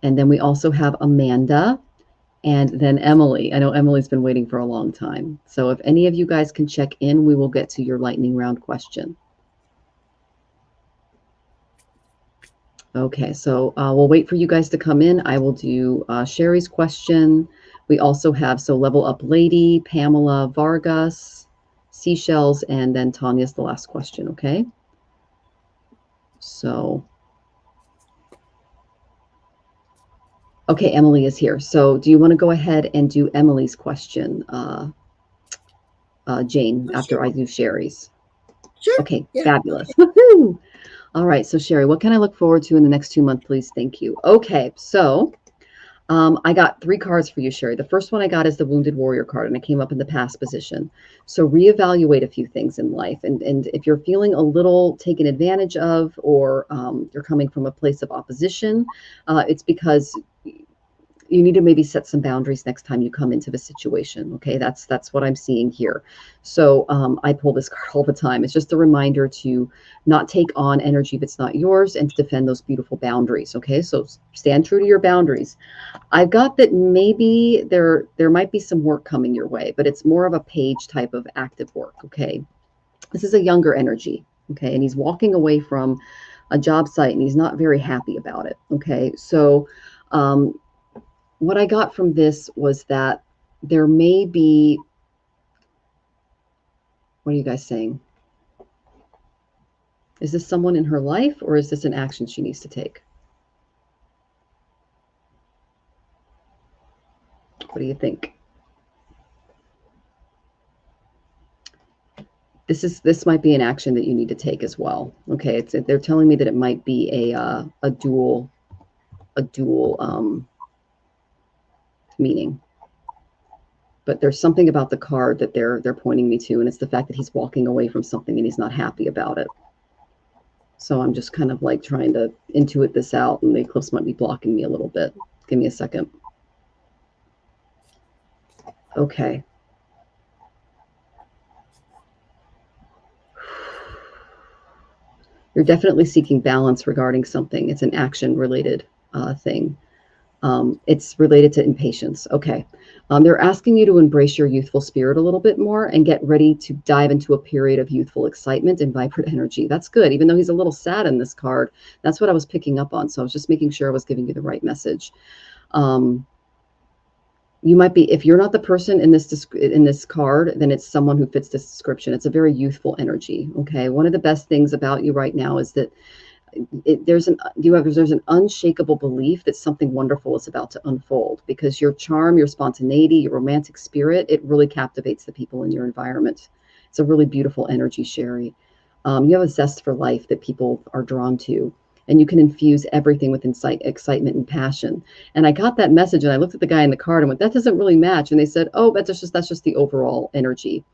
And then we also have Amanda. And then Emily. I know Emily's been waiting for a long time. So if any of you guys can check in, we will get to your lightning round question. Okay, so we'll wait for you guys to come in. I will do Sherry's question. We also have, Level Up Lady, Pamela Vargas, Seashells, and then Tanya's the last question, okay? So... Okay, Emily is here. So do you want to go ahead and do Emily's question, Jane, after I do Sherry's? Sure. Okay, yeah. Fabulous. Woohoo! All right, so Sherry, what can I look forward to in the next 2 months, please? Thank you. Okay, so I got 3 cards for you, Sherry. The first one I got is the Wounded Warrior card, and it came up in the past position. So reevaluate a few things in life. And if you're feeling a little taken advantage of, or you're coming from a place of opposition, it's because you need to maybe set some boundaries next time you come into the situation. Okay, that's what I'm seeing here. So I pull this card all the time. It's just a reminder to not take on energy that's not yours and to defend those beautiful boundaries. Okay, so stand true to your boundaries. I've got that maybe there might be some work coming your way, but it's more of a page type of active work. Okay, this is a younger energy. Okay, and he's walking away from a job site and he's not very happy about it. Okay, so what I got from this was that there may be, what are you guys saying? Is this someone in her life, or is this an action she needs to take? What do you think? This might be an action that you need to take as well. Okay, they're telling me that it might be a dual meaning. But there's something about the card that they're pointing me to, and it's the fact that he's walking away from something and he's not happy about it. So I'm just kind of like trying to intuit this out, and the eclipse might be blocking me a little bit. Give me a second. Okay. You're definitely seeking balance regarding something. It's an action-related thing. It's related to impatience. Okay. They're asking you to embrace your youthful spirit a little bit more and get ready to dive into a period of youthful excitement and vibrant energy. That's good. Even though he's a little sad in this card, that's what I was picking up on. So I was just making sure I was giving you the right message. You might be, if you're not the person in this card, then it's someone who fits this description. It's a very youthful energy. Okay. One of the best things about you right now is that there's an unshakable belief that something wonderful is about to unfold, because your charm, your spontaneity, your romantic spirit, it really captivates the people in your environment. It's a really beautiful energy, Sherry. You have a zest for life that people are drawn to, and you can infuse everything with excitement and passion. And I got that message, and I looked at the guy in the card and went, that doesn't really match. And they said, oh, that's just the overall energy.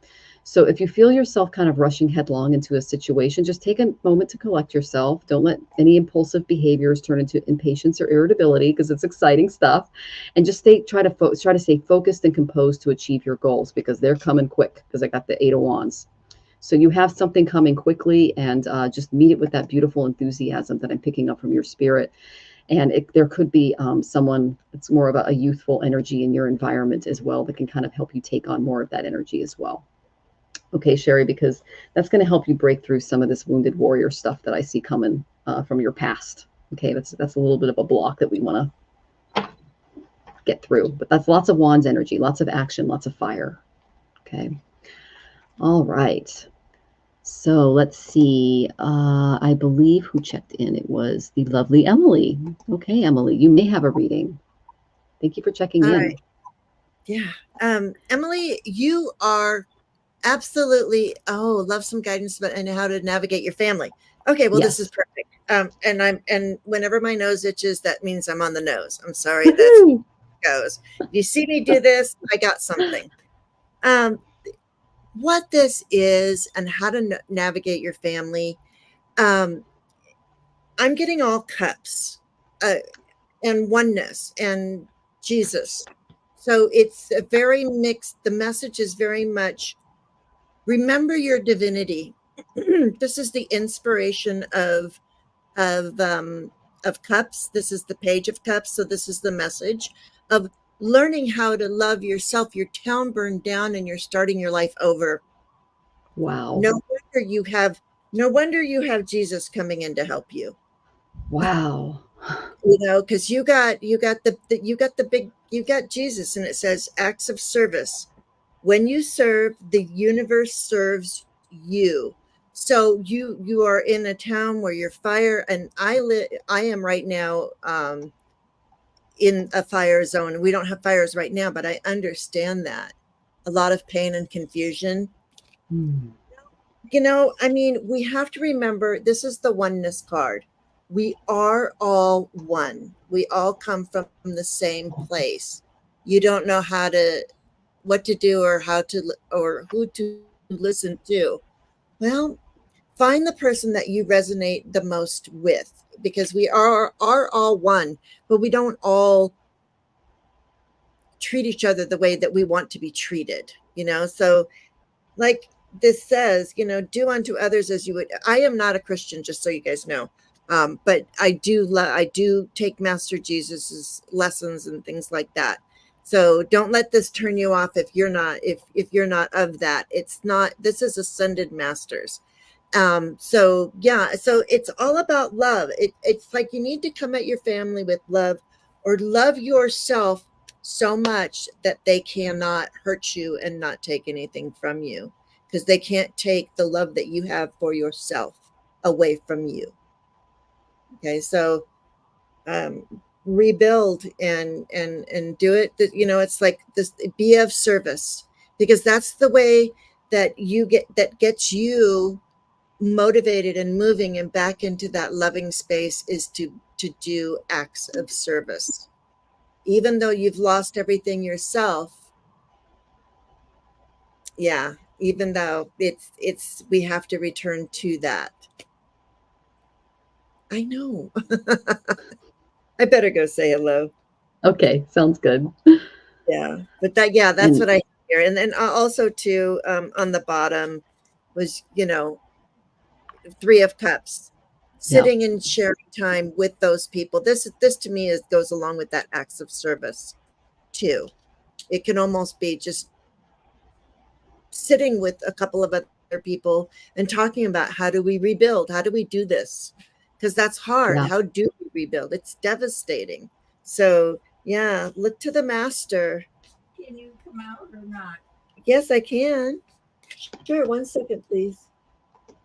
So if you feel yourself kind of rushing headlong into a situation, just take a moment to collect yourself. Don't let any impulsive behaviors turn into impatience or irritability, because it's exciting stuff. And just try to stay focused and composed to achieve your goals, because they're coming quick, because I got the 8 of Wands. So you have something coming quickly, and just meet it with that beautiful enthusiasm that I'm picking up from your spirit. And there could be someone that's more of a youthful energy in your environment as well that can kind of help you take on more of that energy as well. Okay, Sherry, because that's going to help you break through some of this wounded warrior stuff that I see coming from your past. Okay, that's a little bit of a block that we want to get through. But that's lots of Wands energy, lots of action, lots of fire. Okay. All right. So let's see. I believe who checked in. It was the lovely Emily. Okay, Emily, you may have a reading. Thank you for checking in. Right. Yeah. Emily, you are absolutely, love some guidance about and how to navigate your family. Okay, well, This is perfect. And whenever my nose itches, that means I'm on the nose. I'm sorry, that's how it goes. If you see me do this, I got something. What this is and how to navigate your family. I'm getting all cups and oneness and Jesus. So it's a very mixed. The message is very much, remember your divinity. This is the inspiration of cups. This is the page of cups. So this is the message of learning how to love yourself. Your town burned down and you're starting your life over. Wow. No wonder you have Jesus coming in to help you. Wow. Because you got Jesus, and it says acts of service. When you serve, the universe serves you. So you are in a town where you're fire, and I am right now in a fire zone. We don't have fires right now, but I understand that. A lot of pain and confusion. I mean, we have to remember, this is the oneness card. We are all one. We all come from the same place. You don't know what to do or who to listen to. Well, find the person that you resonate the most with, because we are all one, but we don't all treat each other the way that we want to be treated, you know? So like this says, you know, do unto others as you would. I am not a Christian, just so you guys know. But I do take Master Jesus's lessons and things like that. So don't let this turn you off if you're not, if you're not of that. It's not, this is ascended masters. So yeah, so it's all about love. It's like you need to come at your family with love, or love yourself so much that they cannot hurt you and not take anything from you, because they can't take the love that you have for yourself away from you. Okay, so rebuild and do it. You know, it's like this, be of service, because that's the way that gets you motivated and moving and back into that loving space, is to do acts of service, even though you've lost everything yourself. Yeah, even though it's we have to return to that. I know. I better go say hello. Okay, sounds good. Yeah, but that's what I hear. And then also too, on the bottom was, you know, 3 of Cups, sitting and sharing time with those people. This to me goes along with that acts of service too. It can almost be just sitting with a couple of other people and talking about, how do we rebuild? How do we do this? Because that's hard. Yeah. How do we rebuild? It's devastating. So yeah, look to the master. Can you come out or not? Yes, I can. Sure. 1 second, please.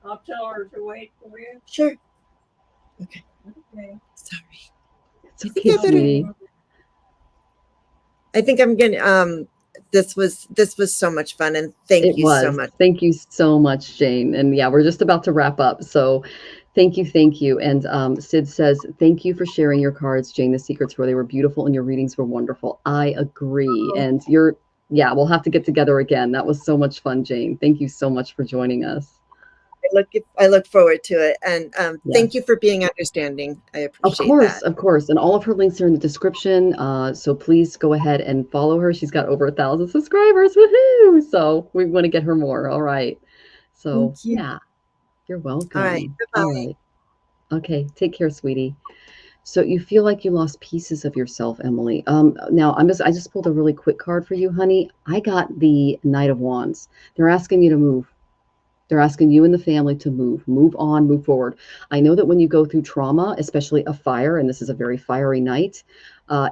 I'll tell her to wait for you. Sure. Okay. Okay. Sorry. It's okay, sweetie. I think I'm gonna this was so much fun, and thank you so much. Thank you so much, Jane. And yeah, we're just about to wrap up. So thank you. And Sid says, thank you for sharing your cards, Jane. The secrets were, they were beautiful and your readings were wonderful. I agree. And we'll have to get together again. That was so much fun, Jane. Thank you so much for joining us. I look forward to it. And thank you for being understanding. I appreciate that. Of course. And all of her links are in the description. So please go ahead and follow her. She's got over 1,000 subscribers. Woohoo! So we want to get her more. All right. So yeah, you're welcome. All right. Bye-bye. All right. Okay. Take care, sweetie. So you feel like you lost pieces of yourself, Emily. Now I just pulled a really quick card for you, honey. I got the Knight of Wands. They're asking you to move. They're asking you and the family to move on, move forward. I know that when you go through trauma, especially a fire, and this is a very fiery night,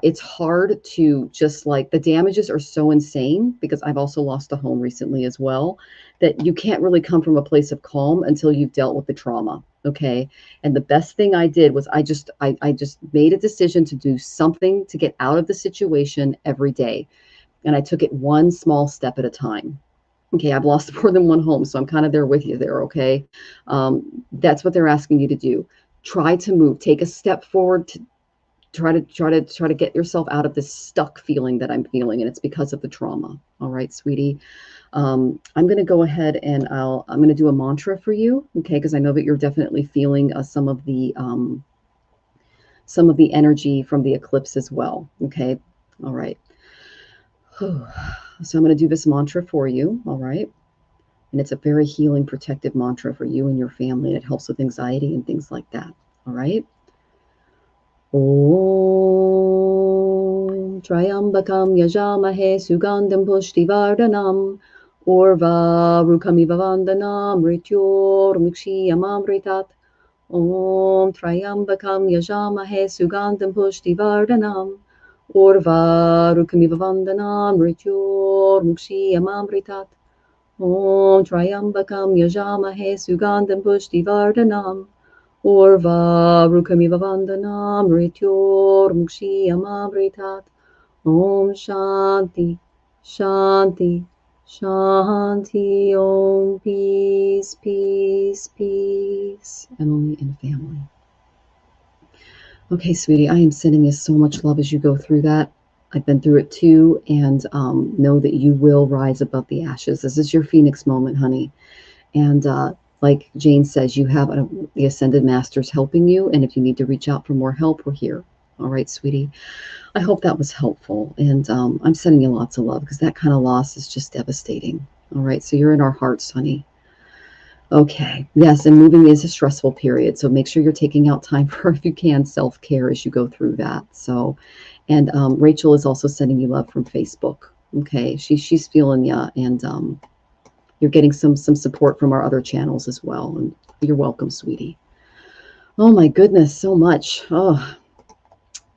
it's hard to just, like, the damages are so insane, because I've also lost a home recently as well, that you can't really come from a place of calm until you've dealt with the trauma. Okay. And the best thing I did was I just made a decision to do something to get out of the situation every day. And I took it one small step at a time. Okay, I've lost more than one home, so I'm kind of there with you there, okay? That's what they're asking you to do. Try to move. Take a step forward to try to get yourself out of this stuck feeling that I'm feeling, and it's because of the trauma. All right, sweetie. I'm going to go ahead and I'm going to do a mantra for you, okay? Because I know that you're definitely feeling some of the energy from the eclipse as well, okay? All right. So I'm going to do this mantra for you, all right? And it's a very healing, protective mantra for you and your family. And it helps with anxiety and things like that, all right? Om Trayambakam Yajamahe Sugandham Pushtivardhanam Urva Rukamiva Vandanam Rityor Mukshiyamamritat Om Trayambakam Yajamahe Sugandham Pushtivardhanam Urva Rukamiva Vandanam Rityor Mukshiyamamritat Om Trayambakam Yajamahe Sugandham Pushtivardhanam Urva Rukamiva Vandanam Rityor Mukshiyamamritat Om Shanti Shanti Shanti Om Peace Peace Peace. Emily and family. Okay, sweetie, I am sending you so much love as you go through that. I've been through it too, and know that you will rise above the ashes. This is your Phoenix moment, honey. And like Jane says, you have the Ascended Masters helping you, and if you need to reach out for more help, we're here. All right, sweetie. I hope that was helpful. And I'm sending you lots of love because that kind of loss is just devastating. All right. So you're in our hearts, honey. Okay. Yes. And moving is a stressful period. So make sure you're taking out time for, if you can, self-care as you go through that. So, and Rachel is also sending you love from Facebook. Okay. She's feeling you. And you're getting some support from our other channels as well. And you're welcome, sweetie. Oh my goodness. So much. Oh,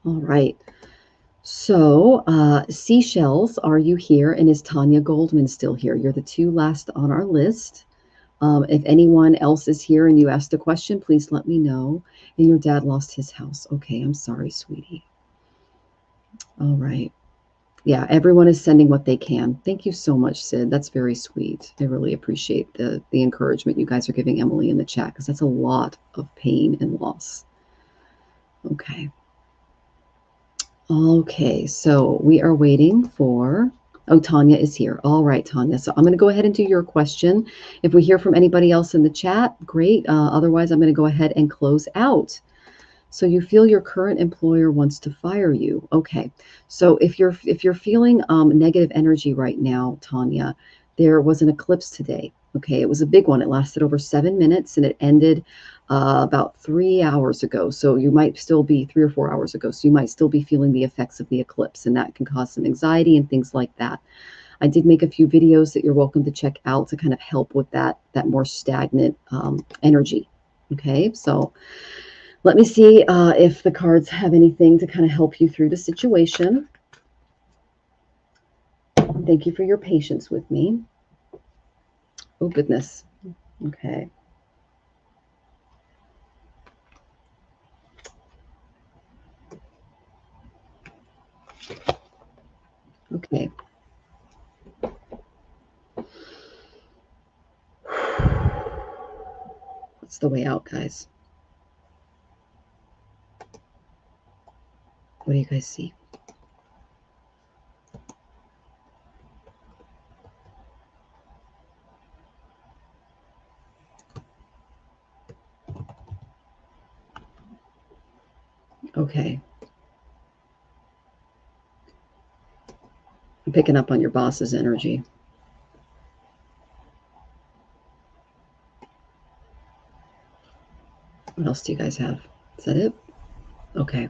all right. So, Seashells, are you here? And is Tanya Goldman still here? You're the two last on our list. If anyone else is here and you asked a question, please let me know. And your dad lost his house. Okay, I'm sorry, sweetie. All right. Yeah, everyone is sending what they can. Thank you so much, Sid. That's very sweet. I really appreciate the encouragement you guys are giving Emily in the chat, because that's a lot of pain and loss. Okay. Okay, so we are waiting for, oh, Tanya is here. All right, Tanya. So I'm going to go ahead and do your question. If we hear from anybody else in the chat, great. Otherwise, I'm going to go ahead and close out. So you feel your current employer wants to fire you. Okay. So if you're feeling negative energy right now, Tanya, there was an eclipse today. Okay. It was a big one. It lasted over 7 minutes and it ended about 3 hours ago. So you might still be 3 or 4 hours ago. So you might still be feeling the effects of the eclipse, and that can cause some anxiety and things like that. I did make a few videos that you're welcome to check out to kind of help with that more stagnant energy. Okay. So let me see if the cards have anything to kind of help you through the situation. Thank you for your patience with me. Oh, goodness. Okay. Okay. What's the way out, guys? What do you guys see? Okay. I'm picking up on your boss's energy. What else do you guys have? Is that it? Okay.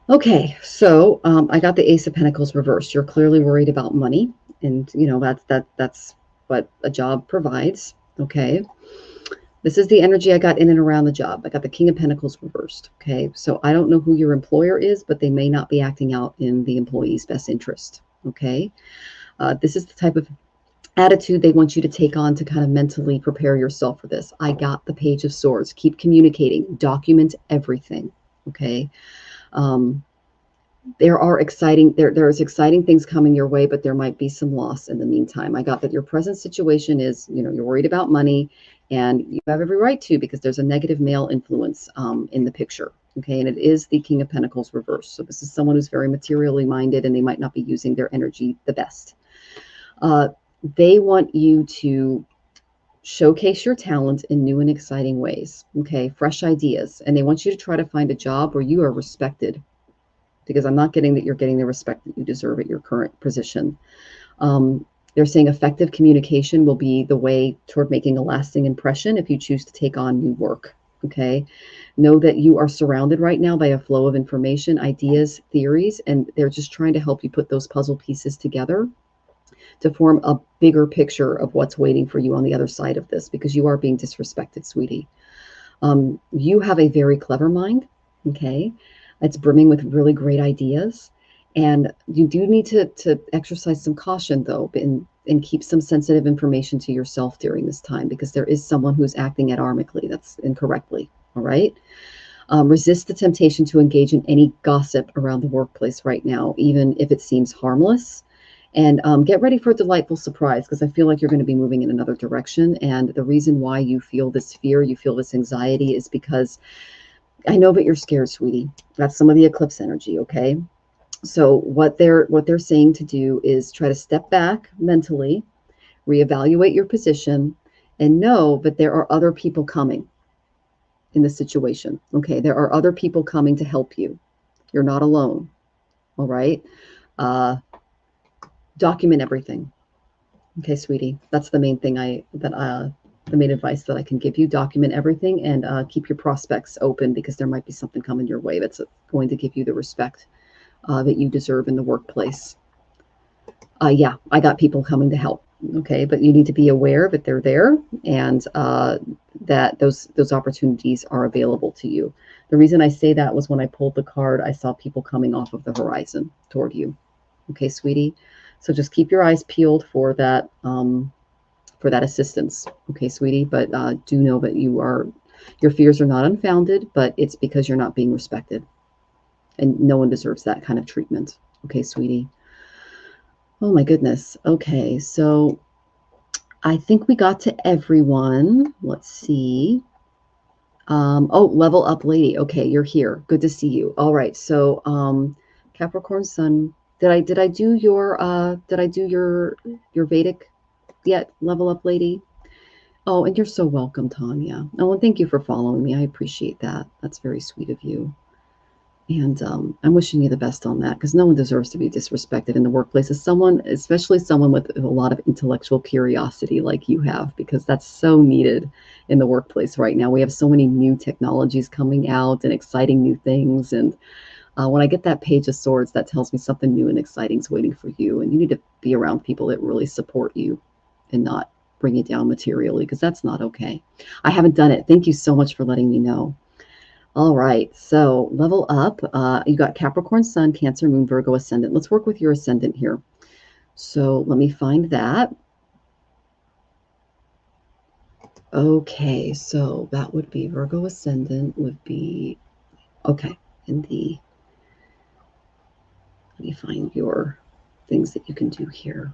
Okay, so I got the Ace of Pentacles reversed. You're clearly worried about money, and you know that's what a job provides. Okay. This is the energy I got in and around the job. I got the King of Pentacles reversed. Okay. So I don't know who your employer is, but they may not be acting out in the employee's best interest. Okay. This is the type of attitude they want you to take on to kind of mentally prepare yourself for this. I got the Page of Swords. Keep communicating. Document everything. Okay. There's exciting things coming your way, but there might be some loss in the meantime. I got that your present situation is, you're worried about money, and you have every right to, because there's a negative male influence in the picture. Okay. And it is the King of Pentacles reversed. So this is someone who's very materially minded, and they might not be using their energy the best. They want you to showcase your talent in new and exciting ways. Okay. Fresh ideas. And they want you to try to find a job where you are respected, because I'm not getting that you're getting the respect that you deserve at your current position. They're saying effective communication will be the way toward making a lasting impression if you choose to take on new work. Okay. Know that you are surrounded right now by a flow of information, ideas, theories, and they're just trying to help you put those puzzle pieces together to form a bigger picture of what's waiting for you on the other side of this, because you are being disrespected, sweetie. You have a very clever mind. Okay. It's brimming with really great ideas. And you do need to exercise some caution, though, and keep some sensitive information to yourself during this time, because there is someone who's acting alarmically, that's incorrectly. All right. Resist the temptation to engage in any gossip around the workplace right now, even if it seems harmless. And get ready for a delightful surprise, because I feel like you're going to be moving in another direction. And the reason why you feel this fear, you feel this anxiety, is because I know, but you're scared, sweetie. That's some of the eclipse energy. Okay. So what they're saying to do is try to step back mentally, reevaluate your position, and know that there are other people coming in the situation. Okay. There are other people coming to help you. You're not alone. All right. Document everything. Okay, sweetie. That's the main thing the main advice that I can give you. Document everything and keep your prospects open, because there might be something coming your way that's going to give you the respect that you deserve in the workplace. Yeah, I got people coming to help. Okay, but you need to be aware that they're there, and that those opportunities are available to you. The reason I say that was when I pulled the card, I saw people coming off of the horizon toward you. Okay, sweetie. So just keep your eyes peeled for that assistance. Okay, sweetie. But do know that your fears are not unfounded, but it's because you're not being respected, and no one deserves that kind of treatment. Okay, sweetie. Oh my goodness. Okay, so I think we got to everyone. Let's see. Oh, level up lady. Okay, you're here. Good to see you. All right. So Capricorn Sun. Did I do your Vedic yet, level up lady? Oh, and you're so welcome, Tanya. Oh, and thank you for following me. I appreciate that. That's very sweet of you. And I'm wishing you the best on that, because no one deserves to be disrespected in the workplace, as someone, especially someone with a lot of intellectual curiosity like you have, because that's so needed in the workplace right now. We have so many new technologies coming out and exciting new things. And when I get that Page of Swords, that tells me something new and exciting is waiting for you. And you need to be around people that really support you and not bring you down materially, because that's not okay. I haven't done it. Thank you so much for letting me know. All right, so level up. You got Capricorn Sun, Cancer Moon, Virgo Ascendant. Let's work with your Ascendant here. So let me find that. Okay, so that would be Virgo Ascendant would be, okay, let me find your things that you can do here.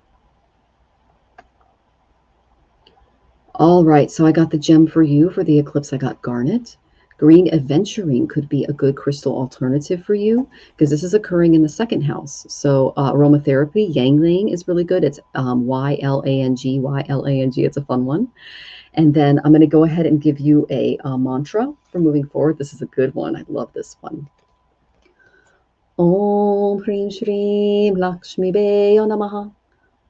All right, so I got the gem for you. For the eclipse, I got garnet. Green aventurine could be a good crystal alternative for you, because this is occurring in the second house. So aromatherapy, Yangling is really good. It's Ylang. It's a fun one. And then I'm going to go ahead and give you a mantra for moving forward. This is a good one. I love this one. Om Hrim Shrim Lakshmi Beyo Namaha.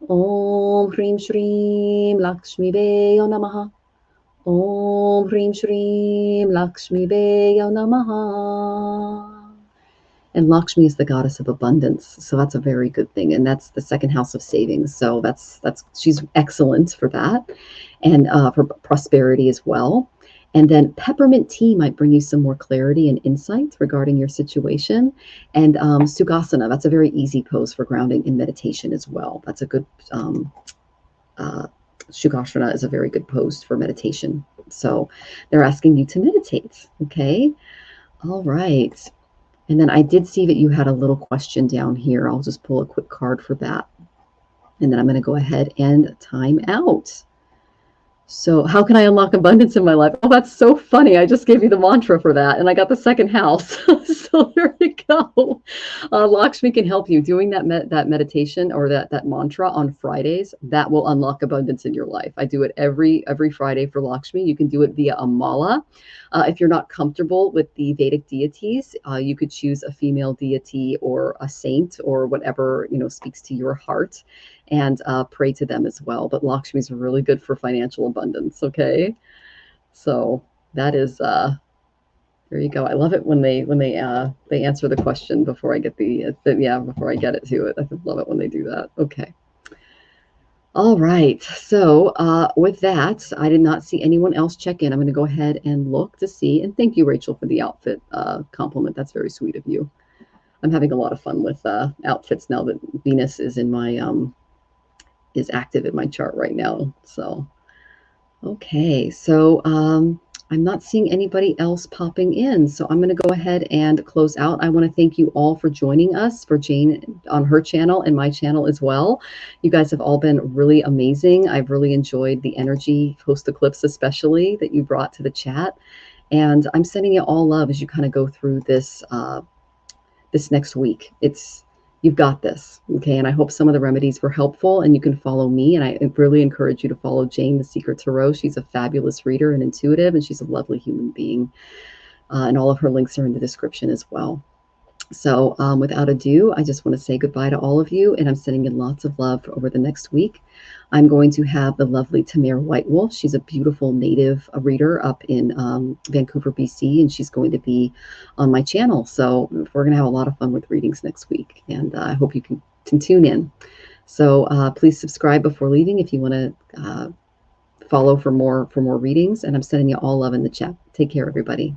Om Hrim Shrim Lakshmi Beyo Namaha. Om Hrim Shrim Lakshmi Beyo Namaha. And Lakshmi is the goddess of abundance, so that's a very good thing. And that's the second house of savings. So she's excellent for that, and for prosperity as well. And then peppermint tea might bring you some more clarity and insight regarding your situation. And Sukhasana, that's a very easy pose for grounding in meditation as well. That's a good Sukhasana is a very good pose for meditation. So they're asking you to meditate. Okay. All right. And then I did see that you had a little question down here. I'll just pull a quick card for that. And then I'm going to go ahead and time out. So how can I unlock abundance in my life? Oh, that's so funny. I just gave you the mantra for that, and I got the second house. So there you go. Lakshmi can help you doing that meditation or that mantra on Fridays. That will unlock abundance in your life. I do it every Friday for Lakshmi. You can do it via a mala. If you're not comfortable with the Vedic deities, you could choose a female deity or a saint or whatever speaks to your heart, and pray to them as well. But Lakshmi is really good for financial abundance. Okay, so that is there you go. I love it when they answer the question before I get before I get it to it. I love it when they do that. Okay. All right. So with that, I did not see anyone else check in. I'm going to go ahead and look to see. And thank you, Rachel, for the outfit compliment. That's very sweet of you. I'm having a lot of fun with outfits now that Venus is in my is active in my chart right now. So, okay. So I'm not seeing anybody else popping in. So I'm going to go ahead and close out. I want to thank you all for joining us, for Jane on her channel and my channel as well. You guys have all been really amazing. I've really enjoyed the energy post-eclipse, especially that you brought to the chat. And I'm sending you all love as you kind of go through this this next week. You've got this, okay? And I hope some of the remedies were helpful, and you can follow me. And I really encourage you to follow Jane, the Secret Tarot. She's a fabulous reader and intuitive, and she's a lovely human being. And all of her links are in the description as well. So without ado, I just want to say goodbye to all of you, and I'm sending in lots of love over the next week. I'm going to have the lovely Tamir Whitewolf. She's a beautiful native reader up in Vancouver, BC, and she's going to be on my channel. So we're going to have a lot of fun with readings next week, and I hope you can tune in. So please subscribe before leaving if you want to follow for more readings, and I'm sending you all love in the chat. Take care, everybody.